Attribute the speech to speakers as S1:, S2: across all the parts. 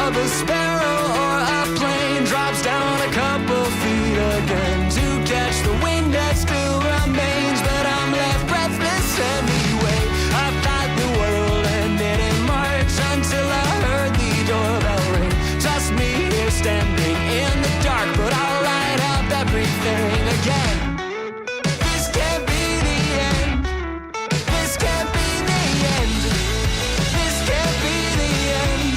S1: of a sparrow or a plane drops down a couple feet again to catch the wind that still remains, but I'm left breathless anyway. I thought the world ended in March until I heard the doorbell ring. Just me here standing in the dark, but I'll light up everything again. This can't be the end. This can't be the end. This can't be the end.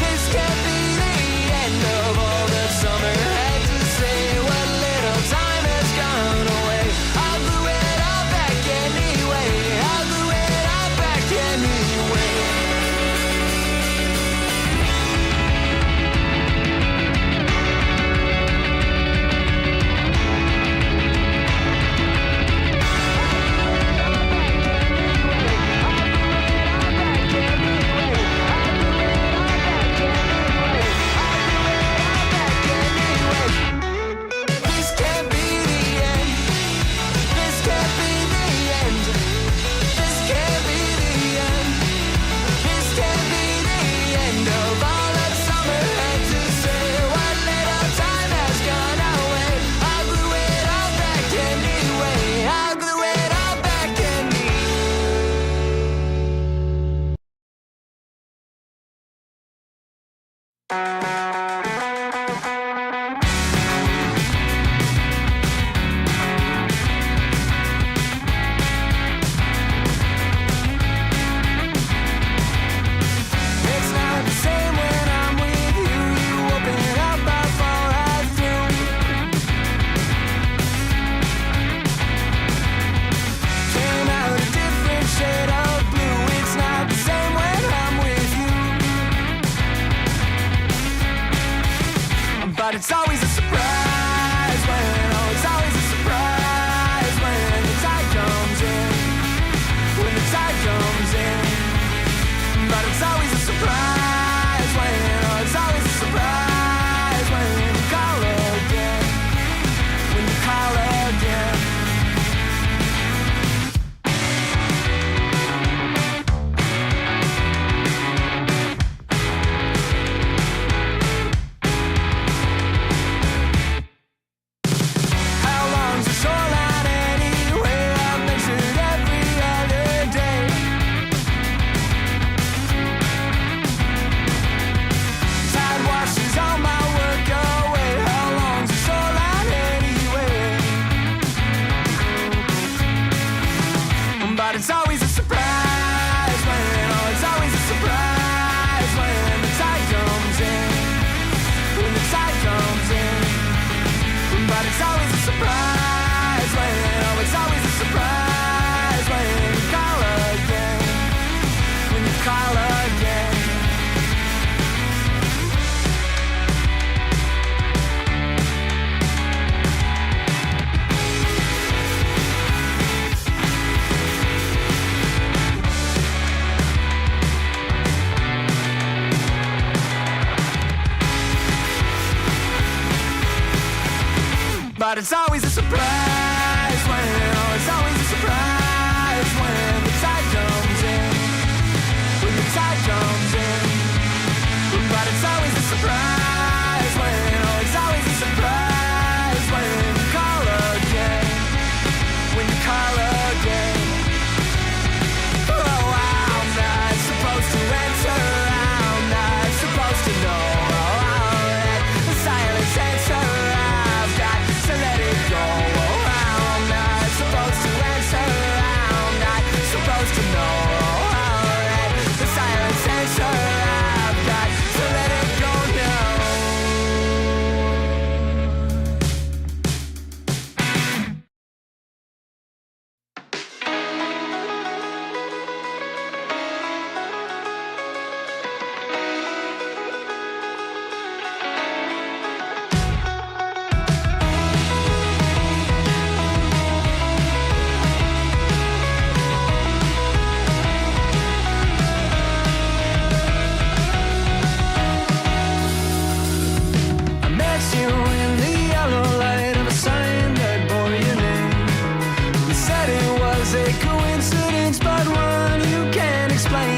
S1: This can't be the end of all that summer had to say. What little time has gone away, I'll glue it all back anyway. I'll glue it all back anyway. This can't be the end. This can't be the end. This can't be the end. This can't be the end of all that summer had to say. What little time has gone away, I'll glue it all back anyway. I'll glue it all back It's not the same when I'm with you. You open up, I fall right through. Came out a different shade of blue. It's not the same when I'm with you. But it's always a surprise when, oh, it's always a surprise when the tide comes in. When the tide comes in. But it's always a surprise when, oh, it's always a surprise when you call again. When you call again. How long's the shoreline anyway? I've measured every other day. Tide washes all my work away. How long's the shoreline anyway? But it's always a surprise when, oh, it's always a surprise when the tide comes in. When the tide comes in. But it's always a surprise when, oh, it's always a surprise when you call again. When you call again. But it's always a surprise when, oh, it's always a surprise when the tide comes in. When the tide comes in. But it's always a surprise when, oh, it's always a surprise when you call again. When you call again. Oh, I'm not supposed to answer. I'm not supposed to know. Oh, the silence answer. I've got to let it go. Oh, I'm not supposed to answer. I'm not supposed to know. Oh, the silence answer. I've got to let it go now.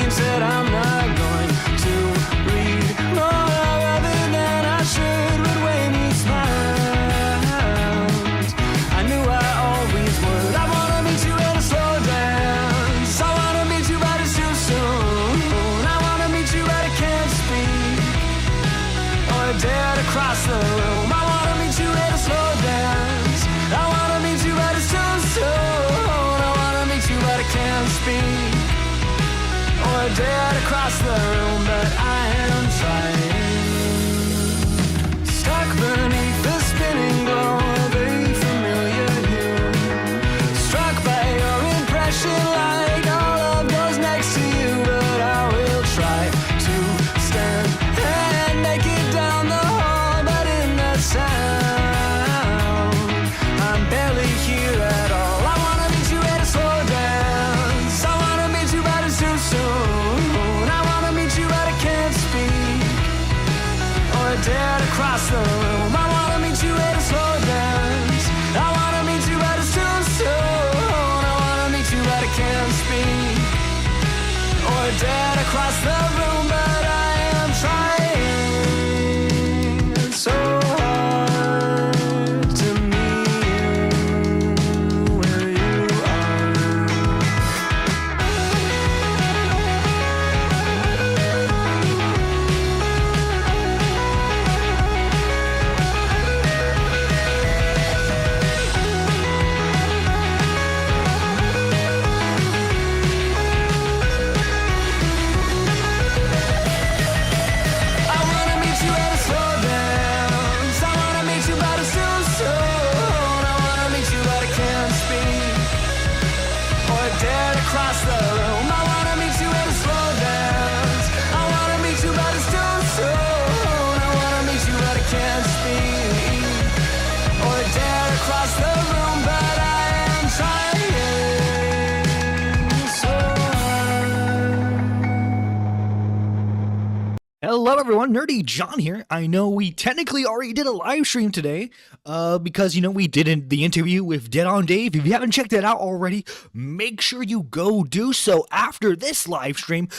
S1: said I'm not going to read more. or dare to cross the room, but I am trying. Stuck beneath the spinning glow of a familiar hue, struck by your impression like all of those next to you, but I will try to stand and make it down the hall, but in the sound, I'm barely here at all. I wanna meet you at a slow dance, I wanna meet you but it's too soon, I wanna meet you but I can't speak, or dare to cross the room. I wanna meet you at a slow dance, I wanna meet you but it's too soon, I wanna meet you but I can't speak, or dare to cross the room, but I am trying so hard to meet you where you are. I wanna meet you at a slow dance, I wanna meet you but it's too soon, I wanna meet you but I can't speak, or dare to cross the room. I wanna meet you at a slow dance, I wanna meet you but it's too soon, I wanna meet you but I can't speak, or dare to cross the room, but I am trying so hard.
S2: Hello everyone, Nerdy John here. I know we technically already did a live stream today, because, we did the interview with Dead on Dave. If you haven't checked that out already, make sure you go do so after this live stream.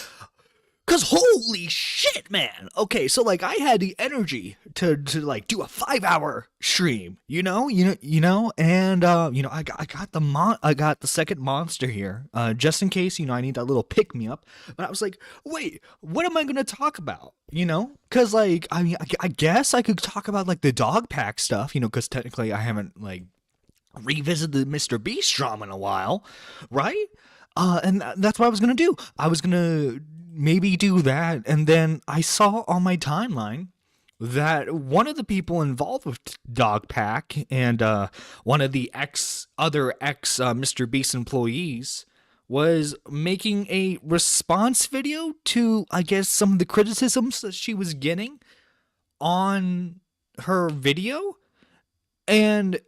S2: Cause holy shit, man. Okay, so I had the energy to do a 5-hour stream, and I got the second monster here, just in case, I need that little pick me up. But I was like, wait, what am I gonna talk about? Cause I guess I could talk about the dog pack stuff, cause technically I haven't revisited the Mr. Beast drama in a while, right? And that's what I was gonna do. I was gonna maybe do that, and then I saw on my timeline that one of the people involved with Dog Pack and one of the other Mr. Beast employees was making a response video to, I guess, some of the criticisms that she was getting on her video, and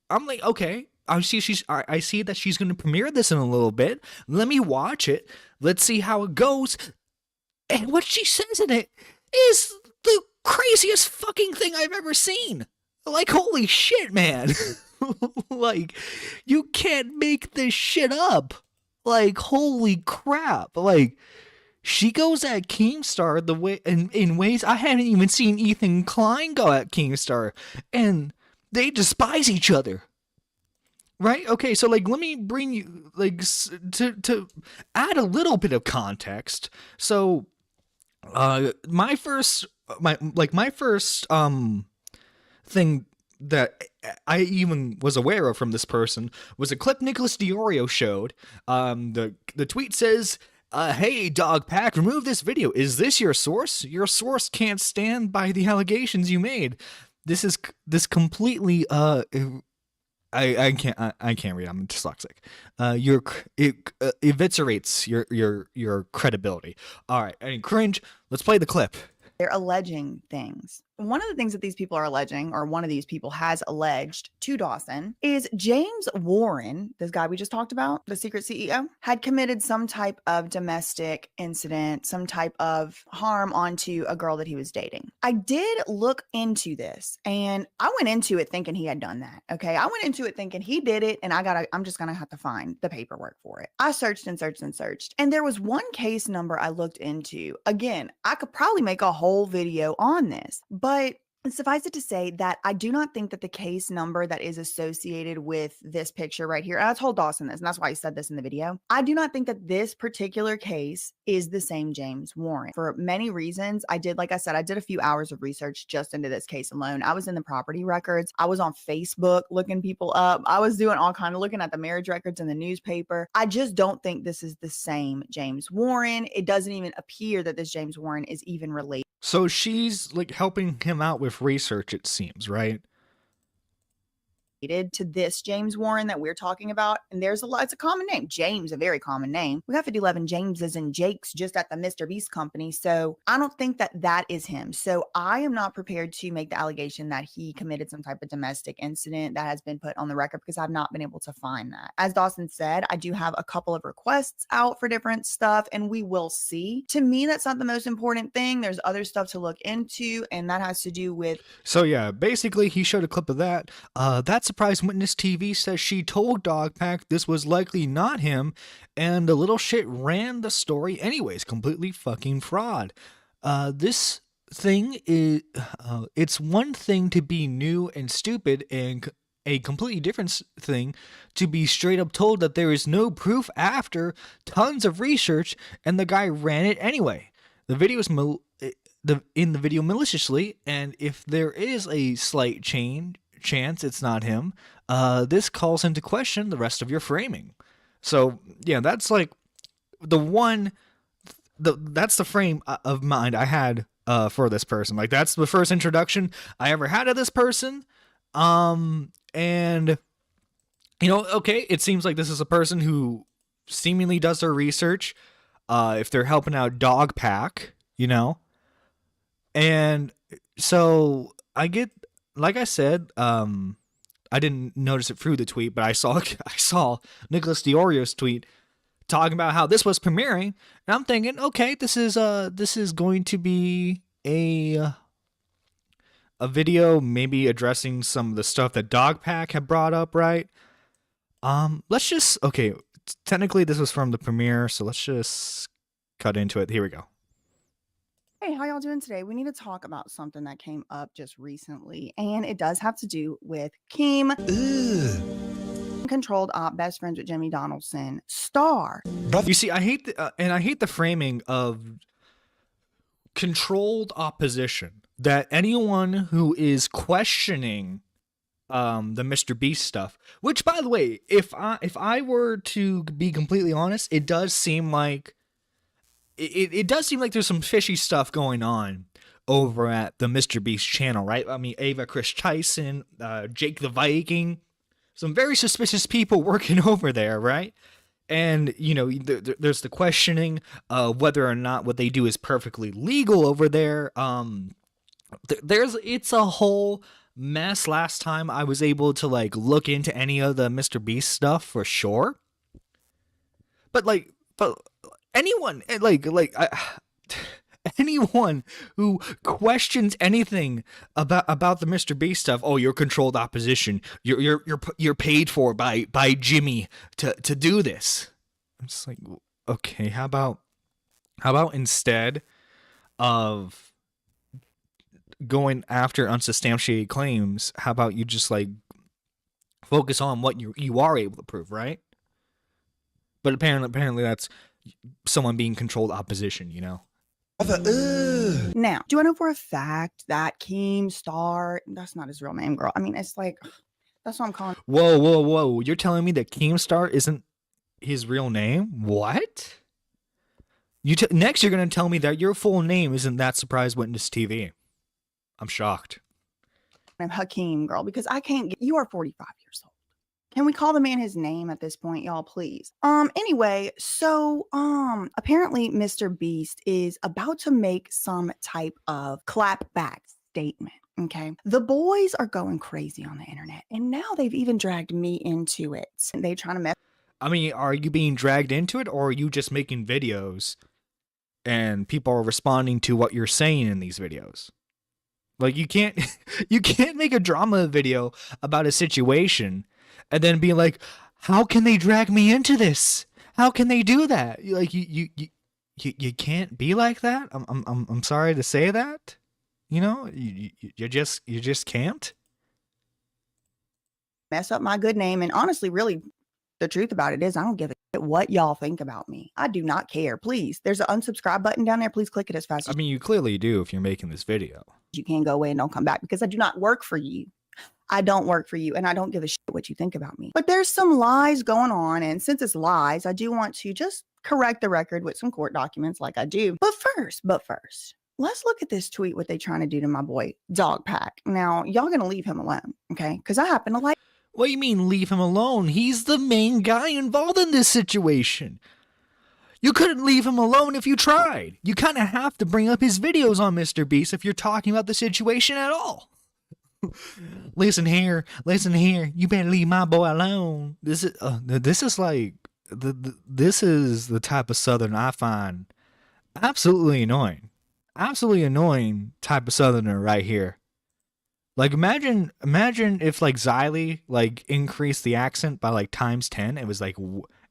S2: I'm like, okay, I see that she's going to premiere this in a little bit. Let me watch it. Let's see how it goes. And what she says in it is the craziest fucking thing I've ever seen. Holy shit, man. You can't make this shit up. Holy crap. She goes at Keemstar the way in ways I haven't even seen Ethan Klein go at Keemstar, and they despise each other. Right? Okay, so let me bring you to add a little bit of context. So my first thing that I even was aware of from this person was a clip Nicholas Diorio showed. The tweet says, hey, Dog Pack, remove this video. Is this your source? Your source can't stand by the allegations you made. This completely I can't read. I'm dyslexic. It eviscerates your credibility. All right, I mean, cringe. Let's play the clip.
S3: They're alleging things. One of the things that these people are alleging, or one of these people has alleged to Dawson, is James Warren, this guy we just talked about, the secret CEO, had committed some type of domestic incident, some type of harm onto a girl that he was dating. I did look into this, and I went into it thinking he had done that. Okay, I went into it thinking he did it, and I'm just gonna have to find the paperwork for it. I searched and searched and searched, and there was one case number I looked into. Again, I could probably make a whole video on this, but Suffice it to say that I do not think that the case number that is associated with this picture right here, and I told Dawson this, and that's why he said this in the video. I do not think that this particular case is the same James Warren for many reasons. Like I said, I did a few hours of research just into this case alone. I was in the property records. I was on Facebook looking people up. I was doing all kind of looking at the marriage records in the newspaper. I just don't think this is the same James Warren. It doesn't even appear that this James Warren is even related.
S2: So she's like helping him out with research, it seems, right?
S3: To this James Warren that we're talking about. And there's it's a common name. James, a very common name. We got 11 Jameses and Jakes just at the Mr. Beast company. So I don't think that that is him. So I am not prepared to make the allegation that he committed some type of domestic incident that has been put on the record because I've not been able to find that. As Dawson said, I do have a couple of requests out for different stuff and we will see. To me, that's not the most important thing. There's other stuff to look into and that has to do with.
S2: So yeah, basically he showed a clip of that. That's Surprise Witness TV says she told Dogpack this was likely not him, and the little shit ran the story anyways. Completely fucking fraud. This thing is, it's one thing to be new and stupid, and a completely different thing to be straight up told that there is no proof after tons of research, and the guy ran it anyway. The video is in the video maliciously, and if there is a slight chance it's not him, this calls into question the rest of your framing. So yeah, that's like that's the frame of mind I had for this person. Like that's the first introduction I ever had of this person. And you know, okay, it seems like this is a person who seemingly does their research if they're helping out Dogpack, you know. And so I get, like I said, I didn't notice it through the tweet, but I saw Nicholas Diorio's tweet talking about how this was premiering, and I'm thinking, okay, this is going to be a video maybe addressing some of the stuff that Dogpack had brought up, right? Let's just, okay, technically this was from the premiere, so let's just cut into it. Here we go.
S3: Hey, how y'all doing today? We need to talk about something that came up just recently, and it does have to do with Kim. Controlled op, best friends with Jimmy Donaldson, star.
S2: You see, I hate the framing of controlled opposition. That anyone who is questioning the Mr. Beast stuff, which by the way, if I were to be completely honest, it does seem like it does seem like there's some fishy stuff going on over at the Mr. Beast channel, right? I mean, Ava Chris Tyson, Jake the Viking, some very suspicious people working over there, right? And, you know, there's the questioning of whether or not what they do is perfectly legal over there. It's a whole mess. Last time I was able to, like, look into any of the Mr. Beast stuff for sure. But anyone, anyone who questions anything about the Mr. Beast stuff, oh, you're controlled opposition. You're paid for by Jimmy to do this. I'm just like, okay, how about instead of going after unsubstantiated claims, how about you just like focus on what you are able to prove, right? But apparently that's someone being controlled opposition, you know.
S3: Now, do I know for a fact that Keemstar, that's not his real name, girl? I mean, it's like, that's what I'm calling.
S2: Whoa. You're telling me that Keemstar isn't his real name? What? Next, you're going to tell me that your full name isn't That Surprise Witness TV. I'm shocked.
S3: I'm Hakeem, girl, because I can't get, you are 45 years old. Can we call the man his name at this point, y'all, please? Anyway, so, apparently Mr. Beast is about to make some type of clapback statement, okay? The boys are going crazy on the internet, and now they've even dragged me into it. They trying to mess.
S2: I mean, are you being dragged into it, or are you just making videos and people are responding to what you're saying in these videos? Like, you can't make a drama video about a situation and then be like, how can they drag me into this? How can they do that? Like, you can't be like that. I'm sorry to say that. You know, you just can't.
S3: Mess up my good name. And honestly, really, the truth about it is I don't give a shit what y'all think about me. I do not care. Please, there's an unsubscribe button down there. Please click it as fast
S2: I
S3: as
S2: mean, you clearly do if you're making this video.
S3: you can. Go away and don't come back, because I do not work for you. I don't work for you, and I don't give a shit what you think about me. But there's some lies going on, and since it's lies, I do want to just correct the record with some court documents like I do. But first, let's look at this tweet, what they trying to do to my boy Dogpack. Now, y'all gonna leave him alone, okay? Because I happen to like.
S2: What do you mean leave him alone? He's the main guy involved in this situation. You couldn't leave him alone if you tried. You kind of have to bring up his videos on Mr. Beast if you're talking about the situation at all. Listen here, you better leave my boy alone. This is like this is the type of Southern I find absolutely annoying type of Southerner right here. Like imagine if like Xylee like increased the accent by like times 10. It was like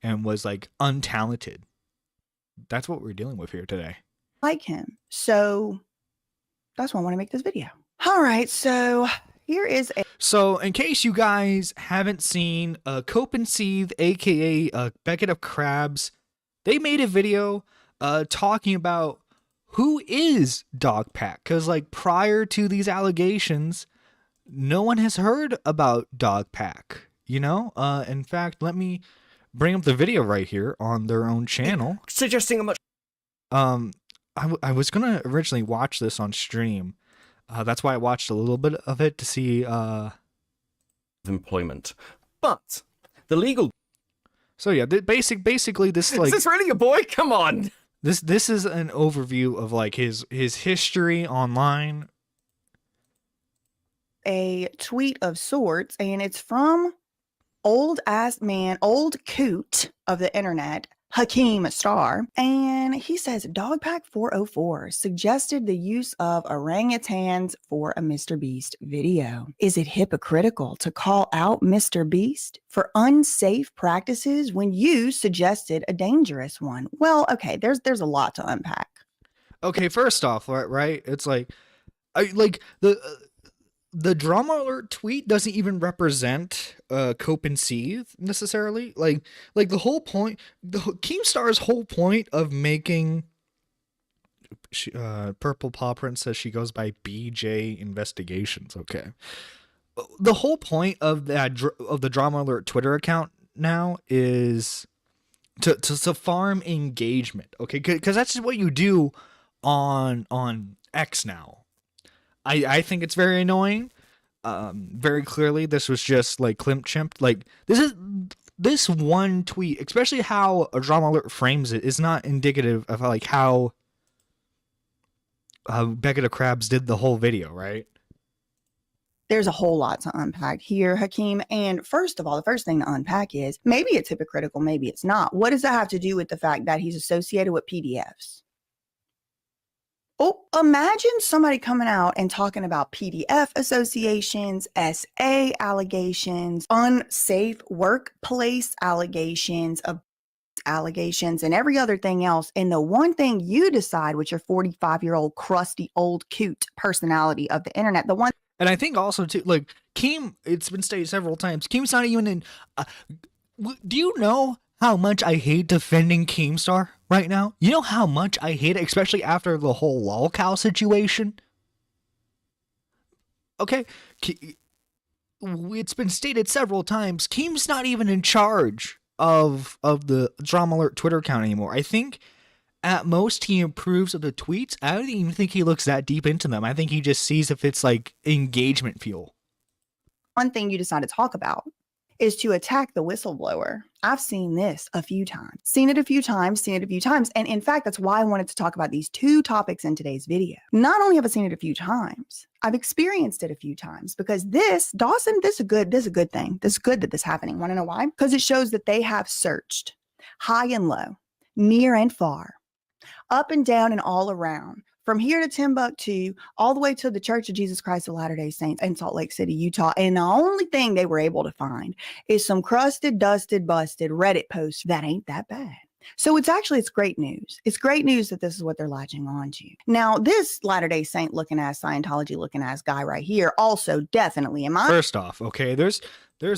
S2: and was like untalented. That's what we're dealing with here today.
S3: Like him, so that's why I want to make this video. All right, so here is a.
S2: So in case you guys haven't seen, Cope and Seethe, aka Beckett of Crabs, they made a video talking about who is Dogpack, because like prior to these allegations, no one has heard about Dogpack. You know, in fact, let me bring up the video right here on their own channel.
S4: Suggesting a much.
S2: I was gonna originally watch this on stream. That's why I watched a little bit of it to see
S4: employment, but the legal.
S2: So yeah, basically this like.
S4: Is this really your boy? Come on.
S2: This is an overview of like his history online.
S3: A tweet of sorts, and it's from old coot of the internet, Hakeem Star, and he says Dogpack 404 suggested the use of orangutans for a Mr. Beast video. Is it hypocritical to call out Mr. Beast for unsafe practices when you suggested a dangerous one? Well, okay, there's a lot to unpack.
S2: Okay, first off, right? It's like the drama alert tweet doesn't even represent Cope and Seethe necessarily. Like the whole point, Keemstar's whole point of making Purple Paw Print says she goes by BJ Investigations. Okay, the whole point of the drama alert Twitter account now is to farm engagement. Okay, because that's just what you do on X now. I think it's very annoying. Very clearly, this was just like Klimp Chimp. Like this one tweet, especially how a drama alert frames it, is not indicative of like how Beckett of Crabs did the whole video, right?
S3: There's a whole lot to unpack here, Hakeem. And first of all, the first thing to unpack is maybe it's hypocritical, maybe it's not. What does that have to do with the fact that he's associated with PDFs? Oh, imagine somebody coming out and talking about PDF associations, SA allegations, unsafe workplace allegations, and every other thing else. And the one thing you decide with your 45-year-old crusty old cute personality of the internet, the one.
S2: And I think also too, like Keem, it's been stated several times, Keem's not even in. Do you know how much I hate defending Keemstar right now? You know how much I hate it, especially after the whole lolcow situation? Okay, it's been stated several times, Keem's not even in charge of the Drama Alert Twitter account anymore. I think at most he approves of the tweets. I don't even think he looks that deep into them. I think he just sees if it's like engagement fuel.
S3: One thing you decide to talk about is to attack the whistleblower. I've seen this a few times, seen it a few times. And in fact, that's why I wanted to talk about these two topics in today's video. Not only have I seen it a few times, I've experienced it a few times, because Dawson, this is a good thing. This is good that this is happening. Want to know why? Because it shows that they have searched high and low, near and far, up and down and all around, from here to Timbuktu, all the way to the Church of Jesus Christ of Latter-day Saints in Salt Lake City, Utah. And the only thing they were able to find is some crusted, dusted, busted Reddit posts that ain't that bad. So it's great news. It's great news that this is what they're latching on to. Now, this Latter-day Saint looking ass, Scientology looking ass guy right here also definitely, in my
S2: First off, okay, there's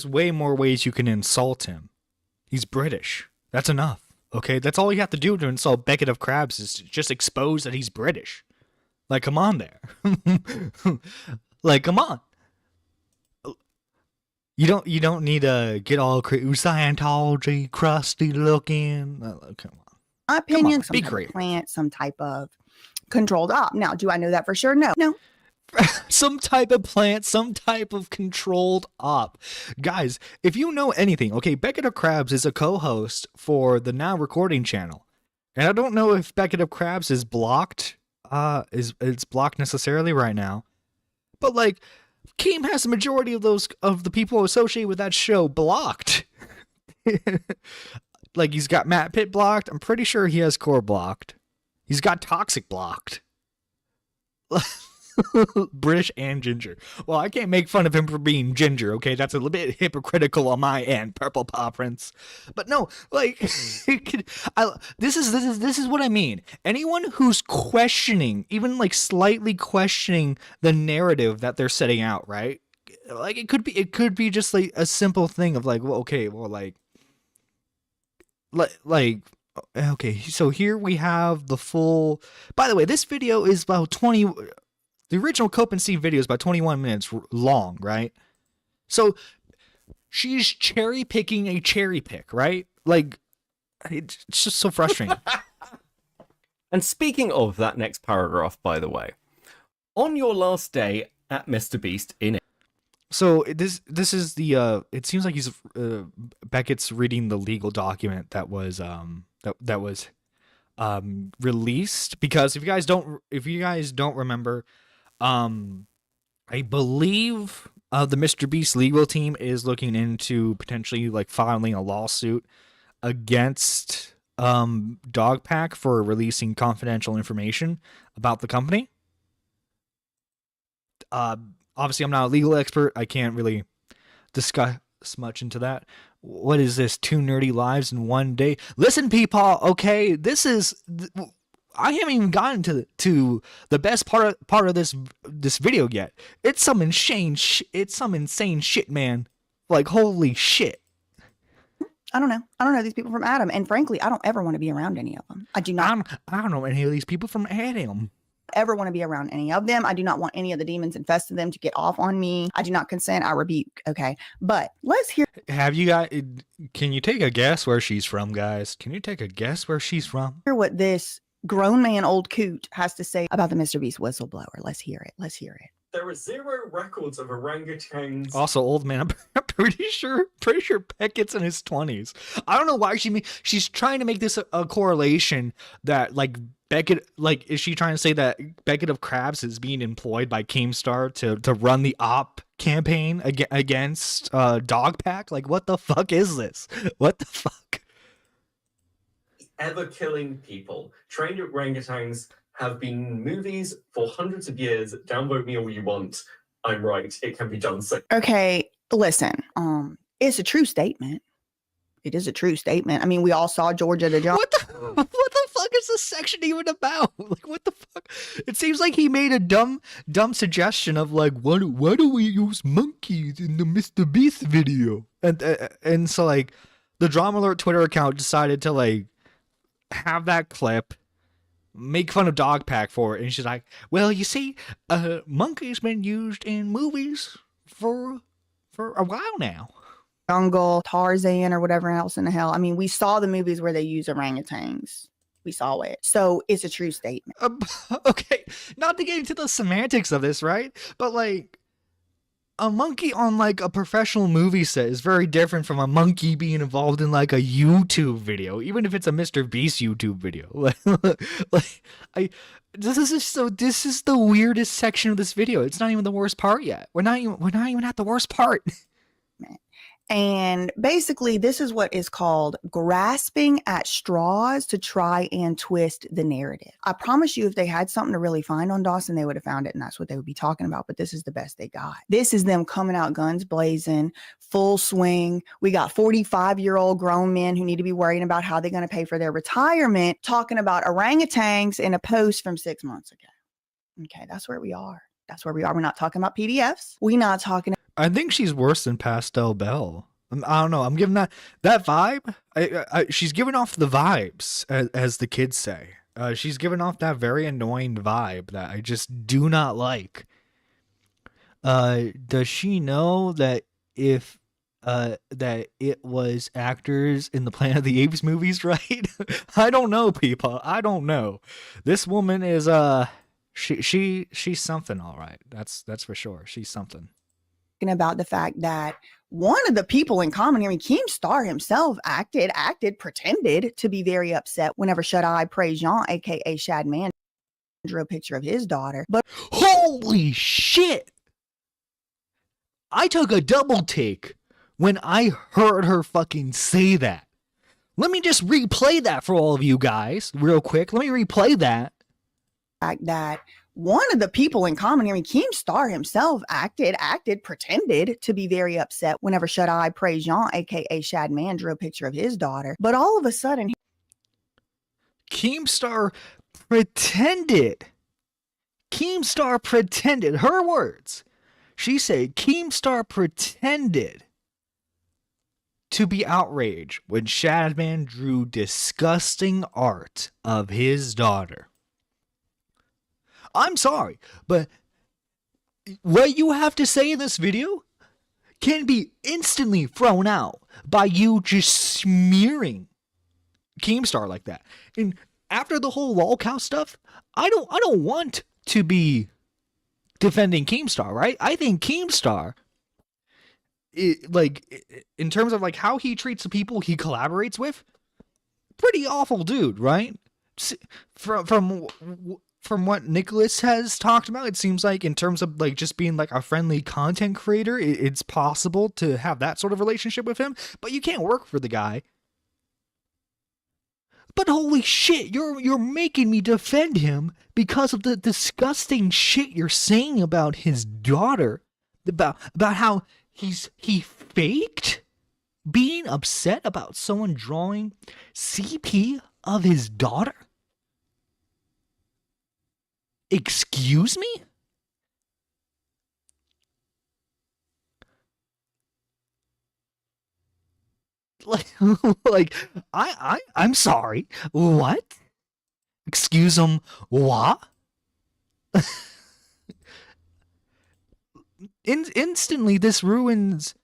S2: way more ways you can insult him. He's British. That's enough. Okay, that's all you have to do to insult Beckett of Crabs is to just expose that he's British. Like, come on there. Like, come on. You don't need to get all Scientology crusty looking. Come on.
S3: my opinion,
S2: on,
S3: some
S2: be
S3: type
S2: creative.
S3: of plant, some type of controlled op. Now, do I know that for sure? No.
S2: Some type of plant, some type of controlled op. Guys, if you know anything, okay, Beckett of Crabs is a co-host for the Now Recording channel. And I don't know if Beckett of Crabs is blocked, it's blocked necessarily right now. But like, Keem has the majority of the people associated with that show blocked. Like, he's got Matt Pitt blocked. I'm pretty sure he has Core blocked. He's got Toxic blocked. British and ginger. Well, I can't make fun of him for being ginger, okay? That's a little bit hypocritical on my end, Purple Paw Prince. But no, like, this is what I mean. Anyone who's questioning, even like slightly questioning the narrative that they're setting out, right? Like, it could be just like a simple thing of like, well, okay, well, like, okay, so here we have the full. By the way, this video is about 20. The original Cope and Steve video is about 21 minutes long, right? So she's cherry picking a cherry pick, right? Like, it's just so frustrating.
S4: And speaking of that next paragraph, by the way, on your last day at Mr. Beast in
S2: So this is the it seems like he's Beckett's reading the legal document that was that was released, because if you guys don't remember, I believe the Mr. Beast legal team is looking into potentially like filing a lawsuit against Dogpack for releasing confidential information about the company. Obviously, I'm not a legal expert. I can't really discuss much into that. What is this? 2 nerdy lives in one day? Listen, people, okay, this is. I haven't even gotten to the best part of this video yet. It's some insane shit, man. Like, holy shit.
S3: I don't know these people from Adam, and frankly, I don't ever want to be around any of them. I do not
S2: I don't know any of these people from Adam.
S3: ever want to be around any of them. I do not want any of the demons infested them to get off on me. I do not consent. I rebuke. Okay, but let's hear.
S2: Have you got? Can you take a guess where she's from, guys? Can you take a guess where she's from?
S3: What this grown man, old coot, has to say about the Mr. Beast whistleblower. Let's hear it.
S5: There are 0 records of orangutans.
S2: Also, old man. I'm pretty sure Beckett's in his 20s. I don't know why she's trying to make this a correlation that like Beckett, like, is she trying to say that Beckett of Crabs is being employed by Keemstar to run the op campaign against Dogpack? Like, what the fuck is this? What the fuck?
S5: Ever killing people. Trained orangutans have been in movies for hundreds of years. Downvote me all you want. I'm right. It can be done. So
S3: Okay, listen. It's a true statement. It is a true statement. I mean, we all saw Georgia the John.
S2: What the fuck is this section even about? Like, what the fuck? It seems like he made a dumb suggestion of like, why do we use monkeys in the Mr. Beast video? And so like, the Drama Alert Twitter account decided to like have that clip, make fun of Dogpack for it, and she's like, well, you see, monkeys been used in movies for a while now.
S3: Jungle, Tarzan, or whatever else in the hell. I mean, we saw the movies where they use orangutans. We saw it. So it's a true statement.
S2: Okay, not to get into the semantics of this, right? But like, a monkey on like a professional movie set is very different from a monkey being involved in like a YouTube video, even if it's a Mr. Beast YouTube video. This is the weirdest section of this video. It's not even the worst part yet. We're not even at the worst part.
S3: And basically, this is what is called grasping at straws to try and twist the narrative. I promise you, if they had something to really find on Dawson, they would have found it, and that's what they would be talking about. But this is the best they got. This is them coming out guns blazing, full swing. We got 45-year-old grown men who need to be worrying about how they're going to pay for their retirement, talking about orangutans in a post from 6 months ago. Okay, that's where we are. That's where we are. We're not talking about PDFs. We're not talking.
S2: I think she's worse than Pastel Belle. I don't know. I'm giving that vibe. She's giving off the vibes, as the kids say. She's giving off that very annoying vibe that I just do not like. Does she know that if that it was actors in the Planet of the Apes movies, right? I don't know, people. I don't know. This woman is she's something, all right. That's for sure. She's something.
S3: About the fact that one of the people in common, I mean, Keemstar himself pretended to be very upset whenever Shut Eye praised Jean, aka Shad Man, drew a picture of his daughter. But
S2: holy shit! I took a double take when I heard her fucking say that. Let me just replay that for all of you guys real quick. Let me replay that.
S3: That one of the people in common, I mean, Keemstar himself pretended to be very upset whenever Shut Eye praised Jean, aka Shad Man, drew a picture of his daughter. But all of a sudden,
S2: Keemstar pretended. Her words. She said Keemstar pretended to be outraged when Shadman drew disgusting art of his daughter. I'm sorry, but what you have to say in this video can be instantly thrown out by you just smearing Keemstar like that. And after the whole lolcow stuff, I don't want to be defending Keemstar, right? I think Keemstar, in terms of like how he treats the people he collaborates with, pretty awful dude, right? From what Nicholas has talked about, it seems like in terms of like just being like a friendly content creator, it's possible to have that sort of relationship with him, but you can't work for the guy. But holy shit, you're making me defend him because of the disgusting shit you're saying about his daughter, about how he faked being upset about someone drawing CP of his daughter. Excuse me? I'm sorry. What? Excuse him? What? Instantly, this ruins.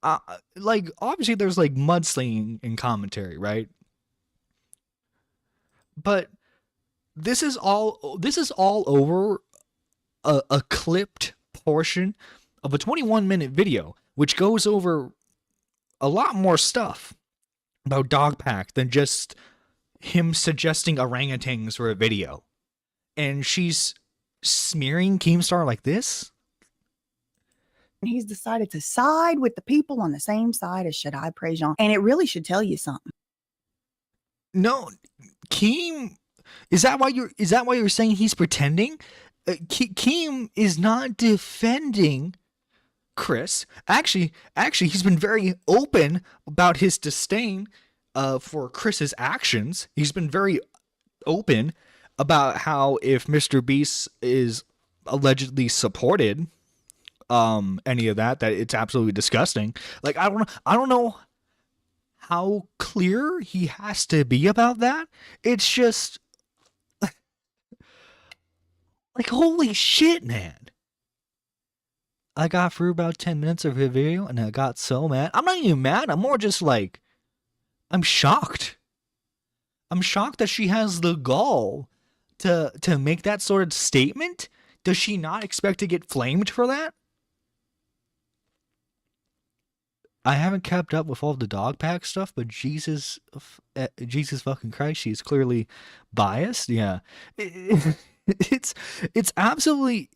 S2: Obviously, there's like mudslinging in commentary, right? But this is all over a clipped portion of a 21-minute video, which goes over a lot more stuff about Dogpack than just him suggesting orangutans for a video. And she's smearing Keemstar like this?
S3: he's decided to side with the people on the same side as Shut Eye praise Jean. And it really should tell you something.
S2: No, Keem, is that why you're saying he's pretending? Keem is not defending Chris. Actually, he's been very open about his disdain for Chris's actions. He's been very open about how if Mr. Beast is allegedly supported any of that it's absolutely disgusting. Like I don't know how clear he has to be about that. It's just like, holy shit, man. I got through about 10 minutes of the video and I got so mad. I'm not even mad. I'm more just like, I'm shocked. I'm shocked that she has the gall to make that sort of statement. Does she not expect to get flamed for that? I haven't kept up with all the Dogpack stuff, but Jesus fucking Christ, she's clearly biased. Yeah. It's absolutely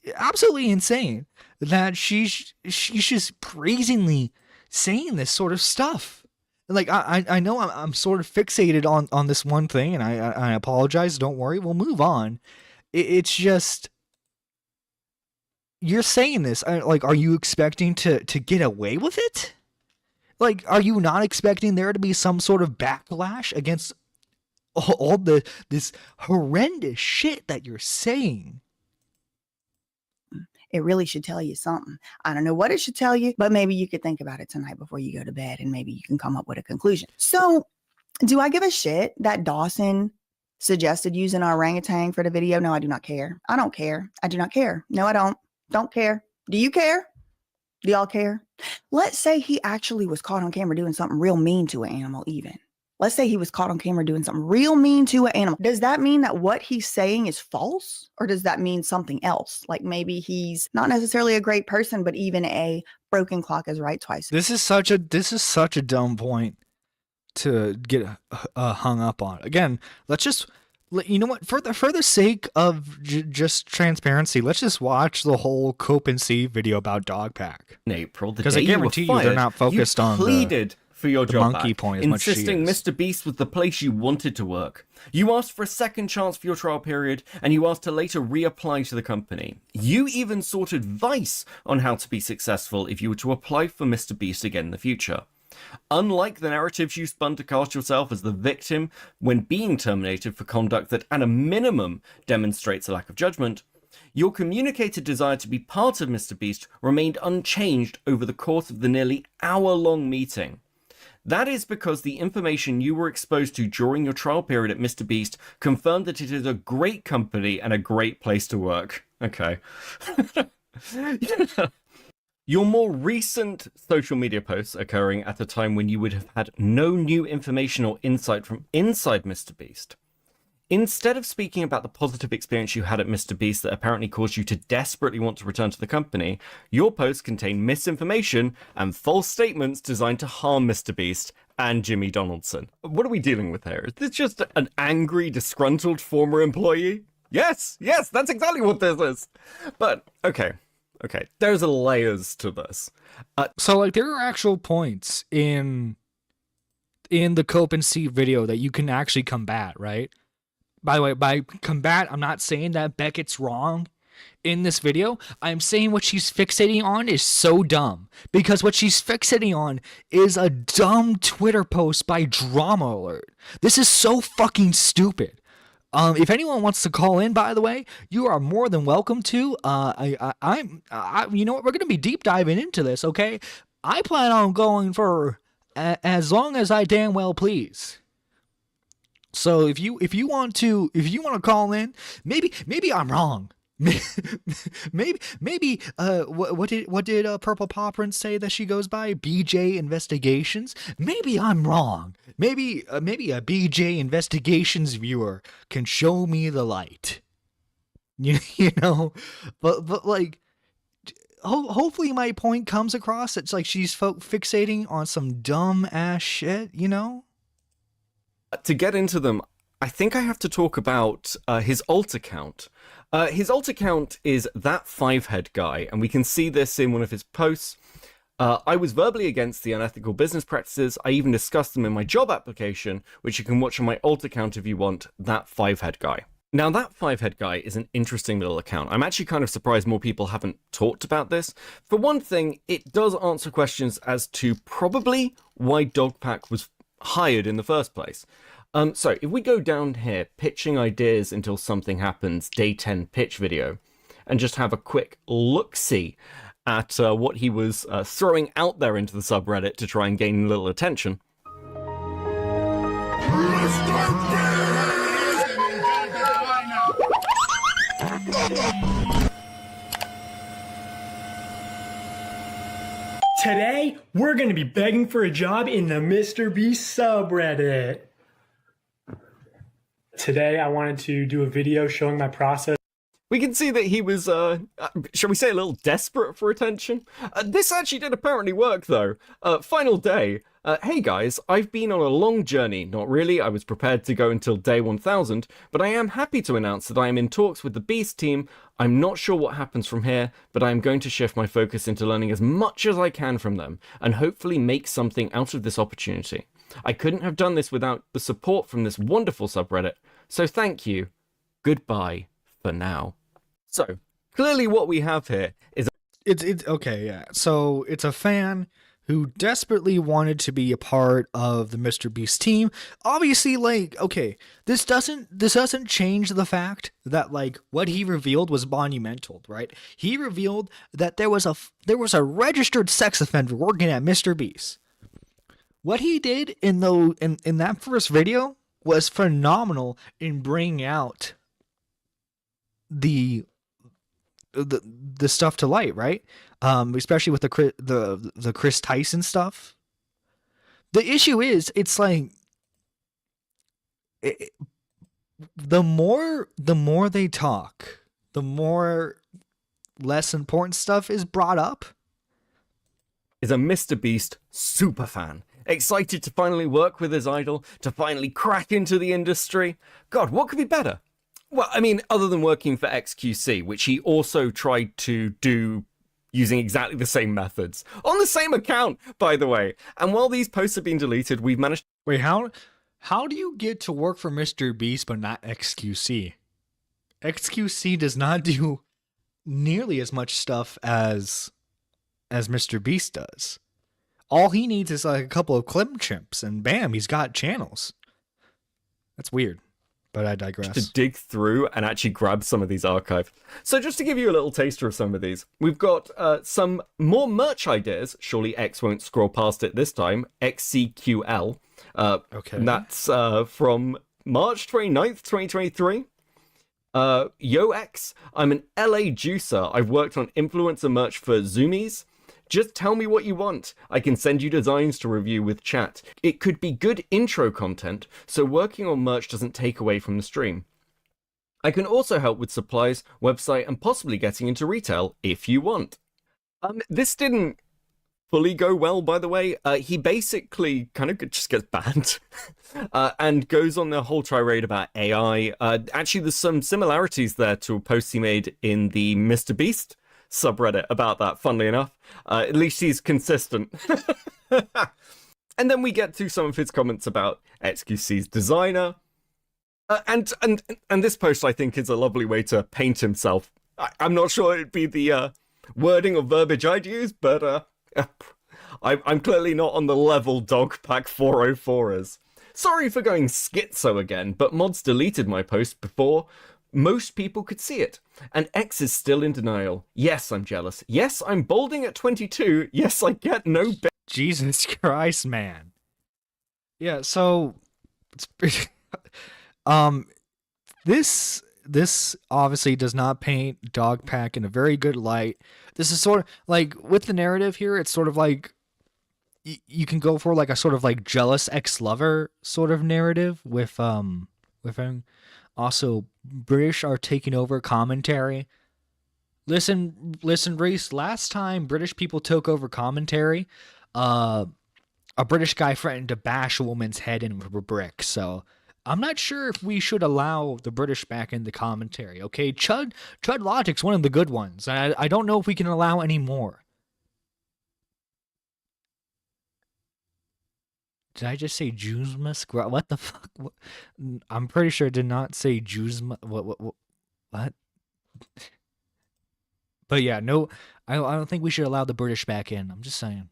S2: insane that she's just brazenly saying this sort of stuff. Like, I know I'm sort of fixated on this one thing, and I apologize. Don't worry, we'll move on. It's just, you're saying this. Like, are you expecting to get away with it? Like, are you not expecting there to be some sort of backlash against all this horrendous shit that you're saying?
S3: It really should tell you something. I don't know what it should tell you, but maybe you could think about it tonight before you go to bed, and maybe you can come up with a conclusion. So, do I give a shit that Dawson suggested using our orangutan for the video? No, I do not care. I don't care. I do not care. No, I don't. Don't care. Do you care? Do y'all care? Let's say he actually was caught on camera doing something real mean to an animal even. Let's say he was caught on camera doing something real mean to an animal. Does that mean that what he's saying is false? Or does that mean something else? Like maybe he's not necessarily a great person, but even a broken clock is right twice.
S2: This is such a dumb point to get hung up on. Again, let's just, you know what, for the sake of just transparency, let's just watch the whole Cope and See video about Dogpack.
S4: In April, the
S2: Because
S4: day
S2: I guarantee
S4: you were fired,
S2: they're not focused
S4: you
S2: on
S4: pleaded for your
S2: the
S4: job
S2: monkey
S4: back,
S2: point as much as she
S4: insisting
S2: is.
S4: Mr. Beast was the place you wanted to work. You asked for a second chance for your trial period, and you asked to later reapply to the company. You even sought advice on how to be successful if you were to apply for Mr. Beast again in the future. Unlike the narratives you spun to cast yourself as the victim when being terminated for conduct that at a minimum demonstrates a lack of judgment, your communicated desire to be part of Mr. Beast remained unchanged over the course of the nearly hour-long meeting. That is because the information you were exposed to during your trial period at Mr. Beast confirmed that it is a great company and a great place to work. Okay. Your more recent social media posts occurring at a time when you would have had no new information or insight from inside Mr. Beast. Instead of speaking about the positive experience you had at Mr. Beast that apparently caused you to desperately want to return to the company, your posts contain misinformation and false statements designed to harm Mr. Beast and Jimmy Donaldson. What are we dealing with here? Is this just an angry, disgruntled former employee? Yes, that's exactly what this is. But, okay, there's layers to this.
S2: So, like, there are actual points in the Cope and See video that you can actually combat, right? By the way, by combat, I'm not saying that Beckett's wrong in this video. I'm saying what she's fixating on is so dumb. Because what she's fixating on is a dumb Twitter post by Drama Alert. This is so fucking stupid. If anyone wants to call in, by the way, you are more than welcome to. You know what? We're gonna be deep diving into this, okay? I plan on going for as long as I damn well please. So if you want to call in, maybe I'm wrong. maybe what did Purple Paw Prince say that she goes by? BJ Investigations. Maybe I'm wrong. Maybe a BJ Investigations viewer can show me the light. You know, but like, hopefully my point comes across. It's like she's fixating on some dumb ass shit. You know.
S4: To get into them, I think I have to talk about his alt account. His alt account is that five-head guy, and we can see this in one of his posts. I was verbally against the unethical business practices. I even discussed them in my job application, which you can watch on my alt account if you want, that five-head guy. Now, that five-head guy is an interesting little account. I'm actually kind of surprised more people haven't talked about this. For one thing, it does answer questions as to probably why Dogpack was hired in the first place. So if we go down here, pitching ideas until something happens, day 10 pitch video, and just have a quick look-see at what he was throwing out there into the subreddit to try and gain a little attention.
S6: Today, we're going to be begging for a job in the Mr. Beast subreddit. Today, I wanted to do a video showing my process.
S4: We can see that he was, shall we say, a little desperate for attention. This actually did apparently work, though. Final day. Hey guys, I've been on a long journey. Not really, I was prepared to go until day 1000, but I am happy to announce that I am in talks with the Beast team. I'm not sure what happens from here, but I am going to shift my focus into learning as much as I can from them, and hopefully make something out of this opportunity. I couldn't have done this without the support from this wonderful subreddit, so thank you. Goodbye for now. So, clearly what we have here is...
S2: It's okay, yeah. So, it's a fan who desperately wanted to be a part of the Mr. Beast team. Obviously, like, okay, this doesn't change the fact that, like, what he revealed was monumental, right? He revealed that there was a registered sex offender working at Mr. Beast. What he did in that first video was phenomenal in bringing out the stuff to light, right? Especially with the Chris Tyson stuff. The issue is, it's like the more they talk, the more less important stuff is brought up.
S4: Is a Mr. Beast superfan, excited to finally work with his idol, to finally crack into the industry. God, what could be better? Well, I mean, other than working for XQC, which he also tried to do using exactly the same methods. On the same account, by the way. And while these posts have been deleted, we've managed...
S2: Wait, how do you get to work for Mr. Beast but not XQC? XQC does not do nearly as much stuff as Mr. Beast does. All he needs is like a couple of clip chimps, and bam, he's got channels. That's weird. But I digress.
S4: To dig through and actually grab some of these archives. So just to give you a little taster of some of these, we've got some more merch ideas. Surely X won't scroll past it this time. XCQL. Okay. And that's from March 29th, 2023. Yo X, I'm an LA juicer. I've worked on influencer merch for Zoomies. Just tell me what you want. I can send you designs to review with chat. It could be good intro content, so working on merch doesn't take away from the stream. I can also help with supplies, website, and possibly getting into retail if you want. This didn't fully go well, by the way. He basically kind of just gets banned and goes on the whole tirade about AI. Actually, there's some similarities there to a post he made in the Mr. Beast subreddit about that, funnily enough. At least he's consistent. And then we get to some of his comments about XQC's designer. And this post, I think, is a lovely way to paint himself. I'm not sure it'd be the wording or verbiage I'd use, but I'm clearly not on the level Dogpack 404 is. Sorry for going schizo again, but mods deleted my post before most people could see it. And X is still in denial. Yes, I'm jealous. Yes, I'm balding at 22. Yes, I get no...
S2: Jesus Christ, man. Yeah, so... This obviously does not paint Dogpack in a very good light. This is sort of like, with the narrative here, it's sort of like you can go for like a sort of like jealous ex-lover sort of narrative with him. Also, British are taking over commentary. Listen, Reese, last time British people took over commentary, a British guy threatened to bash a woman's head in with a brick, so I'm not sure if we should allow the British back in the commentary, okay? Chud Logic's one of the good ones. I don't know if we can allow any more. Did I just say Juzma? What the fuck? What? I'm pretty sure I did not say Juzma. What? But yeah, no, I don't think we should allow the British back in. I'm just saying.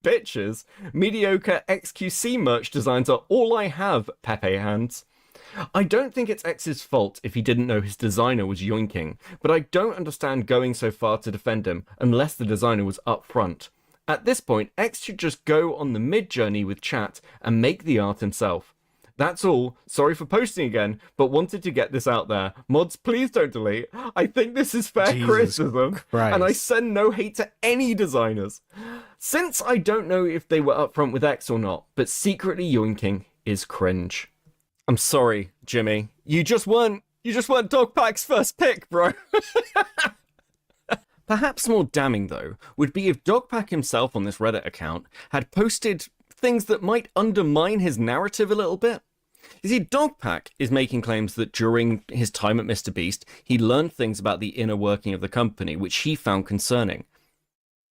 S4: Bitches, mediocre XQC merch designs are all I have, Pepe hands. I don't think it's X's fault if he didn't know his designer was yoinking, but I don't understand going so far to defend him unless the designer was up front. At this point, X should just go on the mid-journey with chat and make the art himself. That's all. Sorry for posting again, but wanted to get this out there. Mods, please don't delete. I think this is fair criticism, and I send no hate to any designers. Since I don't know if they were upfront with X or not, but secretly yoinking is cringe. I'm sorry, Jimmy. You just weren't Dogpack's first pick, bro. Perhaps more damning, though, would be if Dogpack himself on this Reddit account had posted things that might undermine his narrative a little bit. You see, Dogpack is making claims that during his time at MrBeast, he learned things about the inner working of the company, which he found concerning.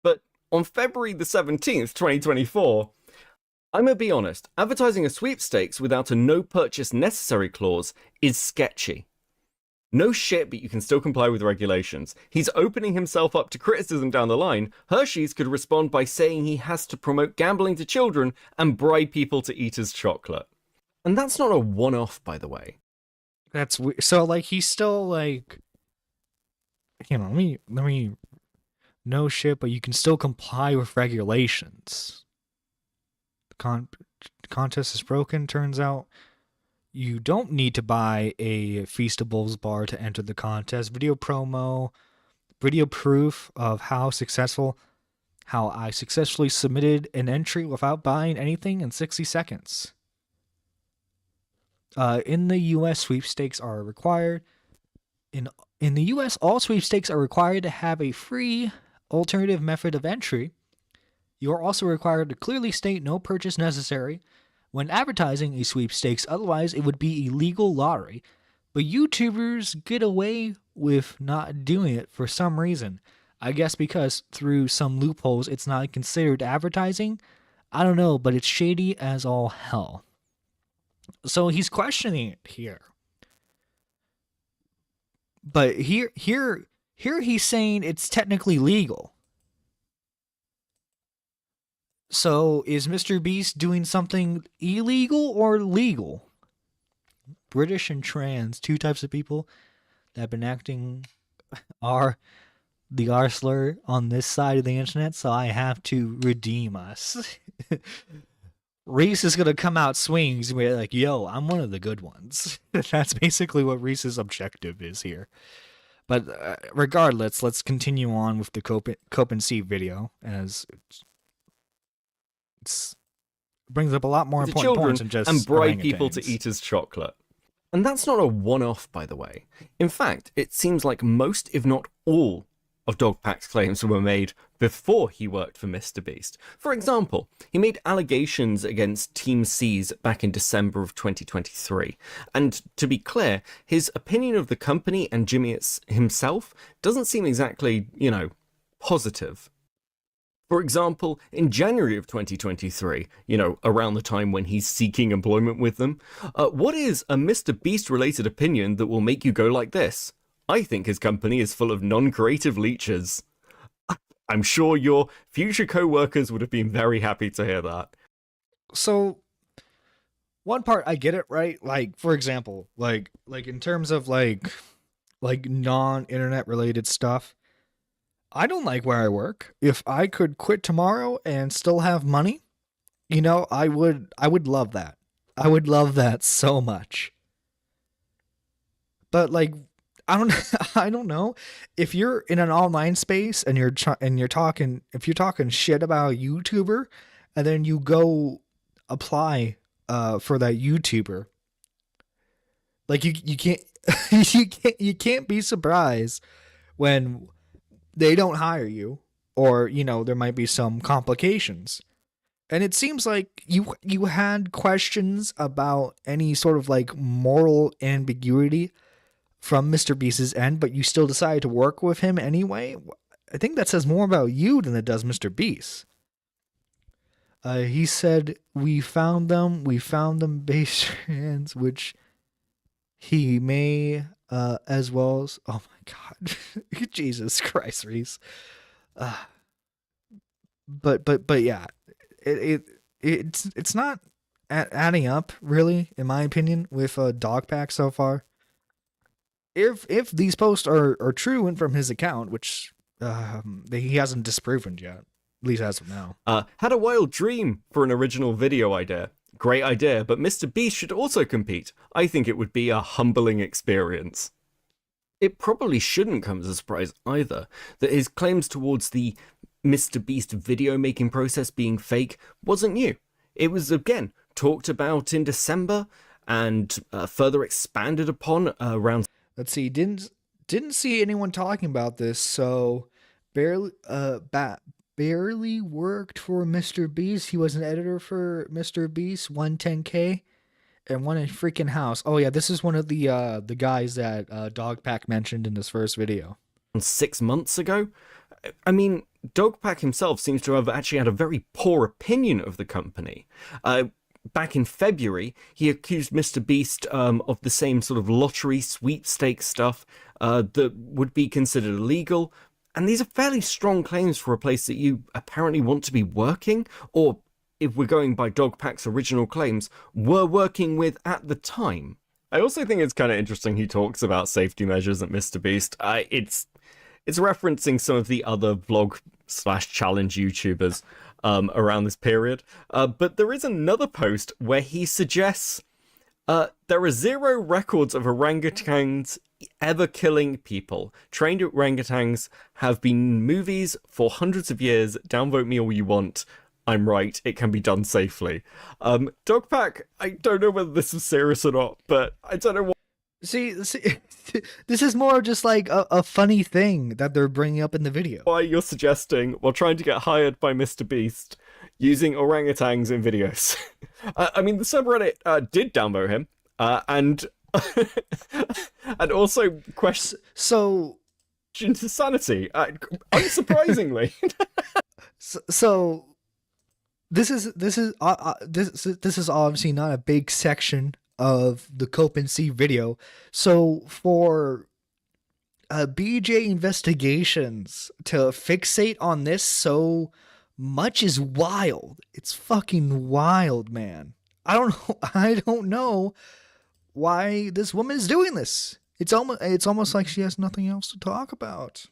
S4: But on February the 17th, 2024, I'm gonna be honest, advertising a sweepstakes without a no purchase necessary clause is sketchy. No shit, but you can still comply with regulations. He's opening himself up to criticism down the line. Hershey's could respond by saying he has to promote gambling to children and bribe people to eat his chocolate. And that's not a one-off, by the way.
S2: That's weird. So, like, he's still, like, you know, let me, no shit, but you can still comply with regulations. The contest is broken, turns out. You don't need to buy a Feastables bar to enter the contest. Video promo, video proof of how I successfully submitted an entry without buying anything in 60 seconds. In the U.S., sweepstakes are required. In the U.S., all sweepstakes are required to have a free alternative method of entry. You are also required to clearly state no purchase necessary when advertising a sweepstakes, otherwise it would be illegal lottery. But YouTubers get away with not doing it for some reason. I guess because through some loopholes it's not considered advertising. I don't know, but it's shady as all hell. So he's questioning it here. But here he's saying it's technically legal. So is MrBeast doing something illegal or legal? British and trans, two types of people that have been acting the R slur on this side of the internet, so I have to redeem us. Reese is going to come out swings and be like, yo, I'm one of the good ones. That's basically what Reese's objective is here. But regardless, let's continue on with the Cope and See video, as it brings up a lot more important points than just
S4: and bribe people to
S2: orangutans.
S4: eat his chocolate. And that's not a one-off, by the way. In fact, it seems like most, if not all, of Dogpack's claims were made before he worked for MrBeast. For example, he made allegations against Team C's back in December of 2023. And to be clear, his opinion of the company and Jimmy himself doesn't seem exactly, positive. For example, in January of 2023, around the time when he's seeking employment with them, what is a MrBeast related opinion that will make you go like this? I think his company is full of non-creative leeches. I'm sure your future co-workers would have been very happy to hear that.
S2: So, one part I get it, right? Like, for example, like in terms of like non-internet related stuff, I don't like where I work. If I could quit tomorrow and still have money, I would love that. I would love that so much. But like, I don't know if you're in an online space and you're talking shit about a YouTuber, and then you go apply for that YouTuber. Like you can't you can't be surprised when they don't hire you, or there might be some complications. And it seems like you had questions about any sort of like moral ambiguity from MrBeast's end, but you still decided to work with him anyway. I think that says more about you than it does MrBeast. He said, we found them base trans, which he may as well as, oh my god, Jesus Christ, Reese. But yeah, it's not adding up really, in my opinion, with Dogpack so far. If these posts are true and from his account, which he hasn't disproven yet, at least as of now.
S4: Had a wild dream for an original video idea. Great idea, but MrBeast should also compete. I think it would be a humbling experience. It probably shouldn't come as a surprise either that his claims towards the MrBeast video making process being fake wasn't new. It was, again, talked about in December, and further expanded upon around.
S2: Let's see. Didn't see anyone talking about this. So barely worked for Mr. Beast. He was an editor for Mr. Beast, 110K, and won a freaking house. Oh yeah, this is one of the guys that Dogpack mentioned in this first video.
S4: 6 months ago. I mean, Dogpack himself seems to have actually had a very poor opinion of the company. Back in February, he accused Mr. Beast of the same sort of lottery sweepstakes stuff that would be considered illegal. And these are fairly strong claims for a place that you apparently want to be working, or if we're going by Dogpack's original claims, were working with at the time. I also think it's kind of interesting he talks about safety measures at Mr. Beast. It's referencing some of the other vlog/challenge YouTubers around this period. But there is another post where he suggests there are 0 records of orangutans ever killing people. Trained orangutans have been in movies for hundreds of years. Downvote me all you want. I'm right. It can be done safely. Dogpack, I don't know whether this is serious or not, but I don't know what.
S2: See, this is more just like a funny thing that they're bringing up in the video.
S4: Why you're suggesting while trying to get hired by Mr. Beast using orangutans in videos. I mean, the subreddit did downvote him, and and also question his sanity. Unsurprisingly.
S2: So this is obviously not a big section of the Cope and See video. So for BJ Investigations to fixate on this so much is wild. It's fucking wild, man. I don't know why this woman is doing this. It's almost like she has nothing else to talk about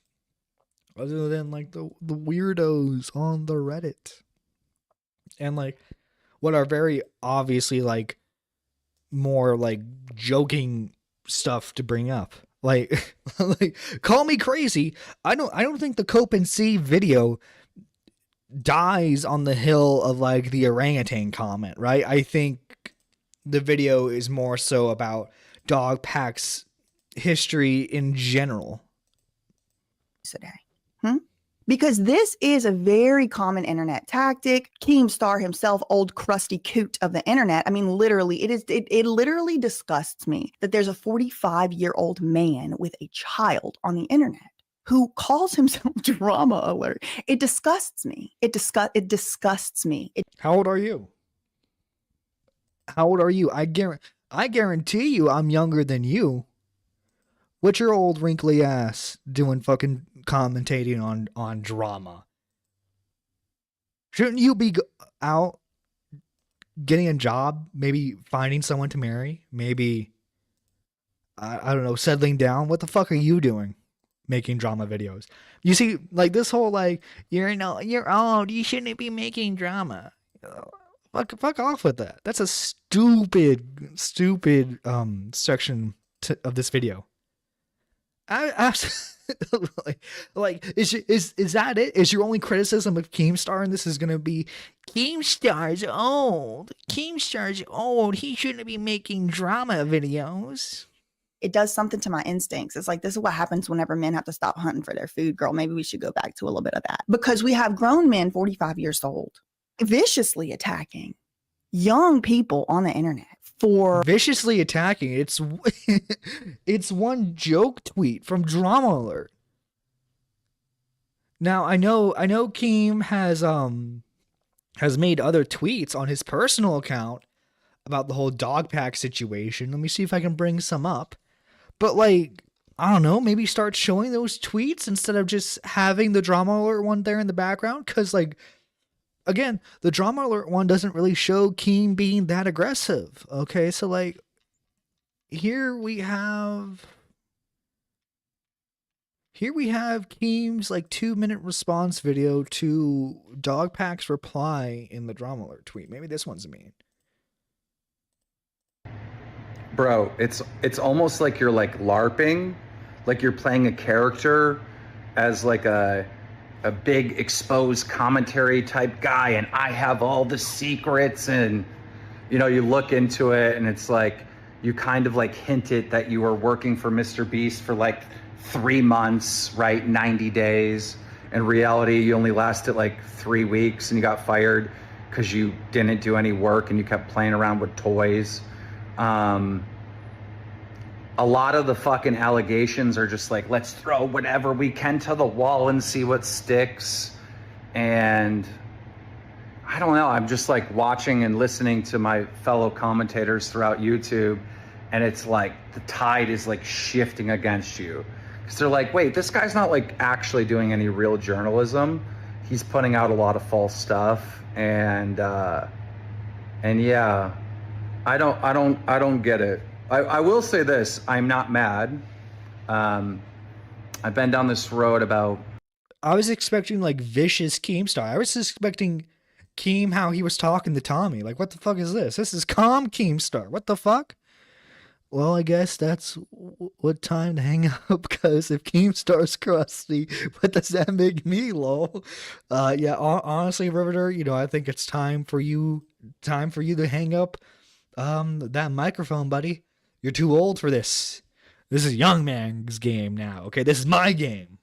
S2: other than like the weirdos on the Reddit and like what are very obviously like more like joking stuff to bring up. Like like call me crazy. I don't think the Cope and See video dies on the hill of like the orangutan comment, right? I think the video is more so about Dogpack's history in general.
S3: Today. Because this is a very common internet tactic. Keemstar himself, old crusty coot of the internet. I mean, literally, it literally disgusts me that there's a 45-year-old man with a child on the internet who calls himself Drama Alert. It disgusts me. It disgusts me.
S2: How old are you? How old are you? I guarantee you I'm younger than you. What's your old wrinkly ass doing fucking commentating on drama? Shouldn't you be out getting a job, maybe finding someone to marry, maybe I don't know, settling down? What the fuck are you doing making drama videos? You see, like this whole like you're old, you shouldn't be making drama. Fuck off with that. That's a stupid section of this video. Like is that it? Is your only criticism of Keemstar and this is gonna be Keemstar's old? Keemstar's old. He shouldn't be making drama videos.
S3: It does something to my instincts. It's like, this is what happens whenever men have to stop hunting for their food, girl. Maybe we should go back to a little bit of that. Because we have grown men, 45 years old, viciously attacking young people on the internet for
S2: viciously attacking. It's one joke tweet from Drama Alert. Now I know Keem has made other tweets on his personal account about the whole Dogpack situation. Let me see if I can bring some up. But like, I don't know, maybe start showing those tweets instead of just having the Drama Alert one there in the background. Cause like, again, the Drama Alert one doesn't really show Keem being that aggressive. Okay, so like, here we have Keem's like 2-minute response video to Dogpack's reply in the Drama Alert tweet. Maybe this one's mean.
S7: Bro, it's almost like you're like LARPing, like you're playing a character as like a big exposed commentary type guy, and I have all the secrets, and you know, you look into it and it's like, you kind of like hinted that you were working for Mr. Beast for like 3 months, right? 90 days. In reality, you only lasted like 3 weeks and you got fired because you didn't do any work and you kept playing around with toys. A lot of the fucking allegations are just like, let's throw whatever we can to the wall and see what sticks. And I don't know, I'm just like watching and listening to my fellow commentators throughout YouTube, and it's like the tide is like shifting against you. Because they're like, wait, this guy's not like actually doing any real journalism. He's putting out a lot of false stuff. And yeah, I don't get it. I will say this, I'm not mad. I've been down this road about...
S2: I was expecting like vicious Keemstar. I was expecting Keem how he was talking to Tommy. Like, what the fuck is this? This is calm Keemstar. What the fuck? Well, I guess that's what time to hang up, because if Keemstar's crusty, what does that make me, lol? Yeah, honestly, Riveter, you know, I think it's time for you to hang up that microphone, buddy. You're too old for this. This is young man's game now, okay? This is my game.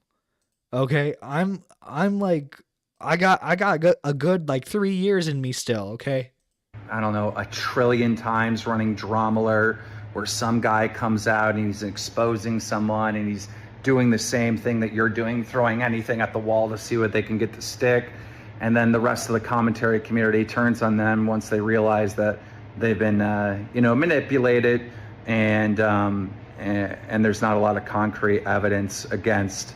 S2: Okay? I'm like, I got a good like 3 years in me still, okay?
S7: I don't know, a trillion times running Drama Alert, where some guy comes out and he's exposing someone and he's doing the same thing that you're doing, throwing anything at the wall to see what they can get to stick. And then the rest of the commentary community turns on them once they realize that they've been, manipulated, and there's not a lot of concrete evidence against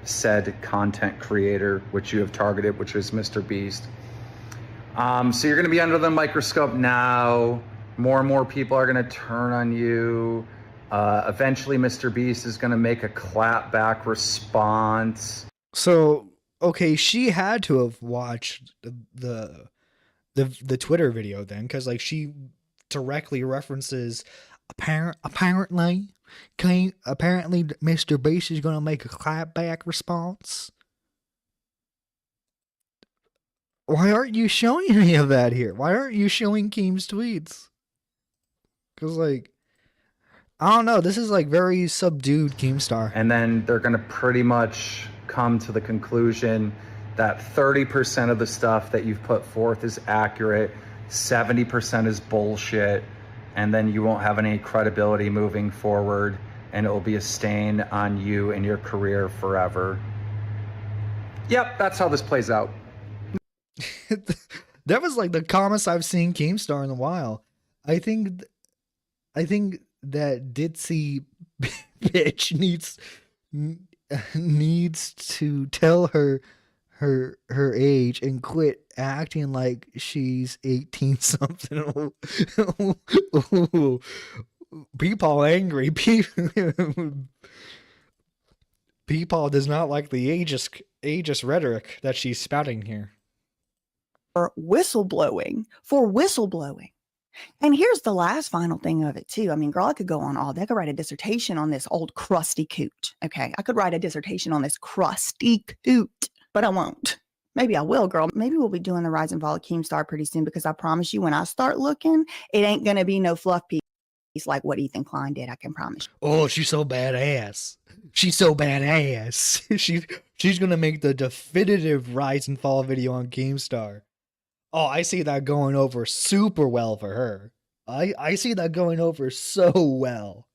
S7: said content creator, which you have targeted, which is Mr. Beast. So you're going to be under the microscope now. More and more people are going to turn on you. Eventually, Mr. Beast is going to make a clapback response.
S2: So, okay, she had to have watched the Twitter video then, because like she directly references apparently Mr. Beast is going to make a clapback response. Why aren't you showing any of that here? Why aren't you showing Keem's tweets? Because, like, I don't know. This is, like, very subdued Keemstar.
S7: And then they're going to pretty much come to the conclusion that 30% of the stuff that you've put forth is accurate, 70% is bullshit, and then you won't have any credibility moving forward, and it will be a stain on you and your career forever. Yep, that's how this plays out.
S2: That was, like, the calmest I've seen Keemstar in a while. I think that ditzy bitch needs to tell her age and quit acting like she's 18 something. People angry. People does not like the ageist rhetoric that she's spouting here.
S3: For whistleblowing. And here's the last final thing of it, too. I mean, girl, I could go on all day. I could write a dissertation on this old crusty coot. Okay. I could write a dissertation on this crusty coot, but I won't. Maybe I will, girl. Maybe we'll be doing the Rise and Fall of Keemstar pretty soon, because I promise you, when I start looking, it ain't going to be no fluff piece like what Ethan Klein did. I can promise you.
S2: Oh, she's so badass. She's so badass. She's going to make the definitive Rise and Fall video on Keemstar. Oh, I see that going over super well for her. I see that going over so well.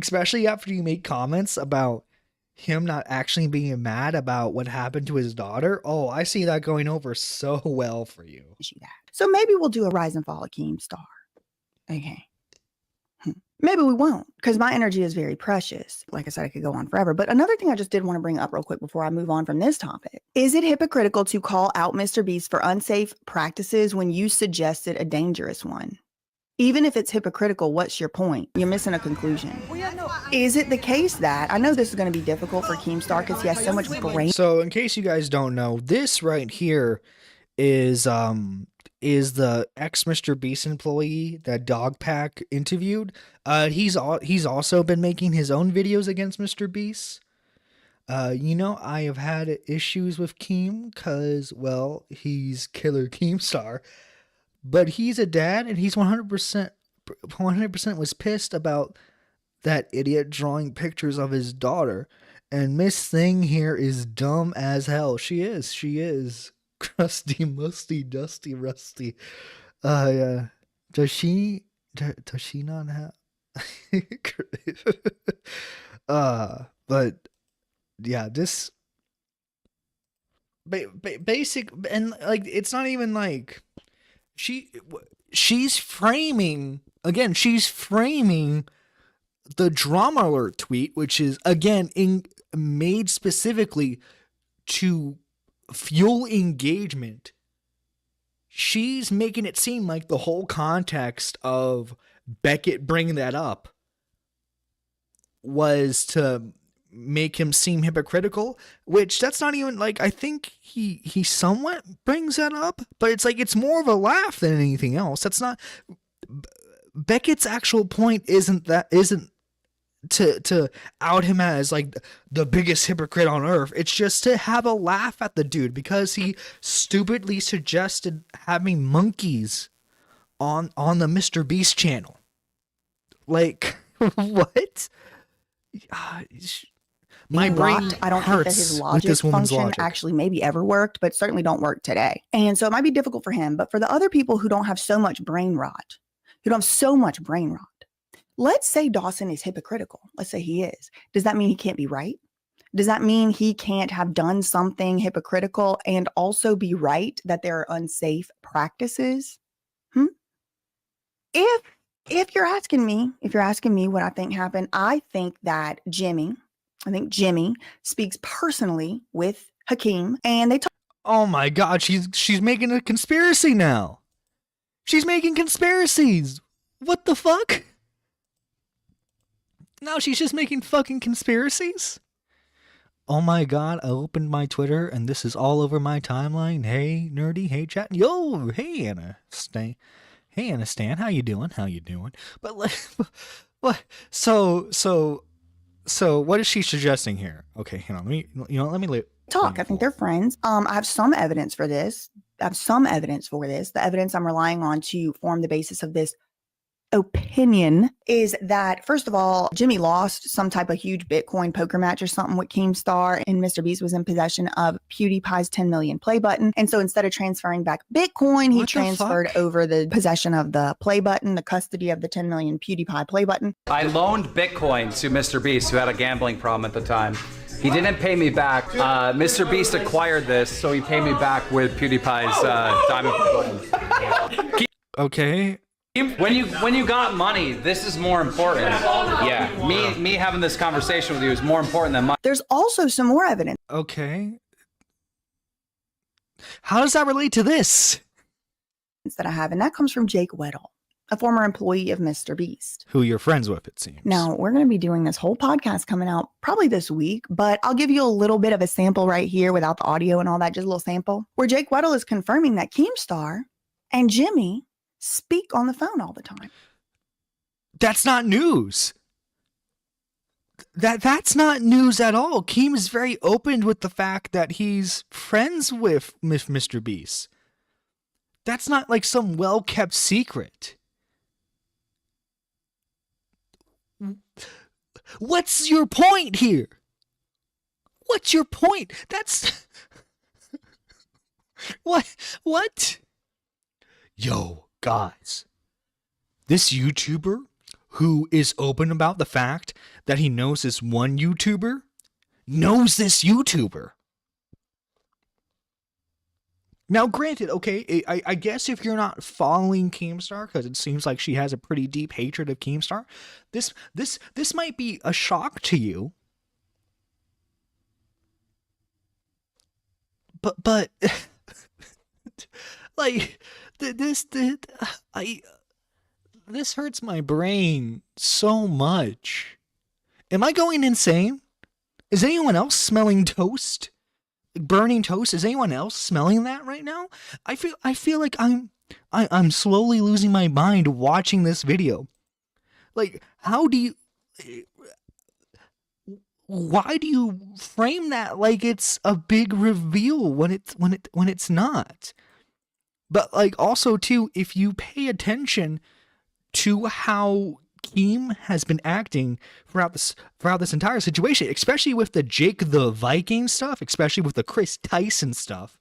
S2: Especially after you make comments about him not actually being mad about what happened to his daughter. Oh, I see that going over so well for you.
S3: So maybe we'll do a Rise and Fall of Keemstar. Okay. Maybe we won't, because my energy is very precious. Like I said, I could go on forever. But another thing I just did want to bring up real quick before I move on from this topic. Is it hypocritical to call out Mr. Beast for unsafe practices when you suggested a dangerous one? Even if it's hypocritical, what's your point? You're missing a conclusion. Is it the case that, I know this is going to be difficult for Keemstar because he has so much brain.
S2: So in case you guys don't know, this right here is the ex Mr. Beast employee that Dogpack interviewed. He's also been making his own videos against Mr. Beast. I have had issues with Keem because, well, he's Killer Keemstar, but he's a dad and he's 100% was pissed about that idiot drawing pictures of his daughter. And Miss Thing here is dumb as hell. She is. Crusty, musty, dusty, rusty. Yeah. Does she not have? But yeah, this basic, and like it's not even like she's framing again. She's framing the drama alert tweet, which is again made specifically to fuel engagement. She's making it seem like the whole context of Beckett bringing that up was to make him seem hypocritical, which that's not even like, I think he somewhat brings that up, but it's like it's more of a laugh than anything else. That's not Beckett's actual point. Isn't to out him as like the biggest hypocrite on earth. It's just to have a laugh at the dude because he stupidly suggested having monkeys on the Mr. Beast channel. Like what? My brain
S3: I don't think that his logic function actually maybe ever worked, but certainly don't work today. And so it might be difficult for him, but for the other people who don't have so much brain rot, let's say Dawson is hypocritical. Let's say he is. Does that mean he can't be right? Does that mean he can't have done something hypocritical and also be right that there are unsafe practices? If you're asking me what I think happened, I think Jimmy speaks personally with Hakeem, and they talk.
S2: Oh my God, she's making a conspiracy now. She's making conspiracies. What the fuck? Now she's just making fucking conspiracies? Oh my God, I opened my Twitter and this is all over my timeline. Hey, Nerdy, hey, chat. Yo, hey, Anna Stan. Hey, Anna Stan, how you doing? But like, what? So what is she suggesting here? Okay, hang on. Let me
S3: talk. I think they're friends. I have some evidence for this. The evidence I'm relying on to form the basis of this opinion is that, first of all, Jimmy lost some type of huge Bitcoin poker match or something with Keemstar, and Mr. Beast was in possession of PewDiePie's 10 million play button. And so instead of transferring back Bitcoin, he transferred over the possession of the play button, the custody of the 10 million PewDiePie play button.
S7: I loaned Bitcoin to Mr. Beast, who had a gambling problem at the time. He didn't pay me back. Mr. Beast acquired this, so he paid me back with PewDiePie's diamond button.
S2: Okay.
S7: When you got money, this is more important. Yeah, me having this conversation with you is more important than money.
S3: There's also some more evidence.
S2: Okay. How does that relate to this?
S3: That I have, and that comes from Jake Weddle, a former employee of Mr. Beast.
S2: Who you're friends with, it seems.
S3: Now, we're going to be doing this whole podcast coming out probably this week, but I'll give you a little bit of a sample right here without the audio and all that, just a little sample, where Jake Weddle is confirming that Keemstar and Jimmy speak on the phone all the time.
S2: That's not news. That's not news at all. Keem is very open with the fact that he's friends with Mr. Beast. That's not like some well-kept secret. What's your point here? What's your point? That's what? Yo, guys, this YouTuber who is open about the fact that he knows this one YouTuber knows this YouTuber. Now, granted, okay, I guess if you're not following Keemstar, because it seems like she has a pretty deep hatred of Keemstar, this might be a shock to you. But like this hurts my brain so much. Am I going insane? Is anyone else smelling toast? Burning toast? Is anyone else smelling that right now? I feel like I'm slowly losing my mind watching this video. Like, how do you why do you frame that like it's a big reveal when it's not? But like also too, if you pay attention to how Keem has been acting throughout this entire situation, especially with the Jake the Viking stuff, especially with the Chris Tyson stuff,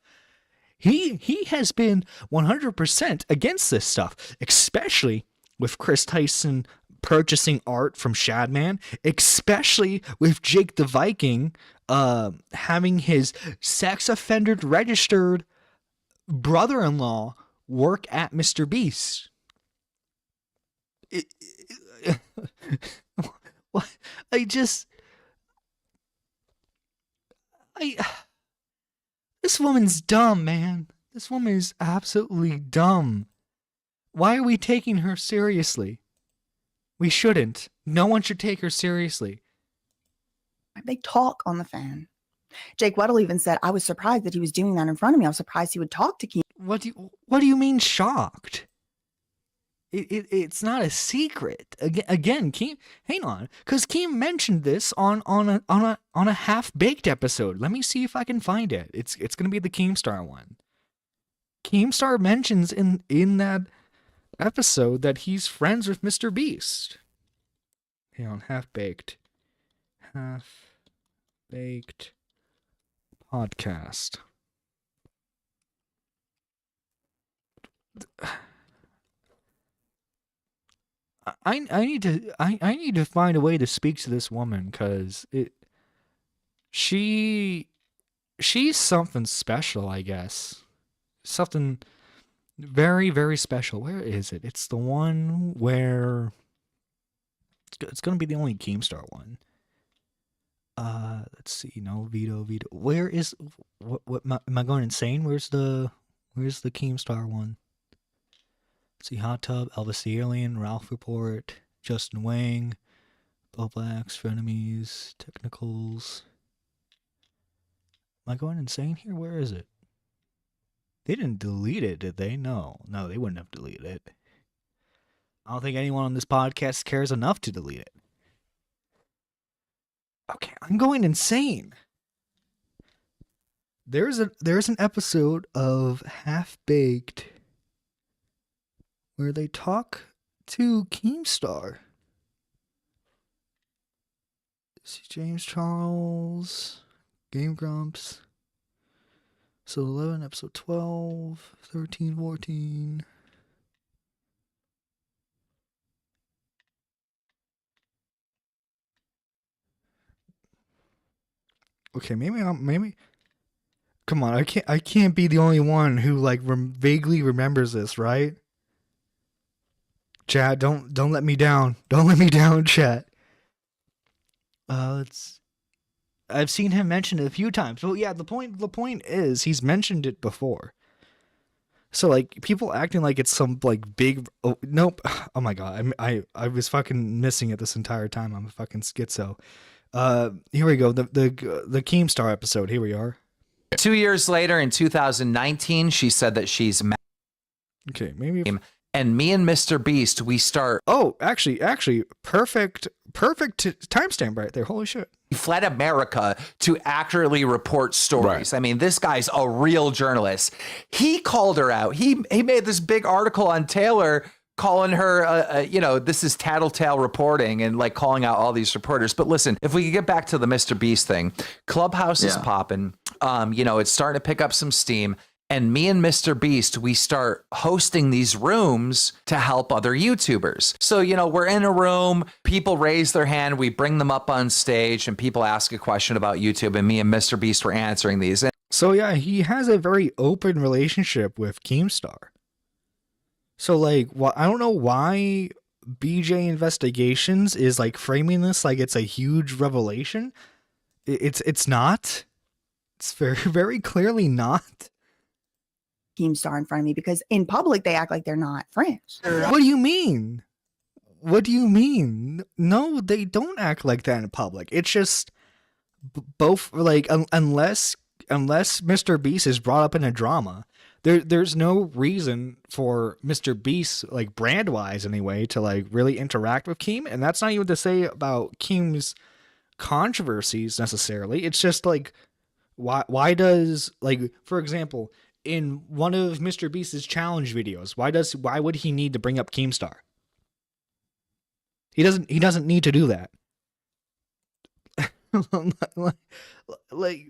S2: he has been 100% against this stuff, especially with Chris Tyson purchasing art from Shadman, especially with Jake the Viking having his sex offender registered brother-in-law work at Mr. Beast. What? This woman's dumb, man. This woman is absolutely dumb. Why are we taking her seriously? We shouldn't. No one should take her seriously.
S3: They talk on the phone. Jake Weddle even said, I was surprised that he was doing that in front of me. I was surprised he would talk to Keem.
S2: What do you mean shocked? It's not a secret. Again, Keem, hang on, because Keem mentioned this on a half-baked episode. Let me see if I can find it. It's gonna be the Keemstar one. Keemstar mentions in that episode that he's friends with Mr. Beast. Hang on, half-baked podcast. I need to find a way to speak to this woman, because she's something special, I guess. Something very, very special. Where is it? It's the one where it's gonna be the only Keemstar one. Let's see. No, Vito. Where is what am I going insane? Where's the Keemstar one? Let's see. Hot Tub, Elvis the Alien, Ralph Report, Justin Wang, Bill Blacks, Frenemies, Technicals. Am I going insane here? Where is it? They didn't delete it, did they? No, they wouldn't have deleted it. I don't think anyone on this podcast cares enough to delete it. Okay, I'm going insane. There's an episode of Half Baked where they talk to Keemstar. See James Charles, Game Grumps. So 11, episode 12, 13, 14. Okay, maybe. Come on, I can't be the only one who like vaguely remembers this, right? Chat, don't let me down. Don't let me down, chat. I've seen him mention it a few times. Well, yeah, the point is he's mentioned it before. So like people acting like it's some like big nope. Oh my god, I was fucking missing it this entire time. I'm a fucking schizo. Here we go. The Keemstar episode. Here we are.
S7: 2 years later, in 2019, she said that she's mad.
S2: Okay, maybe.
S7: And me and Mr. Beast, we start.
S2: Oh, actually, perfect timestamp right there. Holy shit.
S7: He fled America to accurately report stories. Right. I mean, this guy's a real journalist. He called her out. He made this big article on Taylor calling her, this is tattletale reporting and like calling out all these reporters. But listen, if we could get back to the Mr. Beast thing, Clubhouse is popping. It's starting to pick up some steam. And me and Mr. Beast, we start hosting these rooms to help other YouTubers. So, we're in a room, people raise their hand, we bring them up on stage, and people ask a question about YouTube, and me and Mr. Beast were answering these.
S2: So, yeah, he has a very open relationship with Keemstar. So, like, I don't know why BJ Investigations is, like, framing this like it's a huge revelation. It's not. It's very, very clearly not.
S3: Keemstar in front of me, because in public they act like they're not friends.
S2: What do you mean? What do you mean? No, they don't act like that in public. It's just both like unless Mr. Beast is brought up in a drama, there's no reason for Mr. Beast, like brand wise anyway, to like really interact with Keem. And that's not even to say about Keem's controversies necessarily. It's just like, why does, like, for example, in one of Mr. Beast's challenge videos, why would he need to bring up Keemstar? He doesn't need to do that. like,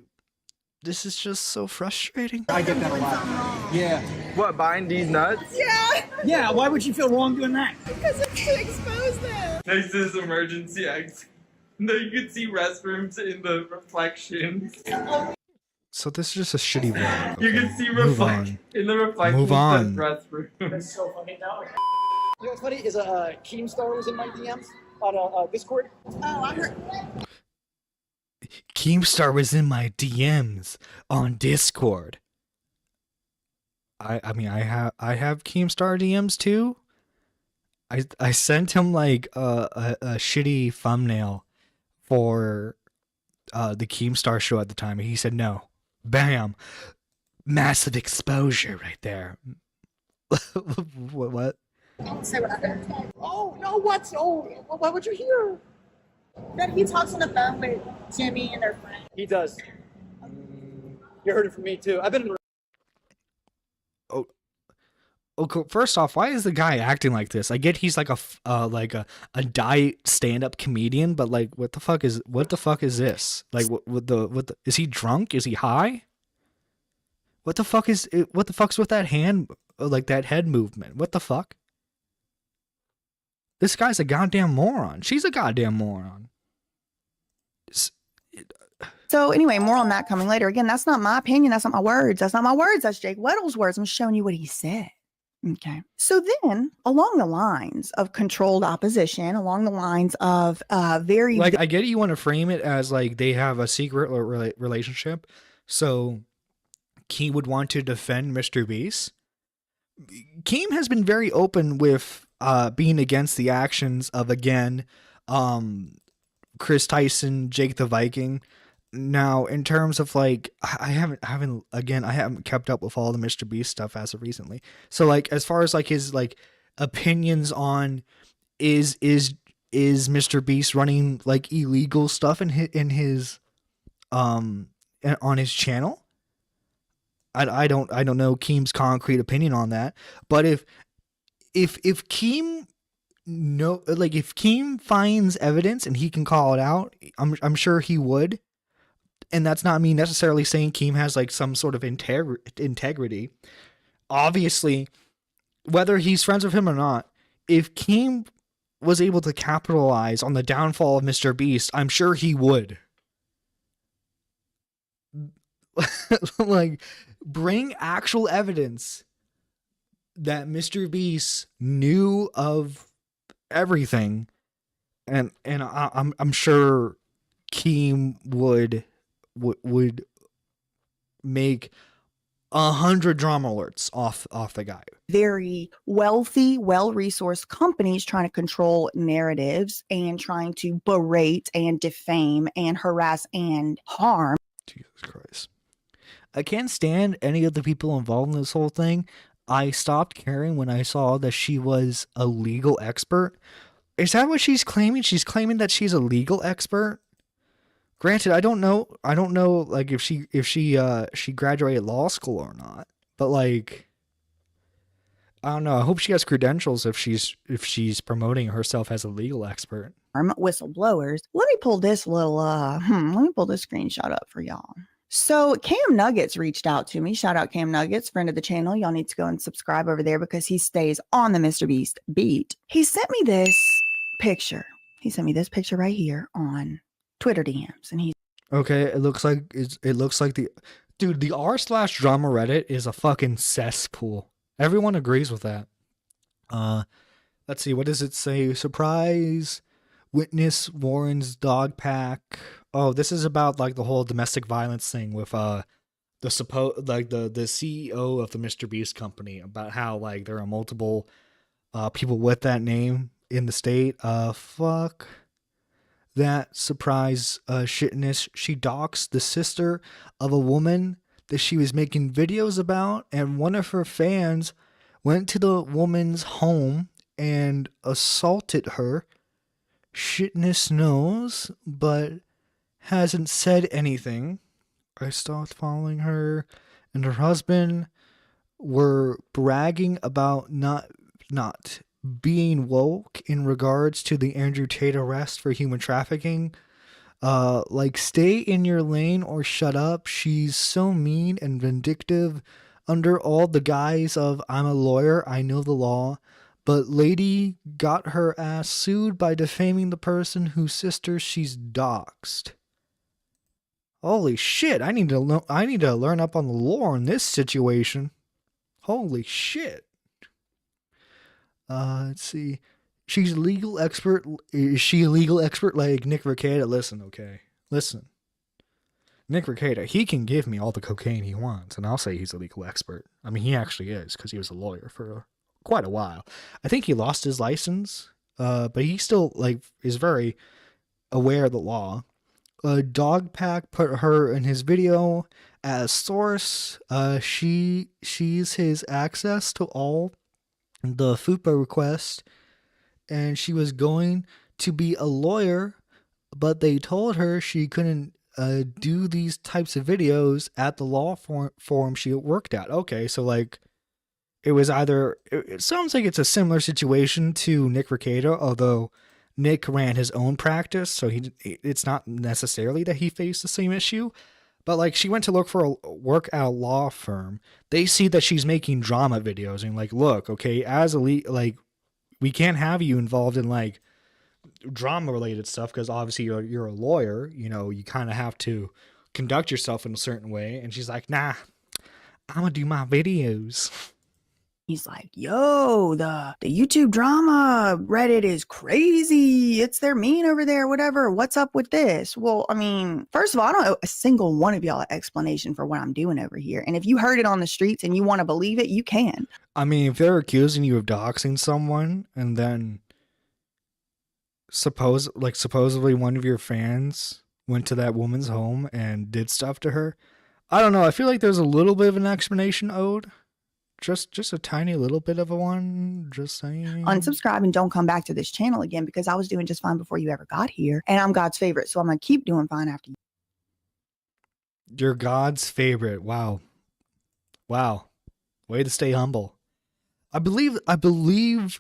S2: this is just so frustrating.
S8: I get that a lot. Yeah.
S9: What, buying these nuts?
S8: Yeah. Yeah, why would you feel wrong doing that?
S10: Because it's to expose them.
S9: Next to this emergency exit. There you can see restrooms in the reflections.
S2: So this is just a shitty vlog. Okay?
S9: You can see
S2: Move on.
S9: in the reflections.
S2: Move on.
S9: Restroom.
S8: That's so fucking dumb. You know what's funny is Keemstar was in my DMs on Discord.
S10: Oh, I heard.
S2: Keemstar was in my DMs on Discord. I mean, I have Keemstar DMs too. I sent him like a shitty thumbnail for the Keemstar show at the time, and he said no. Bam, massive exposure right there. What?
S10: Don't say what I heard.
S8: Oh, no, what? Oh, why would you hear?
S10: That he talks on the phone with Jimmy and their friend.
S8: He does. You heard it from me, too. I've been in
S2: Okay, first off, why is the guy acting like this? I get he's like a diet stand-up comedian, but like, what the fuck is this? Like, what is he drunk? Is he high? What the fuck's with that hand, like that head movement? What the fuck? This guy's a goddamn moron. She's a goddamn moron.
S3: So anyway, more on that coming later. Again, that's not my opinion. That's not my words. That's not my words. That's Jake Weddle's words. I'm showing you what he said. Okay. So then, along the lines of controlled opposition, along the lines of very...
S2: Like, I get it, you want to frame it as, like, they have a secret relationship, so Keem would want to defend Mr. Beast. Keem has been very open with being against the actions of, again, Chris Tyson, Jake the Viking. Now, in terms of like, I haven't kept up with all the Mr. Beast stuff as of recently. So like, as far as like his like opinions on is Mr. Beast running like illegal stuff in his on his channel? I don't know Keem's concrete opinion on that. But if Keem if Keem finds evidence and he can call it out, I'm sure he would. And that's not me necessarily saying Keem has like some sort of integrity. Obviously, whether he's friends with him or not, if Keem was able to capitalize on the downfall of Mr. Beast, I'm sure he would. Like, bring actual evidence that Mr. Beast knew of everything, and I'm sure Keem would make 100 drama alerts off the guy.
S3: Very wealthy, well-resourced companies trying to control narratives and trying to berate and defame and harass and harm.
S2: Jesus Christ. I can't stand any of the people involved in this whole thing. I stopped caring when I saw that she was a legal expert. Is that what she's claiming? She's claiming that she's a legal expert? Granted, I don't know like if she graduated law school or not. But like, I don't know. I hope she has credentials if she's promoting herself as a legal expert.
S3: Whistleblowers. Let me pull this screenshot up for y'all. So Cam Nuggets reached out to me. Shout out Cam Nuggets, friend of the channel. Y'all need to go and subscribe over there because he stays on the Mr. Beast beat. He sent me this picture. He sent me this picture right here on Twitter DMs, and he's
S2: okay. It looks like the r/drama Reddit is a fucking cesspool. Everyone agrees with that. Let's see. What does it say? Surprise. Witness Warren's dog pack. Oh, this is about like the whole domestic violence thing with the CEO of the Mr. Beast company, about how like there are multiple people with that name in the state. Fuck that surprise shitness. She doxed the sister of a woman that she was making videos about, and one of her fans went to the woman's home and assaulted her. Shitness knows, but hasn't said anything. I stopped following her, and her husband were bragging about not being woke in regards to the Andrew Tate arrest for human trafficking. Like, stay in your lane or shut up. She's so mean and vindictive under all the guise of I'm a lawyer, I know the law. But lady got her ass sued by defaming the person whose sister she's doxed. Holy shit, I need to learn up on the lore in this situation. Holy shit. Let's see. She's a legal expert. Is she a legal expert like Nick Rekieta? Listen, okay. Listen. Nick Rekieta, he can give me all the cocaine he wants, and I'll say he's a legal expert. I mean, he actually is, because he was a lawyer for quite a while. I think he lost his license, but he still, like, is very aware of the law. Dogpack put her in his video as source. She's his access to all the FUPA requests, and she was going to be a lawyer, but they told her she couldn't do these types of videos at the law firm she worked at. Okay, so like it was either, it sounds like it's a similar situation to Nick Rekieta, although Nick ran his own practice, so it's not necessarily that he faced the same issue. But like, she went to look for work at a law firm. They see that she's making drama videos and like, look, okay, as a like, we can't have you involved in like drama related stuff because obviously you're a lawyer. You know, you kind of have to conduct yourself in a certain way. And she's like, nah, I'm gonna do my videos.
S3: He's like, yo, the YouTube drama Reddit is crazy. It's their mean over there, whatever. What's up with this? Well, I mean, first of all, I don't know a single one of y'all explanation for what I'm doing over here. And if you heard it on the streets and you want to believe it, you can.
S2: I mean, if they're accusing you of doxing someone and then supposedly one of your fans went to that woman's home and did stuff to her, I don't know. I feel like there's a little bit of an explanation owed. Just a tiny little bit of a one, just saying.
S3: Unsubscribe and don't come back to this channel again because I was doing just fine before you ever got here. And I'm God's favorite, so I'm going to keep doing fine after you.
S2: You're God's favorite. Wow. Wow. Way to stay humble. I believe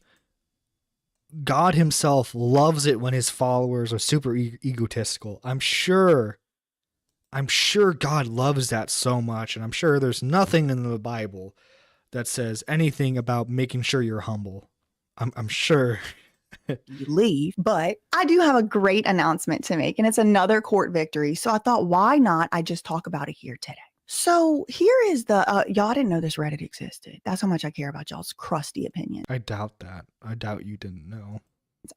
S2: God himself loves it when his followers are super egotistical. I'm sure God loves that so much, and I'm sure there's nothing in the Bible that says anything about making sure you're humble. I'm sure.
S3: You leave, but I do have a great announcement to make, and it's another court victory. So I thought, why not? I just talk about it here today. So here is the, y'all didn't know this Reddit existed. That's how much I care about y'all's crusty opinion.
S2: I doubt that. I doubt you didn't know.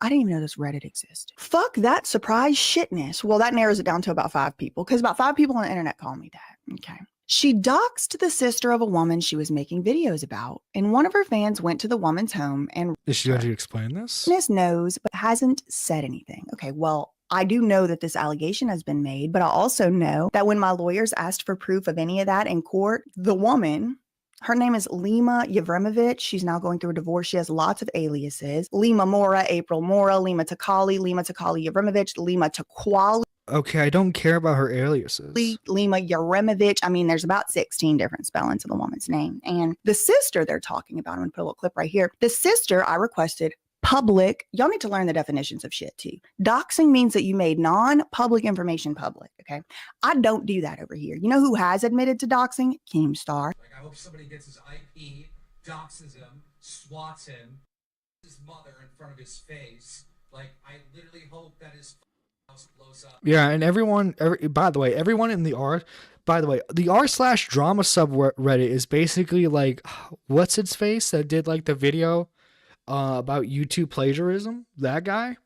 S3: I didn't even know this Reddit existed. Fuck that surprise shitness. Well, that narrows it down to about 5 people, because about 5 people on the internet call me that. Okay. She doxed the sister of a woman she was making videos about, and one of her fans went to the woman's home and...
S2: Is she going to explain this?
S3: Miss knows, but hasn't said anything. Okay, well, I do know that this allegation has been made, but I also know that when my lawyers asked for proof of any of that in court, the woman... Her name is Lima Yevremovich. She's now going through a divorce. She has lots of aliases. Lima Mora, April Mora, Lima Takali Yevremovich, Lima Takwali.
S2: Okay, I don't care about her aliases.
S3: Lima Yevremovich. I mean, there's about 16 different spellings of the woman's name. And the sister they're talking about, I'm going to put a little clip right here. The sister I requested public. Y'all need to learn the definitions of shit too. Doxing means that you made non-public information public, okay? I don't do that over here. You know who has admitted to doxing? Keemstar.
S11: Like, I hope somebody gets his IP, doxes him, swats him, his mother in front of his face. Like, I literally hope that his house blows up.
S2: Yeah, and by the way, everyone in the r/drama subreddit is basically like, what's its face that did like the video about YouTube plagiarism? That guy.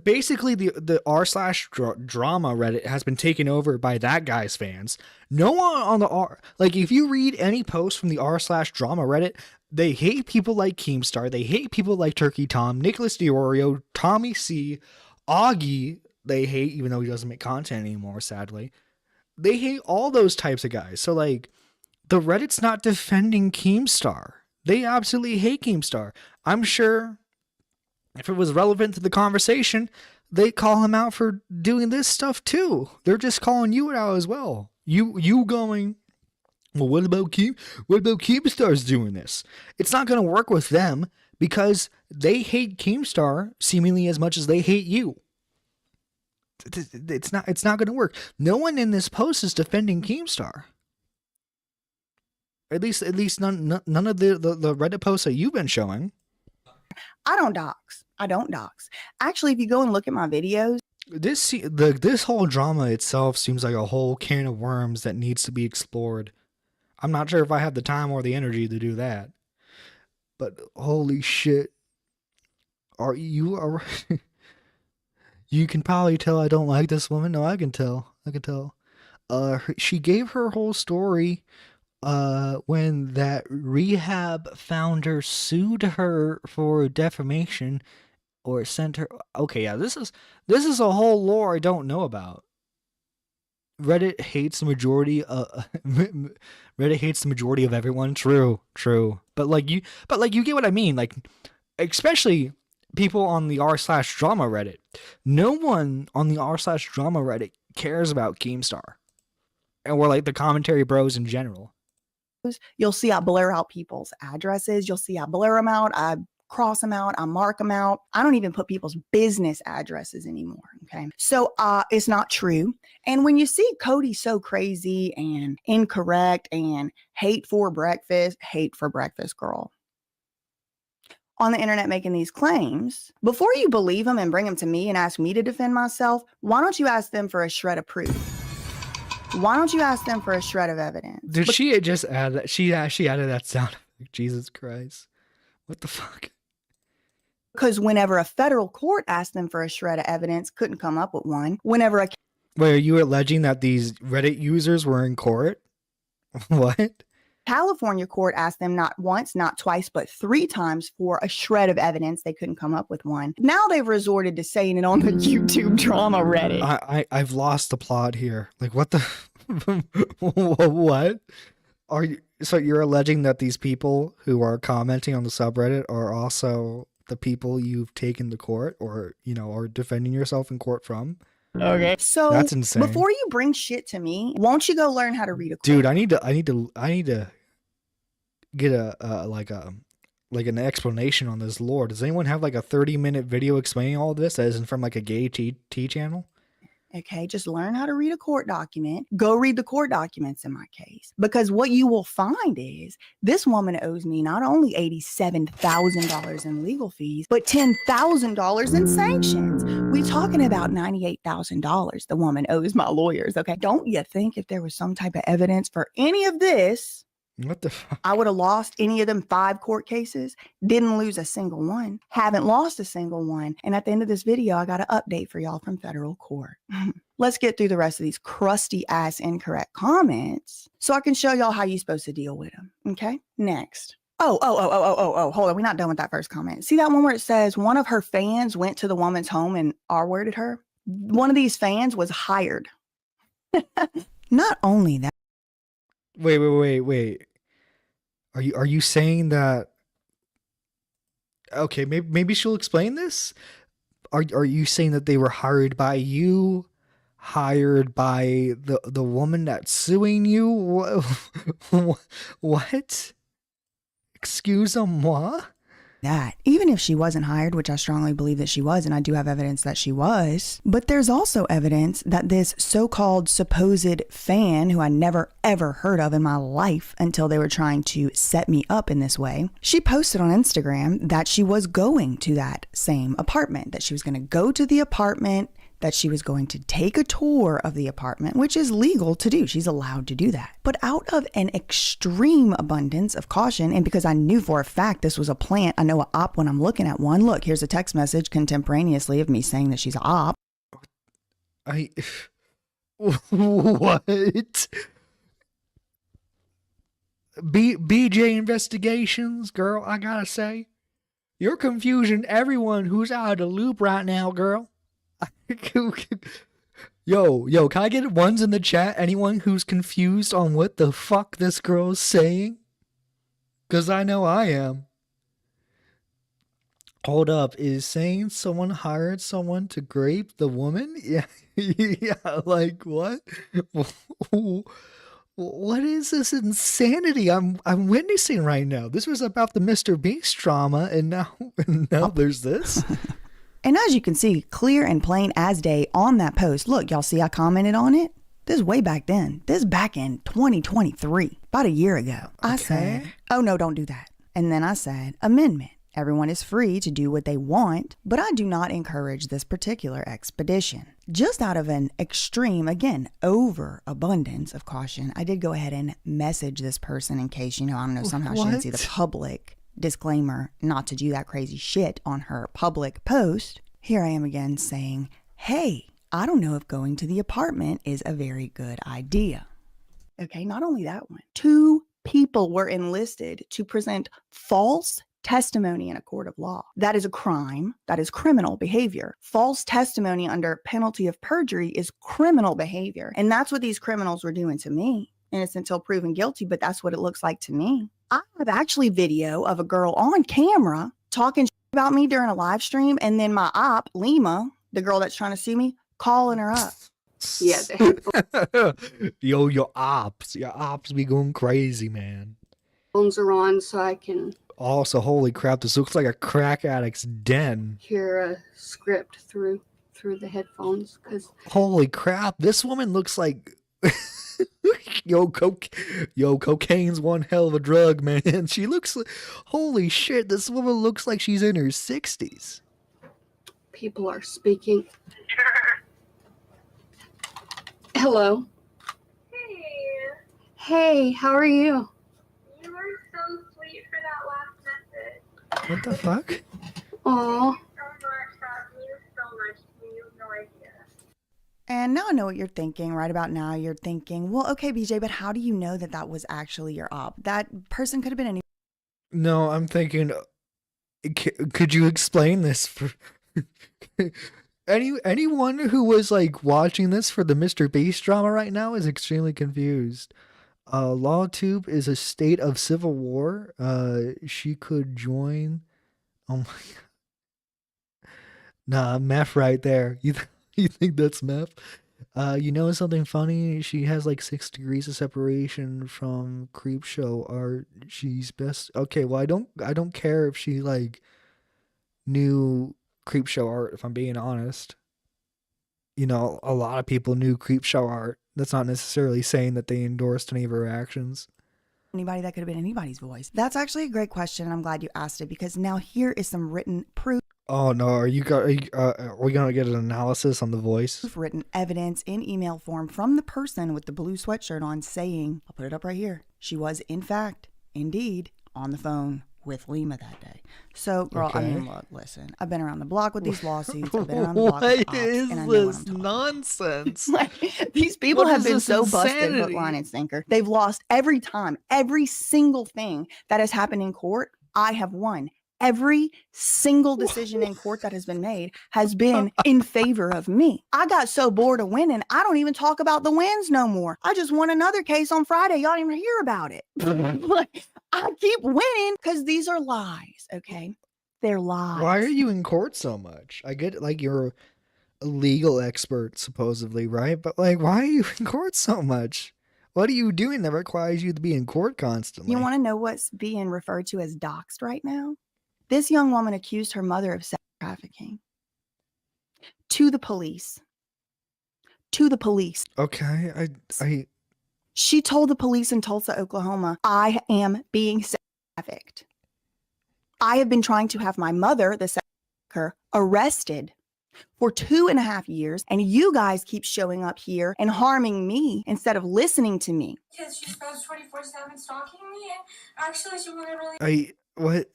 S2: Basically the r/drama Reddit has been taken over by that guy's fans. No one on the like, if you read any post from the r/drama Reddit, they hate people like Keemstar. They hate people like Turkey Tom, Nicholas DiOrio, Tommy C, Augie. They hate, even though he doesn't make content anymore, sadly. They hate all those types of guys. So like, the Reddit's not defending Keemstar. They absolutely hate Keemstar. I'm sure if it was relevant to the conversation, they call him out for doing this stuff too. They're just calling you out as well. You going, well, what about Keemstar's doing this? It's not going to work with them because they hate Keemstar seemingly as much as they hate you. It's not going to work. No one in this post is defending Keemstar. At least none of the Reddit posts that you've been showing.
S3: I don't dox. Actually, if you go and look at my videos,
S2: This whole drama itself seems like a whole can of worms that needs to be explored. I'm not sure if I have the time or the energy to do that. But holy shit. You can probably tell I don't like this woman. No, I can tell. She gave her whole story when that rehab founder sued her for defamation or sent her. Okay, yeah, this is a whole lore I don't know about. Reddit hates the majority of everyone. True. But you get what I mean. Like, especially people on the r/drama Reddit. No one on the r/drama Reddit cares about Keemstar. And we're like the commentary bros in general.
S3: you'll see I blur out people's addresses. You'll see I blur them out. I cross them out. I mark them out. I don't even put people's business addresses anymore. Okay. So it's not true. And when you see Cody so crazy and incorrect and hate for breakfast, girl, on the internet making these claims, before you believe them and bring them to me and ask me to defend myself, why don't you ask them for a shred of proof? Why don't you ask them for a shred of evidence?
S2: Dude, she had just added that. She added that sound effect. Jesus Christ. What the fuck?
S3: Because whenever a federal court asked them for a shred of evidence, couldn't come up with one.
S2: Wait, are you alleging that these Reddit users were in court? What?
S3: California court asked them not once, not twice, but 3 times for a shred of evidence. They couldn't come up with one. Now they've resorted to saying it on the YouTube drama Reddit.
S2: I've lost the plot here. Like, what the? What? Are you? So you're alleging that these people who are commenting on the subreddit are also the people you've taken to court, or are defending yourself in court from?
S3: Okay. So
S2: that's insane.
S3: Before you bring shit to me, won't you go learn how to read a court?
S2: Dude, I need to get an explanation on this lore. Does anyone have like a 30-minute video explaining all this that isn't from like a gay T channel?
S3: Okay, just learn how to read a court document. Go read the court documents in my case. Because what you will find is this woman owes me not only $87,000 in legal fees, but $10,000 in sanctions. We talking about $98,000 the woman owes my lawyers, okay? Don't you think if there was some type of evidence for any of this,
S2: what the fuck?
S3: I would have lost any of them 5 court cases, didn't lose a single one, haven't lost a single one. And at the end of this video, I got an update for y'all from federal court. Let's get through the rest of these crusty ass incorrect comments so I can show y'all how you're supposed to deal with them. Okay, next. Oh, hold on. We're not done with that first comment. See that one where it says one of her fans went to the woman's home and R-worded her? One of these fans was hired. Not only that.
S2: Wait. Are you saying that? Okay, maybe she'll explain this. Are you saying that they were hired by you, hired by the woman that's suing you? What? Excuse-moi?
S3: That even if she wasn't hired, which I strongly believe that she was, and I do have evidence that she was, but there's also evidence that this so-called supposed fan, who I never ever heard of in my life until they were trying to set me up in this way, she posted on Instagram that she was going to that same apartment, that she was going to go to the apartment, that she was going to take a tour of the apartment, which is legal to do. She's allowed to do that. But out of an extreme abundance of caution, and because I knew for a fact this was a plant, I know an op when I'm looking at one. Look, here's a text message contemporaneously of me saying that she's an op.
S2: What? BJ Investigations, girl, I gotta say, you're confusing everyone who's out of the loop right now, girl. Yo, can I get ones in the chat? Anyone who's confused on what the fuck this girl's saying? Because I know I am. Hold up, is saying someone hired someone to grape the woman? Yeah, yeah, like what? What is this insanity I'm witnessing right now? This was about the Mr. Beast drama, and now and now there's this.
S3: And as you can see, clear and plain as day on that post. Look, y'all see I commented on it? This is way back then. This is back in 2023, about a year ago. I said, oh no, don't do that. And then I said, amendment. Everyone is free to do what they want, but I do not encourage this particular expedition. Just out of an extreme, again, overabundance of caution, I did go ahead and message this person in case, I don't know, somehow she didn't see the public disclaimer not to do that crazy shit on her public post. Here I am again saying, hey, I don't know if going to the apartment is a very good idea. Okay, not only that one, 2 people were enlisted to present false testimony in a court of law. That is a crime. That is criminal behavior. False testimony under penalty of perjury is criminal behavior. And that's what these criminals were doing to me. Innocent until proven guilty, but that's what it looks like to me. I have actually video of a girl on camera talking about me during a live stream, and then my op, Lima, the girl that's trying to sue me, calling her up.
S10: Yeah.
S2: Yo, your ops be going crazy, man.
S10: Phones are on so I can
S2: Also, holy crap, this looks like a crack addict's den.
S10: hear a script through the headphones because
S2: Holy crap, this woman looks like cocaine's one hell of a drug, man. She looks like, holy shit, this woman looks like she's in her 60s.
S10: people are speaking. Hello. Hey, how are you?
S12: You were so sweet for that last message.
S2: What the fuck?
S10: Aw.
S12: So much. That means so much to me. You have no idea.
S3: And now I know what you're thinking. Right about now, you're thinking, well, okay, BJ, but how do you know that that was actually your op? That person could have been any.
S2: No, I'm thinking, could you explain this for anyone who was like watching this for the Mr. Beast drama right now is extremely confused. LawTube is a state of civil war. She could join. Oh my god. Nah, meth right there. You think that's meth? You know something funny? She has like 6 degrees of separation from Creepshow art. She's best. Okay, well I don't care if she like knew Creepshow art, if I'm being honest. A lot of people knew Creepshow art. That's not necessarily saying that they endorsed any of her actions.
S3: Anybody, that could have been anybody's voice. That's actually a great question, and I'm glad you asked it because now here is some written proof.
S2: Oh no, are we gonna get an analysis on the voice?
S3: Written evidence in email form from the person with the blue sweatshirt on saying, I'll put it up right here, she was in fact, indeed, on the phone with Lima that day. So, girl, I mean, look, listen, I've been around the block with these lawsuits. I've been around the block with
S2: What
S3: ops,
S2: is
S3: and I know what
S2: this
S3: I'm talking
S2: nonsense?
S3: Like, these people
S2: What
S3: have
S2: is
S3: been
S2: this
S3: so busted
S2: insanity?
S3: hook, line, and sinker. They've lost every time. Every single thing that has happened in court, I have won. Every single decision in court that has been made has been in favor of me. I got so bored of winning, I don't even talk about the wins no more. I just won another case on Friday. Y'all didn't even hear about it. Like, I keep winning because these are lies, okay? They're lies.
S2: Why are you in court so much? I get it, like you're a legal expert supposedly, right? But like, why are you in court so much? What are you doing that requires you to be in court constantly?
S3: You want to know what's being referred to as doxed right now? This young woman accused her mother of sex trafficking. To the police. To the police.
S2: Okay, I
S3: She told the police in Tulsa, Oklahoma, I am being sex trafficked. I have been trying to have my mother, the sex trafficker, arrested for 2.5 years, and you guys keep showing up here and harming me instead of listening to me.
S12: Because she spends 24/7 stalking me, and actually she wanted really.
S2: what?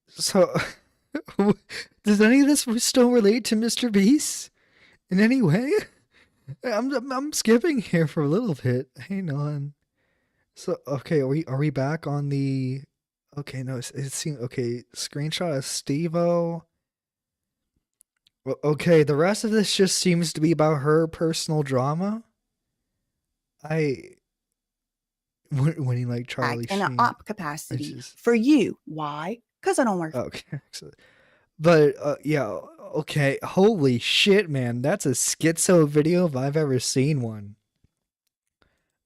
S2: So, does any of this still relate to Mr. Beast in any way? I'm skipping here for a little bit. Hang on. So, okay, are we back on the? Okay, no, it seems okay. Screenshot of Steve-O. Well, okay, the rest of this just seems to be about her personal drama. when he like Charlie
S3: act in an
S2: Sheen.
S3: op capacity
S2: Which is-
S3: for you. Why? Because I don't work.
S2: Okay, excellent. But yeah, okay. Holy shit, man, that's a schizo video if I've ever seen one.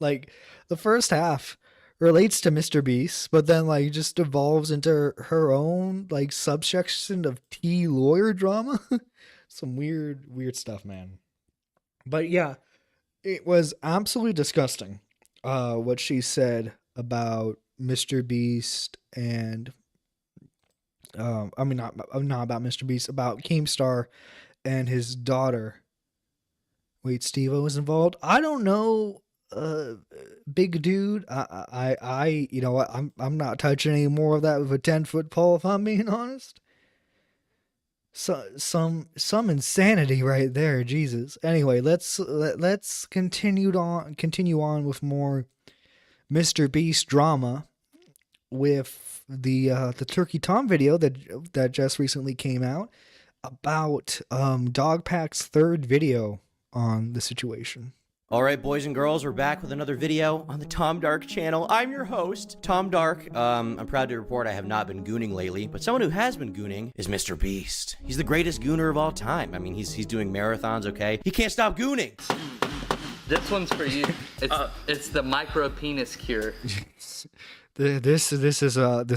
S2: Like the first half relates to Mr. Beast, but then like just evolves into her own like subsection of T lawyer drama. Some weird stuff, man. But yeah, it was absolutely disgusting. What she said about Mr. Beast and I mean not about Mr. Beast, about Keemstar and his daughter. Wait, Steve-O was involved? I don't know, big dude. I you know what, I'm not touching any more of that with a 10-foot pole if I'm being honest. So some insanity right there, Jesus. Anyway, let's continue on with more Mr. Beast drama with the Turkey Tom video that just recently came out about Dogpack's third video on the situation.
S13: All right, boys and girls, we're back with another video on the Tom Dark channel. I'm your host, Tom Dark. I'm proud to report I have not been gooning lately, but someone who has been gooning is Mr. Beast. He's the greatest gooner of all time. I mean, he's doing marathons, okay? He can't stop gooning.
S14: This one's for you. It's the micro penis cure.
S2: This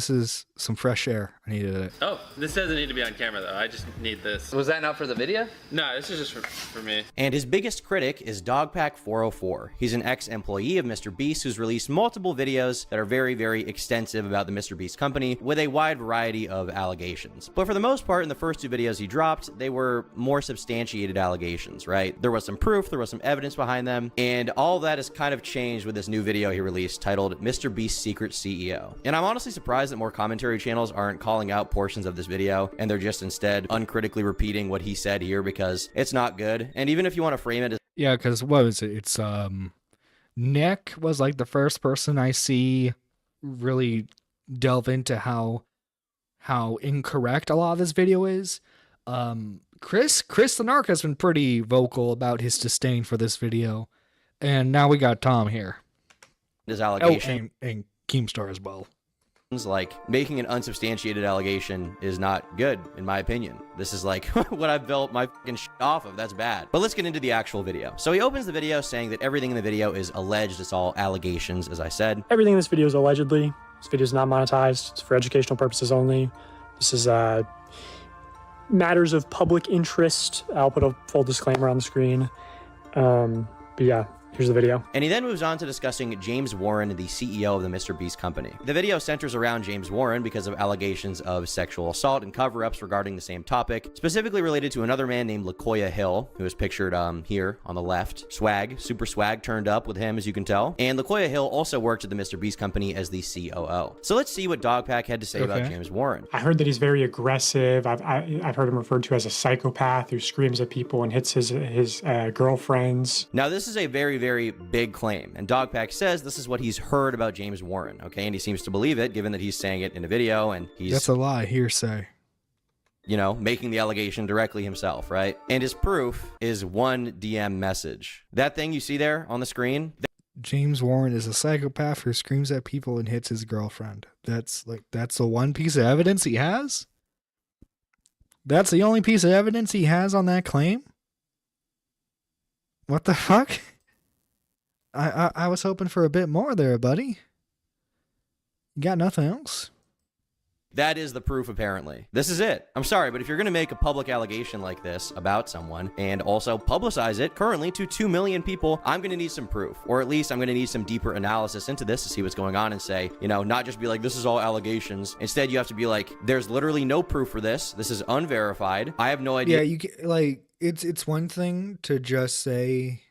S2: is some fresh air. I needed it.
S15: Oh, this doesn't need to be on camera though. I just need this.
S14: Was that not for the video?
S15: No, this is just for me.
S13: And his biggest critic is Dogpack404. He's an ex-employee of Mr. Beast who's released multiple videos that are very, very extensive about the Mr. Beast company with a wide variety of allegations. But for the most part, in the first two videos he dropped, they were more substantiated allegations, right? There was some proof, there was some evidence behind them, and all that has kind of changed with this new video he released titled Mr. Beast's Secret CEO. And I'm honestly surprised that more commentary channels aren't calling out portions of this video and they're just instead uncritically repeating what he said here, because it's not good. And even if you want to frame it as,
S2: yeah, because what was it? It's Nick was like the first person I see really delve into how incorrect a lot of this video is. Chris the Narc has been pretty vocal about his disdain for this video, and now we got Tom here.
S13: his allegation.
S2: And Keemstar as well.
S13: Like, making an unsubstantiated allegation is not good, in my opinion. This is like what I've built my fucking shit off of. That's bad. But let's get into the actual video. So he opens the video saying that everything in the video is alleged. It's all allegations, as I said.
S6: Everything in this video is allegedly. This video is not monetized. It's for educational purposes only. This is matters of public interest. I'll put a full disclaimer on the screen. But yeah. Here's the video.
S13: And he then moves on to discussing James Warren, the CEO of the Mr. Beast company. The video centers around James Warren because of allegations of sexual assault and cover-ups regarding the same topic, specifically related to another man named LaKoya Hill, who is pictured here on the left. Swag, super swag turned up with him, as you can tell. And LaKoya Hill also worked at the Mr. Beast company as the COO. So let's see what Dogpack had to say about James Warren.
S6: I heard that he's very aggressive. I've heard him referred to as a psychopath who screams at people and hits his girlfriends.
S13: Now, this is a very big claim, and Dogpack says this is what he's heard about James Warren, okay? And he seems to believe it, given that he's saying it in a video, and he's...
S2: That's a lie, hearsay.
S13: You know, making the allegation directly himself, right? And his proof is one DM message. That thing you see there on the screen...
S2: James Warren is a psychopath who screams at people and hits his girlfriend. That's the one piece of evidence he has? That's the only piece of evidence he has on that claim? What the fuck? I was hoping for a bit more there, buddy. You got nothing else?
S13: That is the proof, apparently. This is it. I'm sorry, but if you're going to make a public allegation like this about someone and also publicize it currently to 2 million people, I'm going to need some proof. Or at least I'm going to need some deeper analysis into this to see what's going on and say, you know, not just be like, this is all allegations. Instead, you have to be like, there's literally no proof for this. This is unverified. I have no idea.
S2: Yeah, you can, like, it's one thing to just say...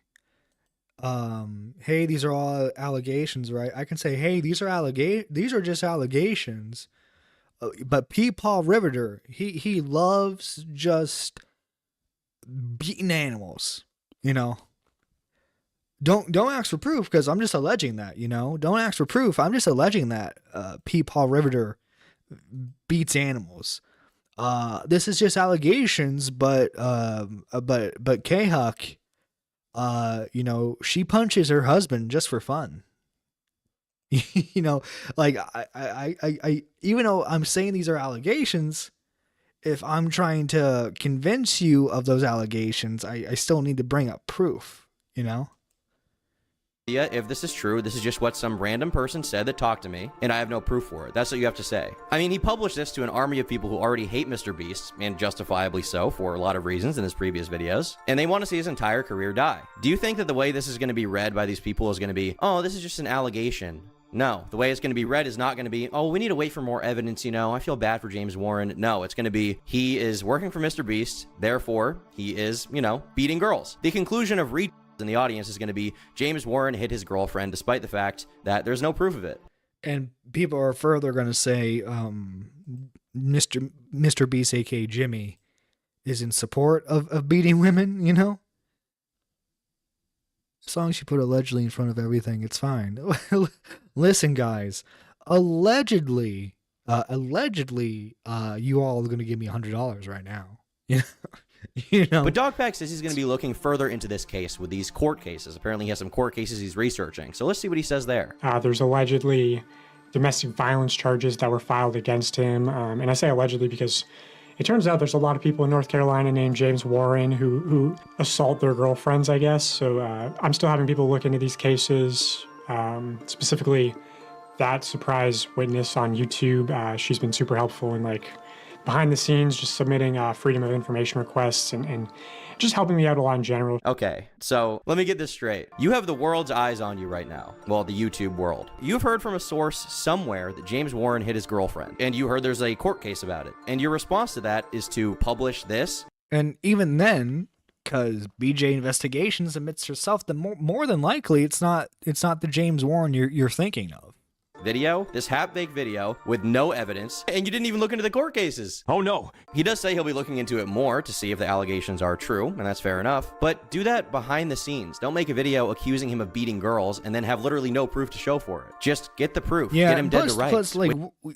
S2: hey, these are all allegations, right? I can say, hey, these are just allegations. But P. Paul Riverdale, he loves just beating animals, you know. Don't ask for proof, because I'm just alleging that, you know. Don't ask for proof. I'm just alleging that P. Paul Riverdale beats animals. This is just allegations, but K-Huck, you know, she punches her husband just for fun. You know, like I even though I'm saying these are allegations, if I'm trying to convince you of those allegations, I still need to bring up proof, you know?
S13: Yeah, if this is true, this is just what some random person said that talked to me, and I have no proof for it. That's what you have to say. I mean, he published this to an army of people who already hate Mr. Beast, and justifiably so for a lot of reasons in his previous videos, and they want to see his entire career die. Do you think that the way this is going to be read by these people is going to be, oh, this is just an allegation? No, the way it's going to be read is not going to be, oh, we need to wait for more evidence, you know, I feel bad for James Warren. No, it's going to be, he is working for Mr. Beast, therefore, he is, you know, beating girls. The conclusion of in the audience is going to be James Warren hit his girlfriend despite the fact that there's no proof of it.
S2: And people are further going to say Mr. Beast, aka Jimmy, is in support of beating women, you know? As long as you put allegedly in front of everything, it's fine. Listen, guys, allegedly, you all are going to give me $100 right now. You know?
S13: But Dogpack says he's going to be looking further into this case with these court cases. Apparently he has some court cases he's researching. So let's see what he says there.
S6: There's allegedly domestic violence charges that were filed against him. And I say allegedly because it turns out there's a lot of people in North Carolina named James Warren who assault their girlfriends, I guess. So I'm still having people look into these cases, specifically that surprise witness on YouTube. She's been super helpful in like behind the scenes, just submitting freedom of information requests and just helping me out a lot in general.
S13: Okay, so let me get this straight. You have the world's eyes on you right now. Well, the YouTube world. You've heard from a source somewhere that James Warren hit his girlfriend, and you heard there's a court case about it. And your response to that is to publish this.
S2: And even then, because BJ Investigations admits herself, that more than likely it's not the James Warren you're thinking of.
S13: Video, this half-baked video with no evidence, and you didn't even look into the court cases. Oh no. He does say he'll be looking into it more to see if the allegations are true, and that's fair enough, but do that behind the scenes. Don't make a video accusing him of beating girls and then have literally no proof to show for it. Just get the proof.
S2: Yeah,
S13: get him dead to rights.
S2: Plus, like,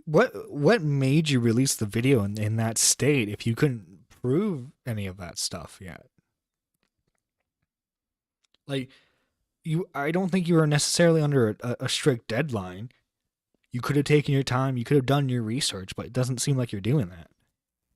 S2: what made you release the video in that state if you couldn't prove any of that stuff yet? Like, I don't think you were necessarily under a strict deadline. You could have taken your time, you could have done your research, but it doesn't seem like you're doing that.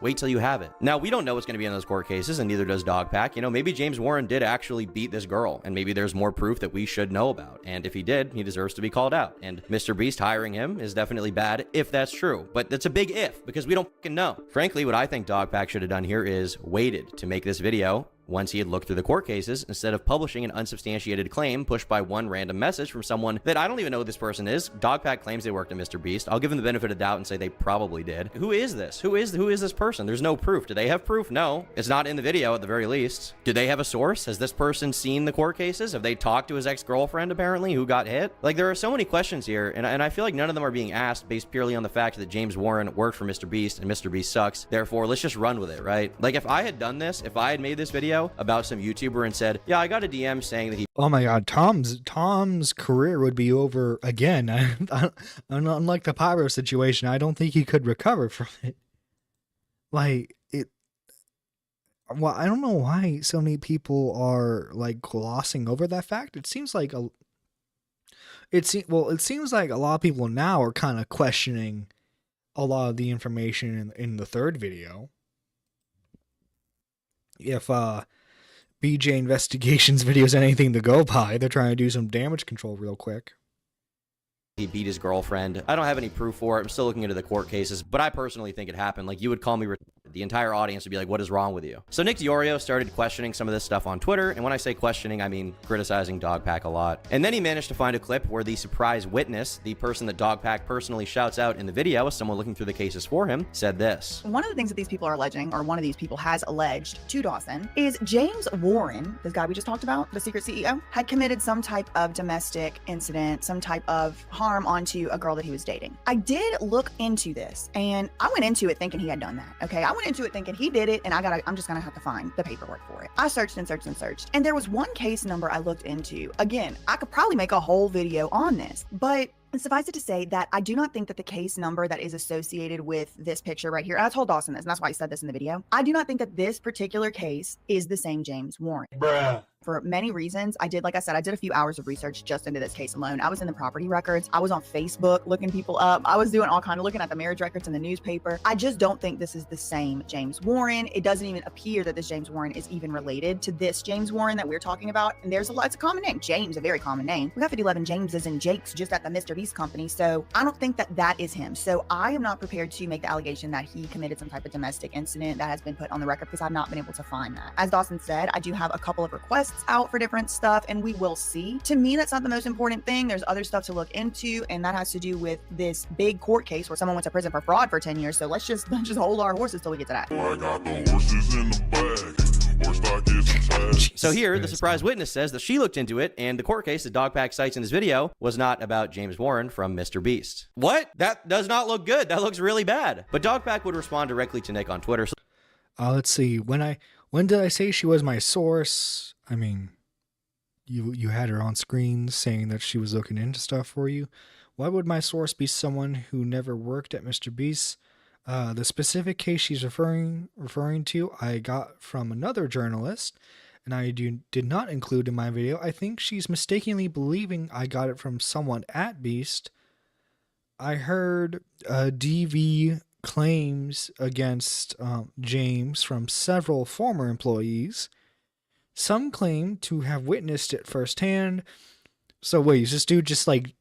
S13: Wait till you have it. Now, we don't know what's going to be in those court cases, and neither does Dogpack. You know, maybe James Warren did actually beat this girl, and maybe there's more proof that we should know about. And if he did, he deserves to be called out. And Mr. Beast hiring him is definitely bad, if that's true. But that's a big if, because we don't fucking know. Frankly, what I think Dogpack should have done here is waited to make this video once he had looked through the court cases, instead of publishing an unsubstantiated claim pushed by one random message from someone that I don't even know who this person is. Dogpack claims they worked at Mr. Beast. I'll give him the benefit of the doubt and say they probably did. Who is this? Who is this person? There's no proof. Do they have proof? No. It's not in the video at the very least. Do they have a source? Has this person seen the court cases? Have they talked to his ex-girlfriend, apparently, who got hit? Like, there are so many questions here, and I feel like none of them are being asked based purely on the fact that James Warren worked for Mr. Beast and Mr. Beast sucks. Therefore, let's just run with it, right? Like, if I had done this, if I had made this video about some YouTuber and said, yeah, I got a DM saying that he...
S2: Oh my God, Tom's career would be over again. Unlike the Pyro situation, I don't think he could recover from it. Like, well, I don't know why so many people are like glossing over that fact. It seems like it seems like a lot of people now are kind of questioning a lot of the information in the third video. If BJ Investigations videos anything to go by, they're trying to do some damage control real quick.
S13: He beat his girlfriend. I don't have any proof for it. I'm still looking into the court cases, but I personally think it happened. Like, you would call me the entire audience would be like, what is wrong with you? So Nick Diorio started questioning some of this stuff on Twitter, and when I say questioning, I mean criticizing Dogpack a lot. And then he managed to find a clip where the surprise witness, the person that Dogpack personally shouts out in the video as someone looking through the cases for him, said this.
S3: One of the things that these people are alleging, or one of these people has alleged to Dawson, is James Warren, this guy we just talked about, the secret CEO, had committed some type of domestic incident, some type of harm onto a girl that he was dating. I did look into this, and I went into it thinking he had done that. Okay, I went into it thinking he did it, and I'm just gonna have to find the paperwork for it. I searched and searched and searched, and there was one case number I looked into. Again, I could probably make a whole video on this, but suffice it to say that I do not think that the case number that is associated with this picture right here, and I told Dawson this, and that's why I said this in the video, I do not think that this particular case is the same James Warren.
S16: Bruh.
S3: for many reasons. Like I said, I did a few hours of research just into this case alone. I was in the property records. I was on Facebook looking people up. I was doing all kind of looking at the marriage records in the newspaper. I just don't think this is the same James Warren. It doesn't even appear that this James Warren is even related to this James Warren that we're talking about. And there's it's a common name. James, a very common name. We got 11 Jameses and Jakes just at the Mr. Beast company. So I don't think that is him. So I am not prepared to make the allegation that he committed some type of domestic incident that has been put on the record because I've not been able to find that. As Dawson said, I do have a couple of requests out for different stuff and we will see. To me, that's not the most important thing. There's other stuff to look into, and that has to do with this big court case where someone went to prison for fraud for 10 years. So let's just hold our horses till we get to that.
S16: I got the horses in the bag. Horse stock is attached.
S13: So here, the surprise witness says that she looked into it, and the court case that Dogpack cites in his video was not about James Warren from Mr. Beast. What? That does not look good. That looks really bad. But Dogpack would respond directly to Nick on Twitter.
S2: Let's see. When did I say she was my source? I mean, you had her on screen saying that she was looking into stuff for you. Why would my source be someone who never worked at Mr. Beast? The specific case she's referring to, I got from another journalist, and I did not include in my video. I think she's mistakenly believing I got it from someone at Beast. I heard DV claims against James from several former employees. Some claim to have witnessed it firsthand. So wait, is this dude just like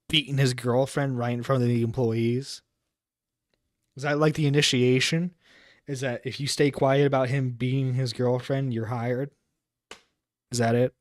S2: beating his girlfriend right in front of the employees? Is that like the initiation? Is that if you stay quiet about him beating his girlfriend, you're hired? Is that it?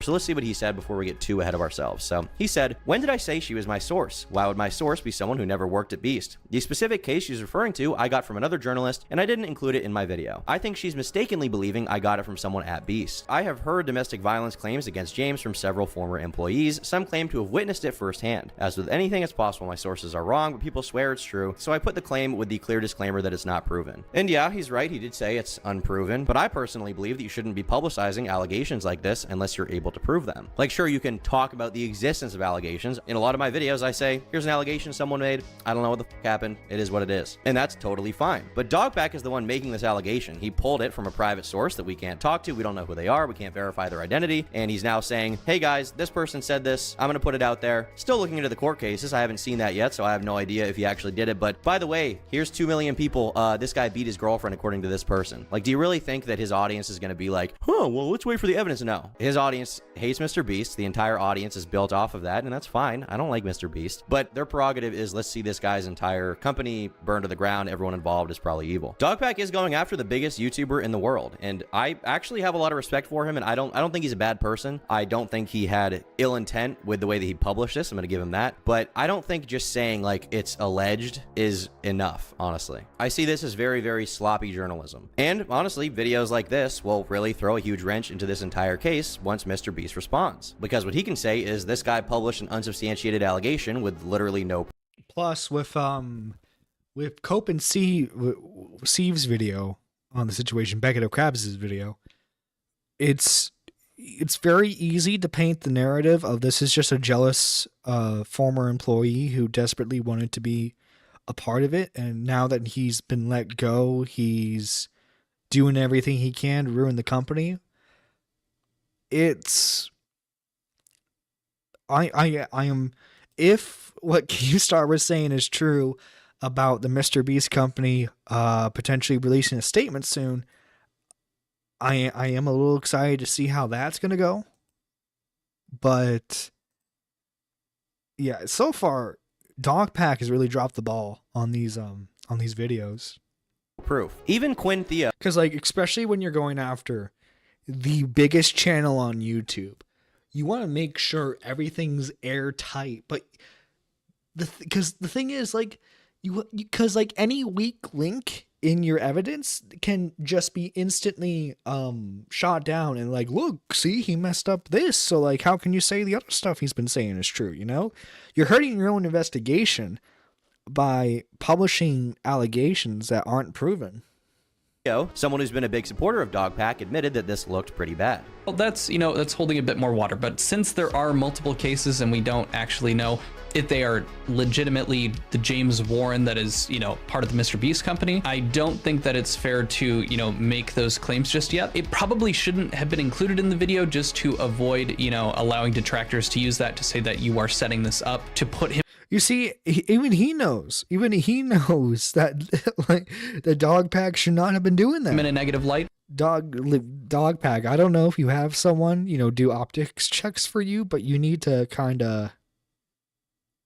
S13: So let's see what he said before we get too ahead of ourselves. So he said, when did I say she was my source? Why would my source be someone who never worked at Beast? The specific case she's referring to, I got from another journalist, and I didn't include it in my video. I think she's mistakenly believing I got it from someone at Beast. I have heard domestic violence claims against James from several former employees. Some claim to have witnessed it firsthand. As with anything, it's possible my sources are wrong, but people swear it's true, so I put the claim with the clear disclaimer that it's not proven. And yeah, he's right, he did say it's unproven, but I personally believe that you shouldn't be publicizing allegations like this unless you're able to prove them. Like, sure, you can talk about the existence of allegations. In a lot of my videos, I say, here's an allegation someone made. I don't know what the fuck happened. It is what it is. And that's totally fine. But Dogpack is the one making this allegation. He pulled it from a private source that we can't talk to. We don't know who they are. We can't verify their identity. And he's now saying, hey guys, this person said this. I'm going to put it out there. Still looking into the court cases. I haven't seen that yet, so I have no idea if he actually did it. But by the way, here's 2 million people. This guy beat his girlfriend according to this person. Like, do you really think that his audience is going to be like, well, let's wait for the evidence? No. His audience hates Mr. Beast. The entire audience is built off of that, and that's fine. I don't like Mr. Beast, but their prerogative is let's see this guy's entire company burn to the ground. Everyone involved is probably evil. Dogpack is going after the biggest YouTuber in the world, and I actually have a lot of respect for him, and I don't think he's a bad person. I don't think he had ill intent with the way that he published this. I'm going to give him that, but I don't think just saying like it's alleged is enough, honestly. I see this as very, very sloppy journalism, and honestly, videos like this will really throw a huge wrench into this entire case once Mr. Beast responds, because what he can say is this guy published an unsubstantiated allegation with literally no.
S2: Plus, with Cope and Steve's video on the situation, Beckett O'Krabs' video, it's very easy to paint the narrative of this is just a jealous former employee who desperately wanted to be a part of it, and now that he's been let go, he's doing everything he can to ruin the company. I am, if what Keemstar was saying is true about the Mr. Beast company potentially releasing a statement soon, I am a little excited to see how that's going to go. But yeah, so far Dogpack has really dropped the ball on these videos.
S13: Proof. Even Quinn Thea,
S2: because like especially when you're going after the biggest channel on YouTube, you want to make sure everything's airtight. But because the thing is, like, because like any weak link in your evidence can just be instantly shot down and like, look, see, he messed up this, so like how can you say the other stuff he's been saying is true? You know, you're hurting your own investigation by publishing allegations that aren't proven.
S13: someone who's been a big supporter of Dogpack admitted that this looked pretty bad.
S17: Well, that's, you know, that's holding a bit more water, but since there are multiple cases and we don't actually know if they are legitimately the James Warren that is, you know, part of the Mr. Beast company, I don't think that it's fair to, you know, make those claims just yet. It probably shouldn't have been included in the video just to avoid, you know, allowing detractors to use that to say that you are setting this up to put him.
S2: You see, even he knows that like the Dogpack should not have been doing that.
S17: In a negative light.
S2: Dogpack, I don't know if you have someone, you know, do optics checks for you, but you need to kind of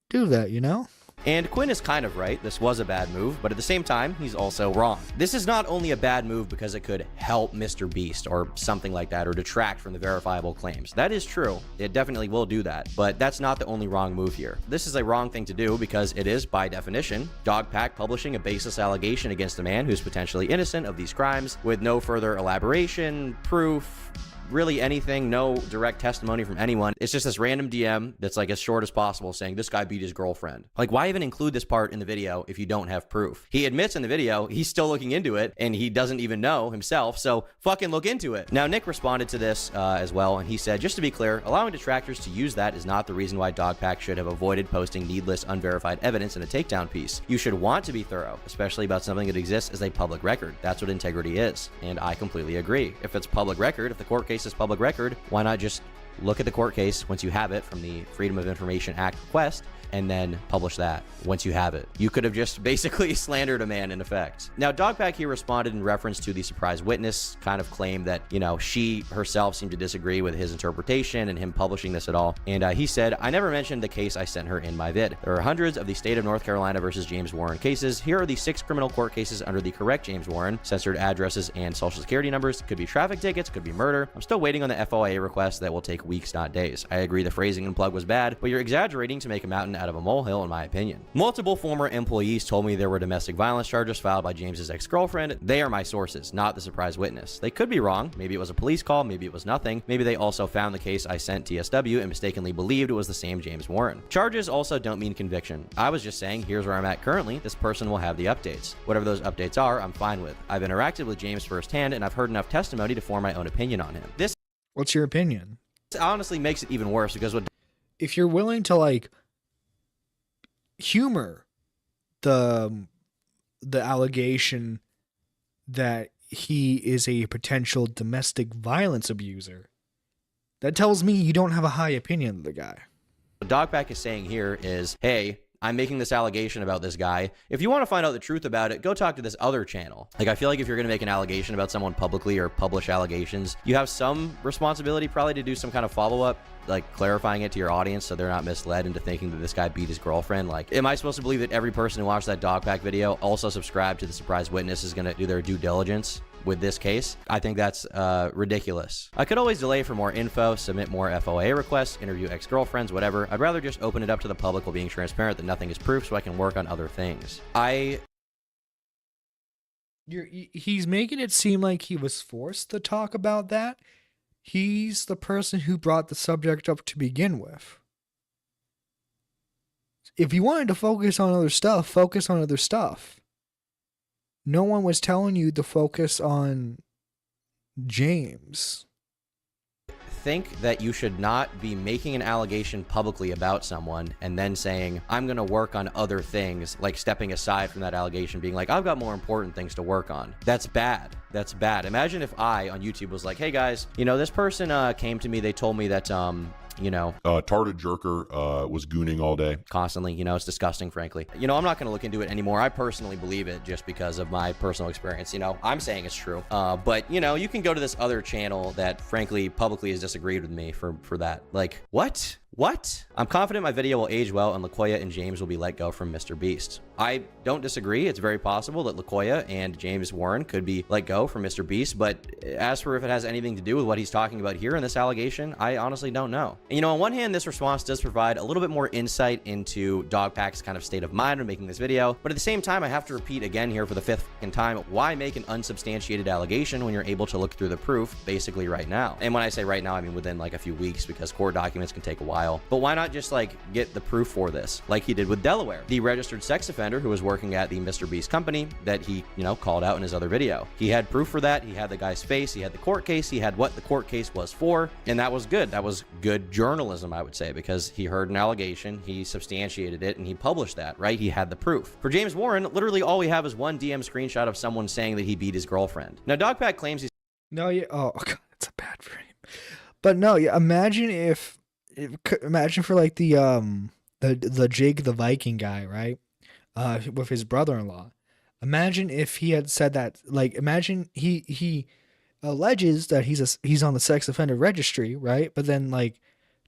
S2: do that, you know?
S13: And Quinn is kind of right, this was a bad move, but at the same time, he's also wrong. This is not only a bad move because it could help Mr. Beast or something like that, or detract from the verifiable claims. That is true, it definitely will do that, but that's not the only wrong move here. This is a wrong thing to do because it is, by definition, Dogpack publishing a baseless allegation against a man who's potentially innocent of these crimes with no further elaboration, proof, really anything, no direct testimony from anyone. It's just this random DM that's like as short as possible saying this guy beat his girlfriend. Like, why even include this part in the video if you don't have proof? He admits in the video he's still looking into it and he doesn't even know himself, so fucking look into it. Now, Nick responded to this as well, and he said, just to be clear, allowing detractors to use that is not the reason why Dogpack should have avoided posting needless, unverified evidence in a takedown piece. You should want to be thorough, especially about something that exists as a public record. That's what integrity is, and I completely agree. If it's public record, if the court case is public record, why not just look at the court case once you have it from the Freedom of Information Act request and then publish that once you have it? You could have just basically slandered a man in effect. Now, Dogpack here responded in reference to the surprise witness kind of claim that, you know, she herself seemed to disagree with his interpretation and him publishing this at all. And he said, I never mentioned the case I sent her in my vid. There are hundreds of the state of North Carolina versus James Warren cases. Here are the 6 criminal court cases under the correct James Warren, censored addresses and social security numbers. Could be traffic tickets, could be murder. I'm still waiting on the FOIA request that will take weeks, not days. I agree the phrasing and plug was bad, but you're exaggerating to make a mountain out of a molehill, in my opinion. Multiple former employees told me there were domestic violence charges filed by James's ex-girlfriend. They are my sources, not the surprise witness. They could be wrong. Maybe it was a police call. Maybe it was nothing. Maybe they also found the case I sent TSW and mistakenly believed it was the same James Warren. Charges also don't mean conviction. I was just saying, here's where I'm at currently. This person will have the updates. Whatever those updates are, I'm fine with. I've interacted with James firsthand, and I've heard enough testimony to form my own opinion on him.
S2: What's your opinion?
S13: Honestly makes it even worse because
S2: if you're willing to like humor the allegation that he is a potential domestic violence abuser, that tells me you don't have a high opinion of the guy.
S13: What Dogpack is saying here is, hey, I'm making this allegation about this guy. If you want to find out the truth about it, go talk to this other channel. Like, I feel like if you're going to make an allegation about someone publicly or publish allegations, you have some responsibility probably to do some kind of follow-up, like clarifying it to your audience so they're not misled into thinking that this guy beat his girlfriend. Like, am I supposed to believe that every person who watched that Dogpack video also subscribed to the surprise witness is going to do their due diligence with this case? I think that's ridiculous. I could always delay for more info, submit more FOIA requests, interview ex-girlfriends, whatever. I'd rather just open it up to the public while being transparent that nothing is proof so I can work on other things.
S2: He's making it seem like he was forced to talk about that. He's the person who brought the subject up to begin with. If you wanted to focus on other stuff, focus on other stuff. No one was telling you to focus on James.
S13: Think that you should not be making an allegation publicly about someone and then saying, I'm going to work on other things, like stepping aside from that allegation, being like, I've got more important things to work on. That's bad. That's bad. Imagine if I on YouTube was like, hey guys, you know, this person came to me, they told me that you know,
S16: Tarted Jerker was gooning all day.
S13: Constantly, you know, it's disgusting, frankly. You know, I'm not going to look into it anymore. I personally believe it just because of my personal experience. You know, I'm saying it's true. But, you know, you can go to this other channel that, frankly, publicly has disagreed with me for that. Like, what? What? I'm confident my video will age well and LaQuoya and James will be let go from Mr. Beast. I don't disagree. It's very possible that LaQuoya and James Warren could be let go from Mr. Beast, but as for if it has anything to do with what he's talking about here in this allegation, I honestly don't know. And, you know, on one hand, this response does provide a little bit more insight into Dogpack's kind of state of mind when making this video, but at the same time, I have to repeat again here for the 5th time, why make an unsubstantiated allegation when you're able to look through the proof basically right now? And when I say right now, I mean within like a few weeks, because court documents can take a while. file, but why not just like get the proof for this, like he did with Delaware, the registered sex offender who was working at the Mr. Beast company that he, called out in his other video. He had proof for that. He had the guy's face. He had the court case. He had what the court case was for, and that was good. That was good journalism, I would say, because he heard an allegation, he substantiated it, and he published that, right? He had the proof. For James Warren, literally all we have is one DM screenshot of someone saying that he beat his girlfriend. Now, Dogpack claims he's...
S2: No, yeah. Oh, God, that's a bad frame. But no, yeah. Imagine for like the Jake the Viking guy, right? With his brother-in-law. Imagine if he had said that. Like, imagine he alleges that he's on the sex offender registry, right? But then like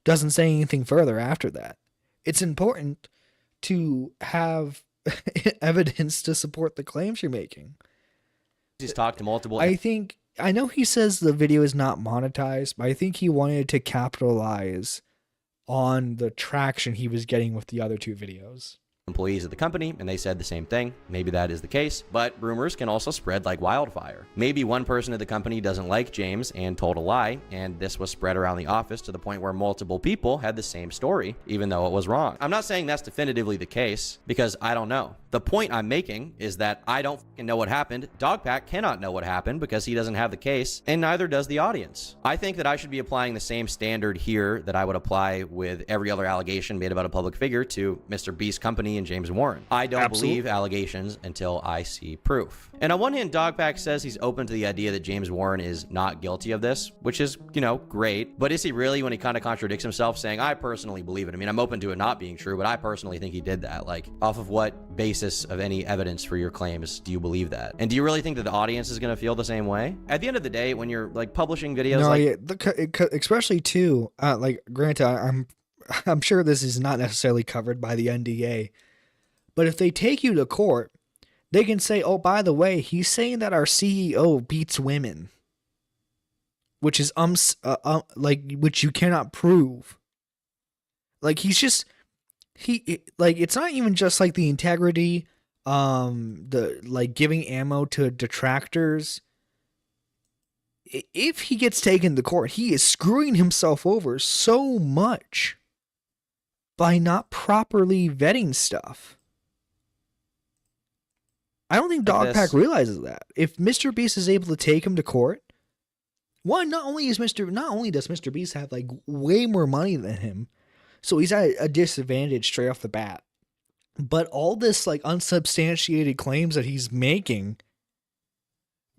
S2: doesn't say anything further after that. It's important to have evidence to support the claims you're making.
S13: He's talked to multiple...
S2: I know he says the video is not monetized, but I think he wanted to capitalize on the traction he was getting with the other two videos.
S13: Employees of the company, and they said the same thing. Maybe that is the case, but rumors can also spread like wildfire. Maybe one person at the company doesn't like James and told a lie, and this was spread around the office to the point where multiple people had the same story, even though it was wrong. I'm not saying that's definitively the case, because I don't know. The point I'm making is that I don't fucking know what happened. Dogpack cannot know what happened because he doesn't have the case, and neither does the audience. I think that I should be applying the same standard here that I would apply with every other allegation made about a public figure to Mr. Beast's company and James Warren. I don't believe allegations until I see proof. And on one hand, Dogpack says he's open to the idea that James Warren is not guilty of this, which is, great. But is he really, when he kind of contradicts himself, saying, I personally believe it? I mean, I'm open to it not being true, but I personally think he did that. Like, off of what basis of any evidence for your claims do you believe that? And do you really think that the audience is going to feel the same way? At the end of the day, when you're like publishing videos,
S2: especially too, granted, I'm sure this is not necessarily covered by the NDA, but if they take you to court, they can say, oh, by the way, he's saying that our CEO beats women, which is which you cannot prove. Like, it's not even just like the integrity, giving ammo to detractors. If he gets taken to court, he is screwing himself over so much by not properly vetting stuff. I don't think Dogpack realizes that. If Mr. Beast is able to take him to court, not only does Mr. Beast have like way more money than him, so he's at a disadvantage straight off the bat. But all this like unsubstantiated claims that he's making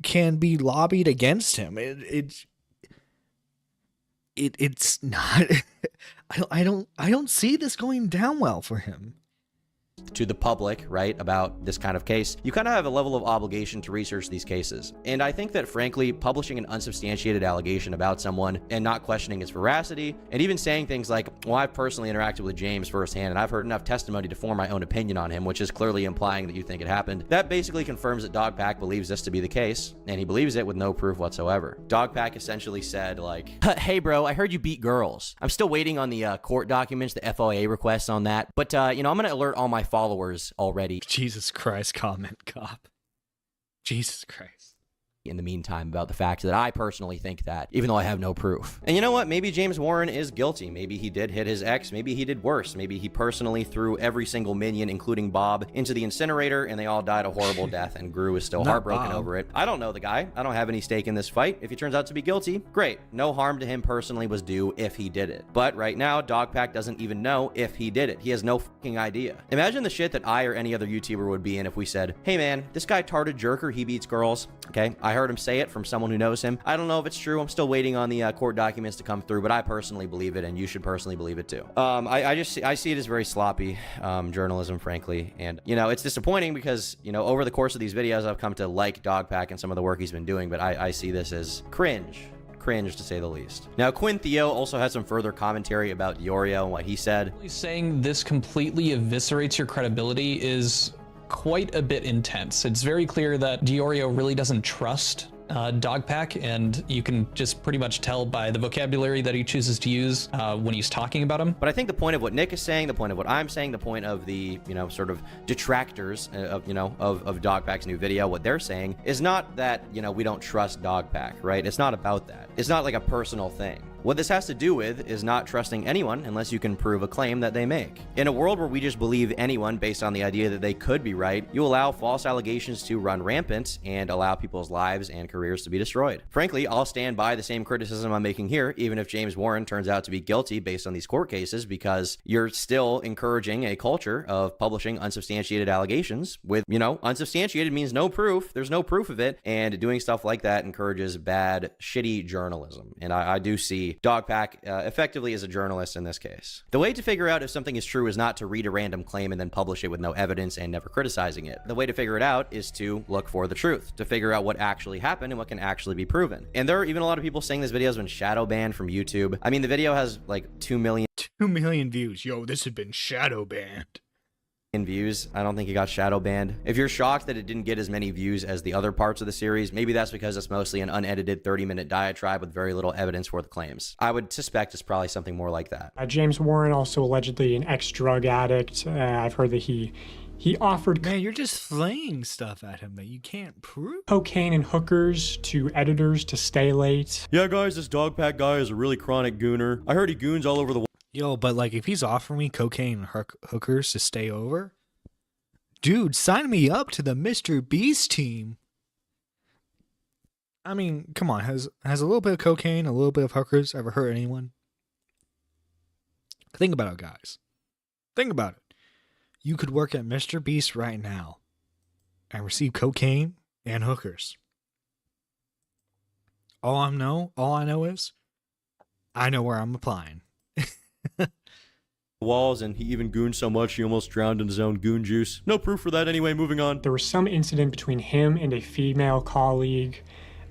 S2: can be lobbied against him. It's not. I don't see this going down well for him.
S13: To the public, right, about this kind of case, you kind of have a level of obligation to research these cases. And I think that, frankly, publishing an unsubstantiated allegation about someone and not questioning its veracity, and even saying things like, well, I've personally interacted with James firsthand, and I've heard enough testimony to form my own opinion on him, which is clearly implying that you think it happened, that basically confirms that Dogpack believes this to be the case, and he believes it with no proof whatsoever. Dogpack essentially said, like, hey, bro, I heard you beat girls. I'm still waiting on the court documents, the FOIA requests on that, but, I'm going to alert all my followers already.
S2: Jesus Christ, comment cop. Jesus Christ.
S13: In the meantime, about the fact that I personally think that, even though I have no proof. And you know what? Maybe James Warren is guilty. Maybe he did hit his ex. Maybe he did worse. Maybe he personally threw every single minion, including Bob, into the incinerator, and they all died a horrible death, and Gru is still heartbroken over it. I don't know the guy. I don't have any stake in this fight. If he turns out to be guilty, great. No harm to him personally was due if he did it. But right now, Dogpack doesn't even know if he did it. He has no fucking idea. Imagine the shit that I or any other YouTuber would be in if we said, hey man, this guy Tarded Jerker, he beats girls. Okay, I heard him say it from someone who knows him. I don't know if it's true. I'm still waiting on the court documents to come through, but I personally believe it, and you should personally believe it too. I see it as very sloppy journalism, frankly, and it's disappointing because over the course of these videos, I've come to like Dogpack and some of the work he's been doing, but I see this as cringe to say the least. Now, Quinn Theo also had some further commentary about Diorio and what he said.
S17: Saying this completely eviscerates your credibility is quite a bit intense. It's very clear that Diorio really doesn't trust Dogpack, and you can just pretty much tell by the vocabulary that he chooses to use when he's talking about him.
S13: But I think the point of what Nick is saying, the point of what I'm saying, the point of the sort of detractors of Dogpack's new video, what they're saying is not that we don't trust Dogpack, right? It's not about that. It's not like a personal thing. What this has to do with is not trusting anyone unless you can prove a claim that they make. In a world where we just believe anyone based on the idea that they could be right, you allow false allegations to run rampant and allow people's lives and careers to be destroyed. Frankly, I'll stand by the same criticism I'm making here, even if James Warren turns out to be guilty based on these court cases, because you're still encouraging a culture of publishing unsubstantiated allegations with, unsubstantiated means no proof. There's no proof of it. And doing stuff like that encourages bad, shitty journalism. And I do see Dogpack effectively as a journalist in this case. The way to figure out if something is true is not to read a random claim and then publish it with no evidence and never criticizing it. The way to figure it out is to look for the truth, to figure out what actually happened and what can actually be proven. And there are even a lot of people saying this video has been shadow banned from YouTube. I mean, the video has like 2 million
S2: views. Yo, this has been shadow banned.
S13: Views. I don't think it got shadow banned. If you're shocked that it didn't get as many views as the other parts of the series, maybe that's because it's mostly an unedited 30-minute diatribe with very little evidence for the claims. I would suspect it's probably something more like that.
S6: James Warren, also allegedly an ex-drug addict. I've heard that he offered...
S2: Man, you're just flaying stuff at him that you can't prove.
S6: Cocaine and hookers to editors to stay late.
S13: Yeah, guys, this Dogpack guy is a really chronic gooner. I heard he goons all over the...
S2: Yo, but like if he's offering me cocaine and hookers to stay over, dude, sign me up to the Mr. Beast team. I mean, come on, has a little bit of cocaine, a little bit of hookers ever hurt anyone? Think about it, guys. Think about it. You could work at Mr. Beast right now and receive cocaine and hookers. All I know is I know where I'm applying.
S13: Walls, and he even gooned so much he almost drowned in his own goon juice. No proof for that anyway, moving on.
S6: There was some incident between him and a female colleague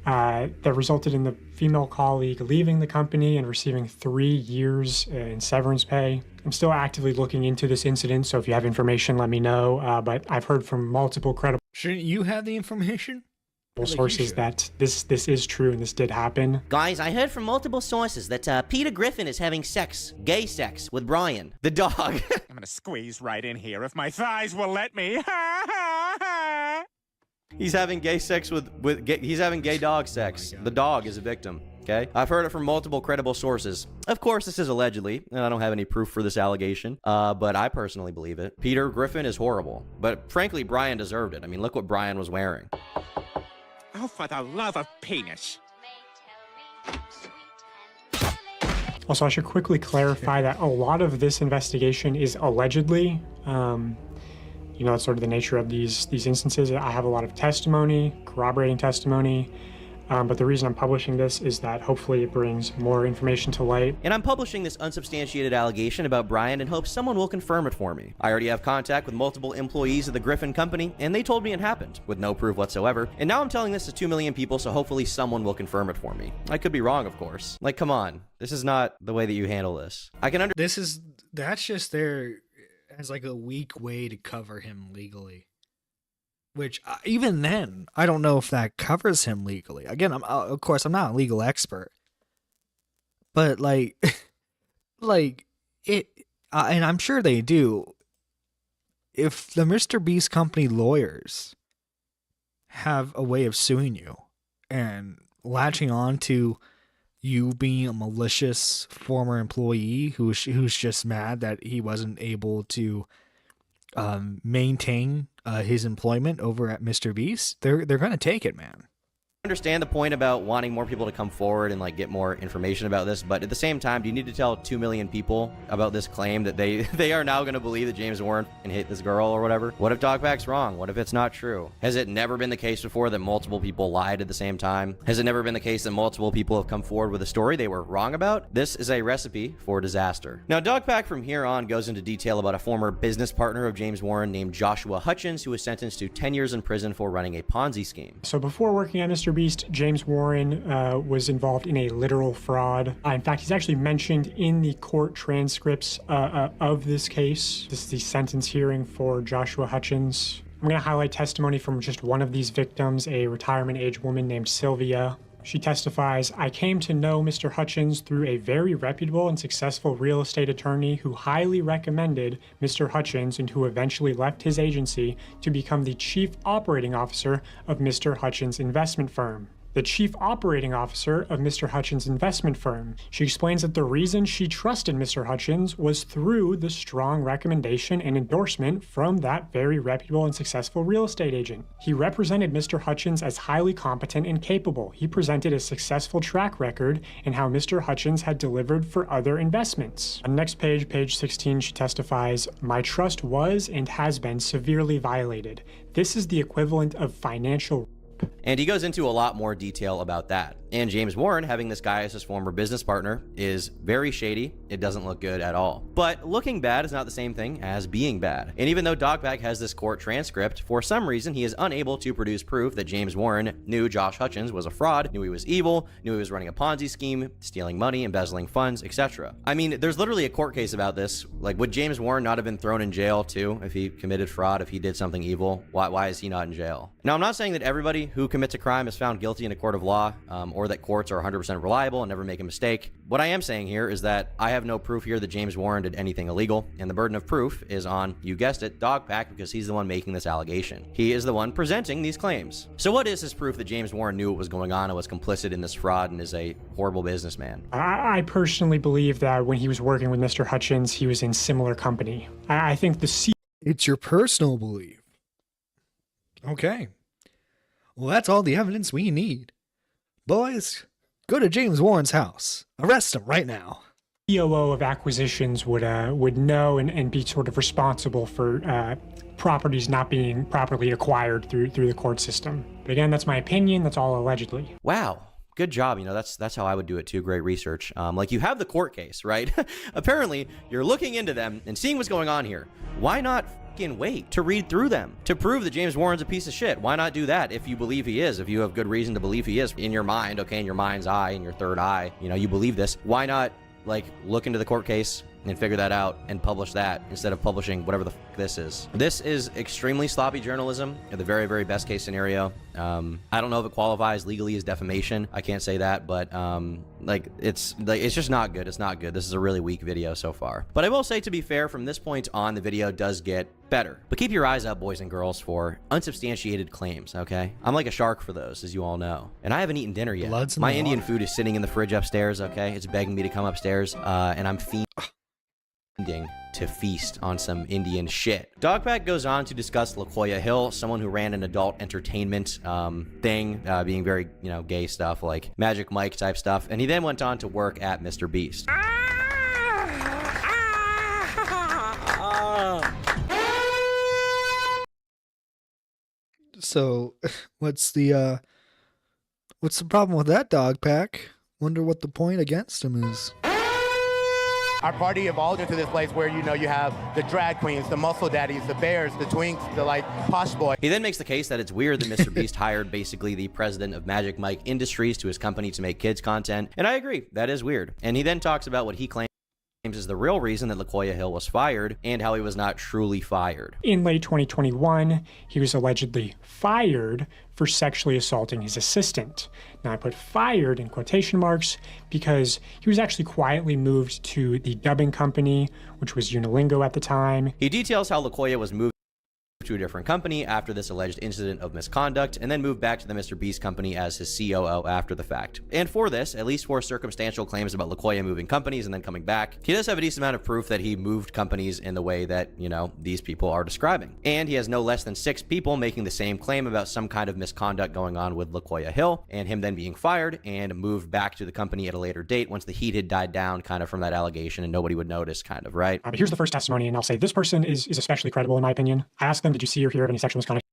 S6: that resulted in the female colleague leaving the company and receiving 3 years in severance pay. I'm still actively looking into this incident, so if you have information, let me know. But I've heard from multiple credible...
S2: Shouldn't you have the information?
S6: Sources that this is true and this did happen.
S18: Guys, I heard from multiple sources that Peter Griffin is having gay sex with Brian, the dog.
S19: I'm gonna squeeze right in here if my thighs will let me.
S13: He's having gay sex he's having gay dog sex. The dog is a victim. Okay, I've heard it from multiple credible sources. Of course, this is allegedly, and I don't have any proof for this allegation, but I personally believe it. Peter Griffin is horrible, but frankly, Brian deserved it. I mean, look what Brian was wearing.
S19: Oh, for the love of penis.
S6: Also, I should quickly clarify that a lot of this investigation is allegedly. It's sort of the nature of these instances. I have a lot of testimony, corroborating testimony. But the reason I'm publishing this is that hopefully it brings more information to light.
S13: And I'm publishing this unsubstantiated allegation about Brian in hopes someone will confirm it for me. I already have contact with multiple employees of the Griffin Company, and they told me it happened, with no proof whatsoever. And now I'm telling this to 2 million people, so hopefully someone will confirm it for me. I could be wrong, of course. Like, come on. This is not the way that you handle this.
S2: That's just there as like a weak way to cover him legally. Which, even then, I don't know if that covers him legally. Again, of course, I'm not a legal expert. But, and I'm sure they do. If the Mr. Beast Company lawyers have a way of suing you and latching on to you being a malicious former employee who's just mad that he wasn't able to maintain his employment over at Mr. Beast, they're gonna take it, man.
S13: I understand the point about wanting more people to come forward and like get more information about this, but at the same time, do you need to tell 2 million people about this claim that they are now going to believe that James Warren can hit this girl or whatever? What if Dogpack's wrong? What if it's not true? Has it never been the case before that multiple people lied at the same time? Has it never been the case that multiple people have come forward with a story they were wrong about? This is a recipe for disaster. Now, Dogpack from here on goes into detail about a former business partner of James Warren named Joshua Hutchins, who was sentenced to 10 years in prison for running a Ponzi scheme.
S6: So before working at Mr. Beast, James Warren was involved in a literal fraud. In fact, he's actually mentioned in the court transcripts of this case. This is the sentence hearing for Joshua Hutchins. I'm going to highlight testimony from just one of these victims, a retirement age woman named Sylvia. She testifies, "I came to know Mr. Hutchins through a very reputable and successful real estate attorney who highly recommended Mr. Hutchins and who eventually left his agency to become the chief operating officer of Mr. Hutchins' investment firm." the chief operating officer of Mr. Hutchins' investment firm. She explains that the reason she trusted Mr. Hutchins was through the strong recommendation and endorsement from that very reputable and successful real estate agent. He represented Mr. Hutchins as highly competent and capable. He presented a successful track record in how Mr. Hutchins had delivered for other investments. On the next page, page 16, she testifies, "My trust was and has been severely violated. This is the equivalent of financial."
S13: And he goes into a lot more detail about that. And James Warren, having this guy as his former business partner, is very shady. It doesn't look good at all. But looking bad is not the same thing as being bad. And even though Dogpack has this court transcript, for some reason he is unable to produce proof that James Warren knew Josh Hutchins was a fraud, knew he was evil, knew he was running a Ponzi scheme, stealing money, embezzling funds, etc. I mean, there's literally a court case about this. Like, would James Warren not have been thrown in jail too if he committed fraud, if he did something evil? Why is he not in jail? Now, I'm not saying that everybody who commits a crime is found guilty in a court of law, or that courts are 100% reliable and never make a mistake. What I am saying here is that I have no proof here that James Warren did anything illegal, and the burden of proof is on, you guessed it, Dogpack, because he's the one making this allegation. He is the one presenting these claims. So what is his proof that James Warren knew what was going on and was complicit in this fraud and is a horrible businessman?
S6: I personally believe that when he was working with Mr. Hutchins, he was in similar company. I think
S2: It's your personal belief. Okay. Well, that's all the evidence we need. Boys, go to James Warren's house. Arrest him right now.
S6: COO of acquisitions would know and be sort of responsible for properties not being properly acquired through the court system. But again, that's my opinion. That's all allegedly.
S13: Wow. Good job. You know, that's how I would do it too. Great research. Like, you have the court case, right? Apparently, you're looking into them and seeing what's going on here. Why not wait to read through them to prove that James Warren's a piece of shit? Why not do that if you believe he is, if you have good reason to believe he is in your mind, okay, in your mind's eye, in your third eye, you know, you believe this. Why not, like, look into the court case and figure that out and publish that instead of publishing whatever the this is. This is extremely sloppy journalism in the very, very best case scenario. I don't know if it qualifies legally as defamation. I can't say that, but it's just not good. It's not good. This is a really weak video so far. But I will say, to be fair, from this point on, the video does get better. But keep your eyes out, boys and girls, for unsubstantiated claims, okay? I'm like a shark for those, as you all know. And I haven't eaten dinner yet. My Indian food is sitting in the fridge upstairs, okay? It's begging me to come upstairs, and I'm feeding to feast on some Indian shit. Dogpack goes on to discuss LaQuoya Hill, someone who ran an adult entertainment thing, being very, gay stuff, like Magic Mike type stuff. And he then went on to work at Mr. Beast.
S2: So, what's the problem with that, Dogpack? Wonder what the point against him is.
S20: Our party evolved into this place where, you have the drag queens, the muscle daddies, the bears, the twinks, the, posh boy.
S13: He then makes the case that it's weird that Mr. Beast hired basically the president of Magic Mike Industries to his company to make kids content. And I agree, that is weird. And he then talks about what he claims is the real reason that LaQuoya Hill was fired and how he was not truly fired.
S6: In late 2021, he was allegedly fired for sexually assaulting his assistant. Now, I put fired in quotation marks because he was actually quietly moved to the dubbing company, which was Unilingo at the time.
S13: He details how LaQuoya was moved to a different company after this alleged incident of misconduct, and then moved back to the Mr. Beast company as his COO after the fact. And for this, at least for circumstantial claims about LaQuoya moving companies and then coming back, he does have a decent amount of proof that he moved companies in the way that, these people are describing. And he has no less than 6 people making the same claim about some kind of misconduct going on with LaQuoya Hill, and him then being fired and moved back to the company at a later date once the heat had died down kind of from that allegation and nobody would notice, kind of, right?
S6: But here's the first testimony, and I'll say this person is especially credible in my opinion. I asked them, did you see or hear of any sexual misconduct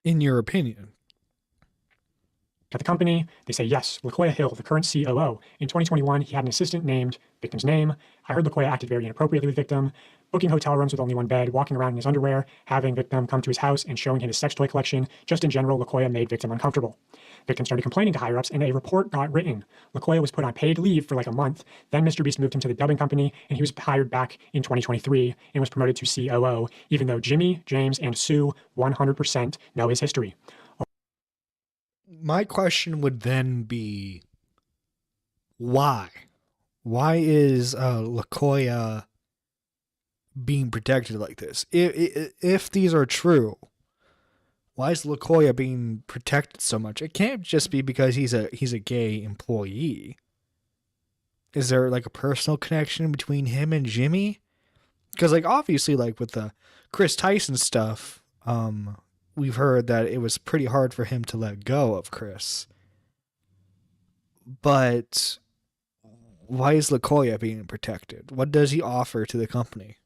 S2: in your opinion
S6: at the company? They say yes. LaQuoya Hill, the current COO. In 2021, he had an assistant named victim's name. I heard LaQuoya acted very inappropriately with victim, booking hotel rooms with only one bed, walking around in his underwear, having victim come to his house and showing him his sex toy collection. Just in general, LaQuoya made victim uncomfortable. Victim started complaining to higher-ups, and a report got written. LaQuoya was put on paid leave for a month. Then Mr. Beast moved him to the dubbing company, and he was hired back in 2023 and was promoted to COO, even though Jimmy, James, and Sue 100% know his history.
S2: My question would then be, why? Why is LaQuoya being protected like this? If these are true, why is LaCoya being protected so much? It can't just be because he's a gay employee. Is there like a personal connection between him and Jimmy? Because like obviously like with the Chris Tyson stuff, we've heard that it was pretty hard for him to let go of Chris. But why is LaCoya being protected? What does he offer to the company?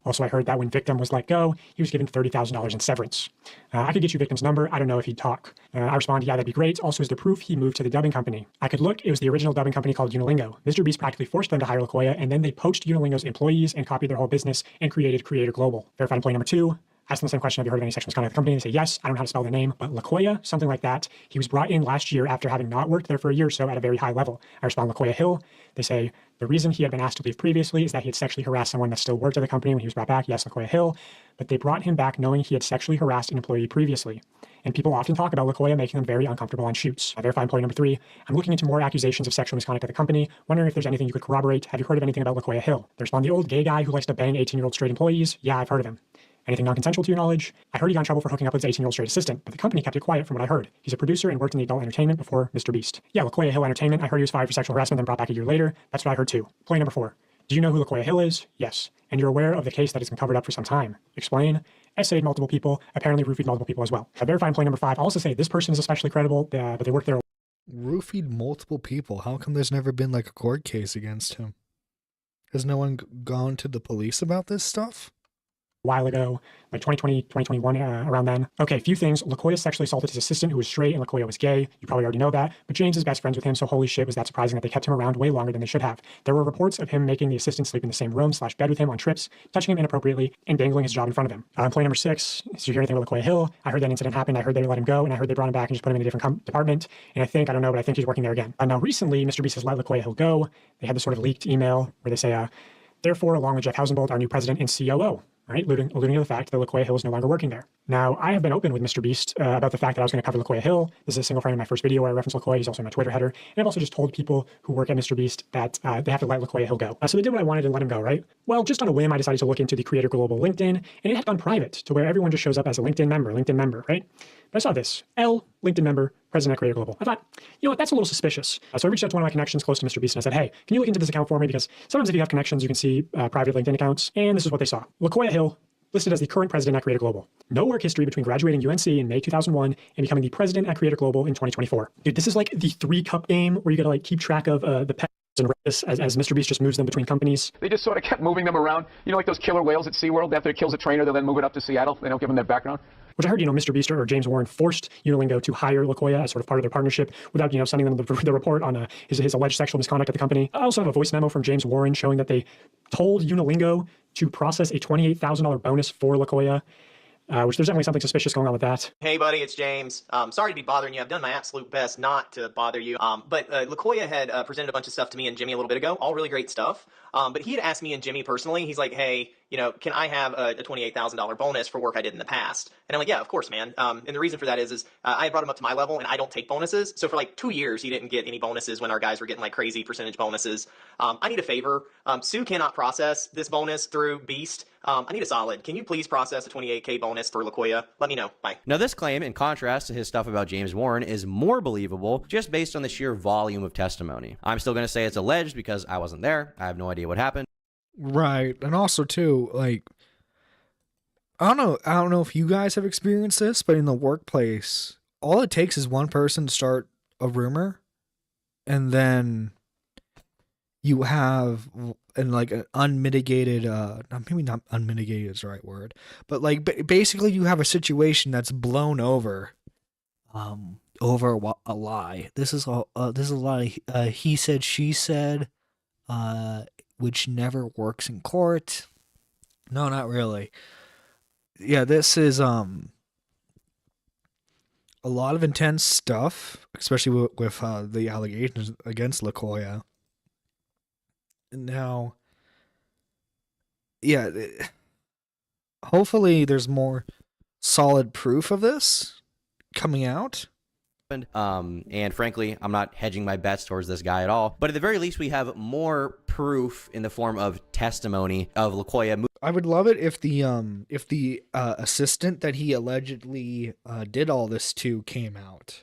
S6: Also, I heard that when Victim was let go, he was given $30,000 in severance. I could get you Victim's number. I don't know if he'd talk. I responded, yeah, that'd be great. Also, as the proof, he moved to the dubbing company. I could look. It was the original dubbing company called Unilingo. Mr. Beast practically forced them to hire LaCoya, and then they poached Unilingo's employees and copied their whole business and created Creator Global. Verified employee number 2. Asked them the same question, have you heard of any sexual misconduct at the company? They say, yes, I don't know how to spell the name, but LaCoya, something like that. He was brought in last year after having not worked there for a year or so at a very high level. I respond, LaCoya Hill. They say, the reason he had been asked to leave previously is that he had sexually harassed someone that still worked at the company when he was brought back. Yes, LaCoya Hill. But they brought him back knowing he had sexually harassed an employee previously. And people often talk about LaCoya making them very uncomfortable on shoots. Verified employee number 3. I'm looking into more accusations of sexual misconduct at the company, wondering if there's anything you could corroborate. Have you heard of anything about LaCoya Hill? They respond, the old gay guy who likes to bang 18-year-old straight employees? Yeah, I've heard of him. Anything non-consensual to your knowledge? I heard he got in trouble for hooking up with his 18-year-old straight assistant, but the company kept it quiet from what I heard. He's a producer and worked in the adult entertainment before Mr. Beast. Yeah, LaCoya Hill Entertainment. I heard he was fired for sexual harassment, then brought back a year later. That's what I heard too. Employee number 4. Do you know who LaCoya Hill is? Yes. And you're aware of the case that has been covered up for some time. Explain. Essayed multiple people, apparently roofied multiple people as well. I verified employee number 5. I'll also say this person is especially credible, but they worked there.
S2: Roofied multiple people? How come there's never been like a court case against him? Has no one gone to the police about this stuff?
S6: While ago, like 2020, 2021, around then. Okay, few things. LaCoya sexually assaulted his assistant who was straight and LaCoya was gay. You probably already know that. But James is best friends with him, so holy shit, was that surprising that they kept him around way longer than they should have. There were reports of him making the assistant sleep in the same room / bed with him on trips, touching him inappropriately, and dangling his job in front of him. Employee number 6, did you hear anything about LaCoya Hill? I heard that incident happened. I heard they let him go, and I heard they brought him back and just put him in a different department. And I don't know, but I think he's working there again. Now, recently, Mr. Beast has let LaCoya Hill go. They had this sort of leaked email where they say, therefore, along with Jeff Hausenbold, our new president and COO. Right, alluding to the fact that LaCoya Hill is no longer working there. Now, I have been open with Mr. Beast about the fact that I was going to cover LaCoya Hill. This is a single frame in my first video where I reference LaCoya. He's also in my Twitter header. And I've also just told people who work at Mr. Beast that they have to let LaCoya Hill go. So they did what I wanted and let him go, right? Well, just on a whim, I decided to look into the Creator Global LinkedIn, and it had gone private to where everyone just shows up as a LinkedIn member, right? But I saw this, L, LinkedIn member, president at Creator Global. I thought, you know what, that's a little suspicious. So I reached out to one of my connections close to Mr. Beast and I said, hey, can you look into this account for me? Because sometimes if you have connections, you can see private LinkedIn accounts. And this is what they saw. LaCoya Hill, listed as the current president at Creator Global. No work history between graduating UNC in May 2001 and becoming the president at Creator Global in 2024. Dude, this is like the 3-cup game where you gotta like keep track of the pets and as Mr. Beast just moves them between companies.
S21: They just sort of kept moving them around. You know, like those killer whales at SeaWorld. After it kills a trainer, they'll then move it up to Seattle. They don't give them their background.
S6: Which I heard, Mr. Beast or James Warren forced Unilingo to hire LaCoya as sort of part of their partnership without, sending them the report on his alleged sexual misconduct at the company. I also have a voice memo from James Warren showing that they told Unilingo to process a $28,000 bonus for LaCoya, which there's definitely something suspicious going on with that.
S22: Hey, buddy, it's James. Sorry to be bothering you. I've done my absolute best not to bother you. But LaCoya had presented a bunch of stuff to me and Jimmy a little bit ago, all really great stuff. But he had asked me and Jimmy personally, he's like, hey, can I have a $28,000 bonus for work I did in the past? And I'm like, yeah, of course, man. And the reason for that is I brought him up to my level and I don't take bonuses. So for like 2 years, he didn't get any bonuses when our guys were getting like crazy percentage bonuses. I need a favor. Sue cannot process this bonus through Beast. I need a solid. Can you please process a $28K bonus for LaCoya? Let me know. Bye.
S13: Now, this claim, in contrast to his stuff about James Warren, is more believable just based on the sheer volume of testimony. I'm still going to say it's alleged because I wasn't there. I have no idea what happened.
S2: Right. And also too, like, I don't know if you guys have experienced this, but in the workplace, all it takes is one person to start a rumor, and then you have like an unmitigated, maybe not unmitigated is the right word, but like basically you have a situation that's blown over, over a lie. This is a lie. He said, she said, which never works in court. No, not really. Yeah, this is a lot of intense stuff, especially with the allegations against LaCoya. Now, yeah, hopefully there's more solid proof of this coming out.
S13: And frankly, I'm not hedging my bets towards this guy at all. But at the very least, we have more proof in the form of testimony of LaQuoya.
S2: I would love it if the assistant that he allegedly did all this to came out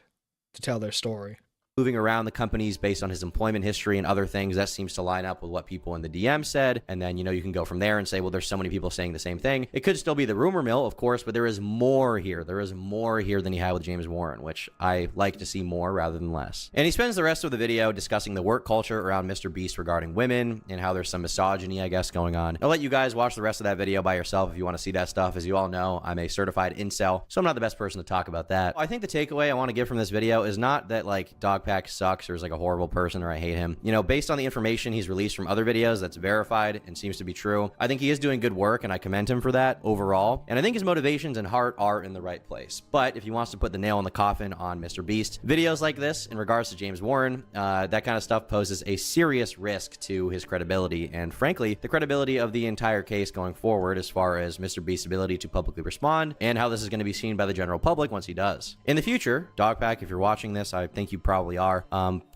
S2: to tell their story.
S13: Moving around the companies based on his employment history and other things, that seems to line up with what people in the DM said. And then, you can go from there and say, well, there's so many people saying the same thing. It could still be the rumor mill, of course, but there is more here. There is more here than he had with James Warren, which I like to see more rather than less. And he spends the rest of the video discussing the work culture around Mr. Beast regarding women and how there's some misogyny, I guess, going on. I'll let you guys watch the rest of that video by yourself if you want to see that stuff. As you all know, I'm a certified incel, so I'm not the best person to talk about that. I think the takeaway I want to give from this video is not that, like, Dogpack sucks or is like a horrible person or I hate him. Based on the information he's released from other videos that's verified and seems to be true, I think he is doing good work and I commend him for that overall. And I think his motivations and heart are in the right place. But if he wants to put the nail in the coffin on Mr. Beast, videos like this in regards to James Warren, that kind of stuff poses a serious risk to his credibility and frankly, the credibility of the entire case going forward as far as Mr. Beast's ability to publicly respond and how this is going to be seen by the general public once he does. In the future, Dogpack, if you're watching this, I think you probably are,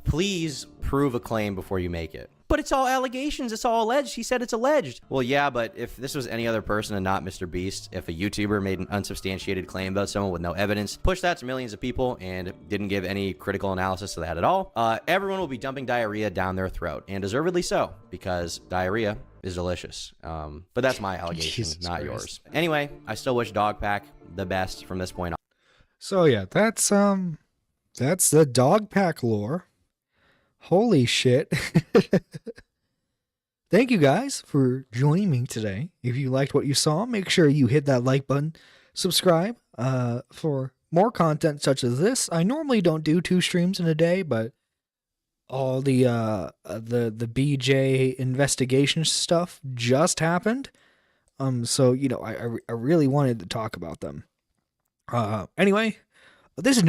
S13: please prove a claim before you make it. But it's all allegations. It's all alleged. He said it's alleged. Well, yeah, but if this was any other person and not Mr. Beast, if a YouTuber made an unsubstantiated claim about someone with no evidence, pushed that to millions of people and didn't give any critical analysis to that at all, everyone will be dumping diarrhea down their throat, and deservedly so, because diarrhea is delicious. But that's my allegation, not yours. Anyway, I still wish Dogpack the best from this point on.
S2: So yeah, that's the Dogpack lore. Holy shit. Thank you guys for joining me today. If you liked what you saw, make sure you hit that like button, subscribe for more content such as this. I normally don't do 2 streams in a day, but all the BJ investigation stuff just happened. So, I really wanted to talk about them. Anyway, this is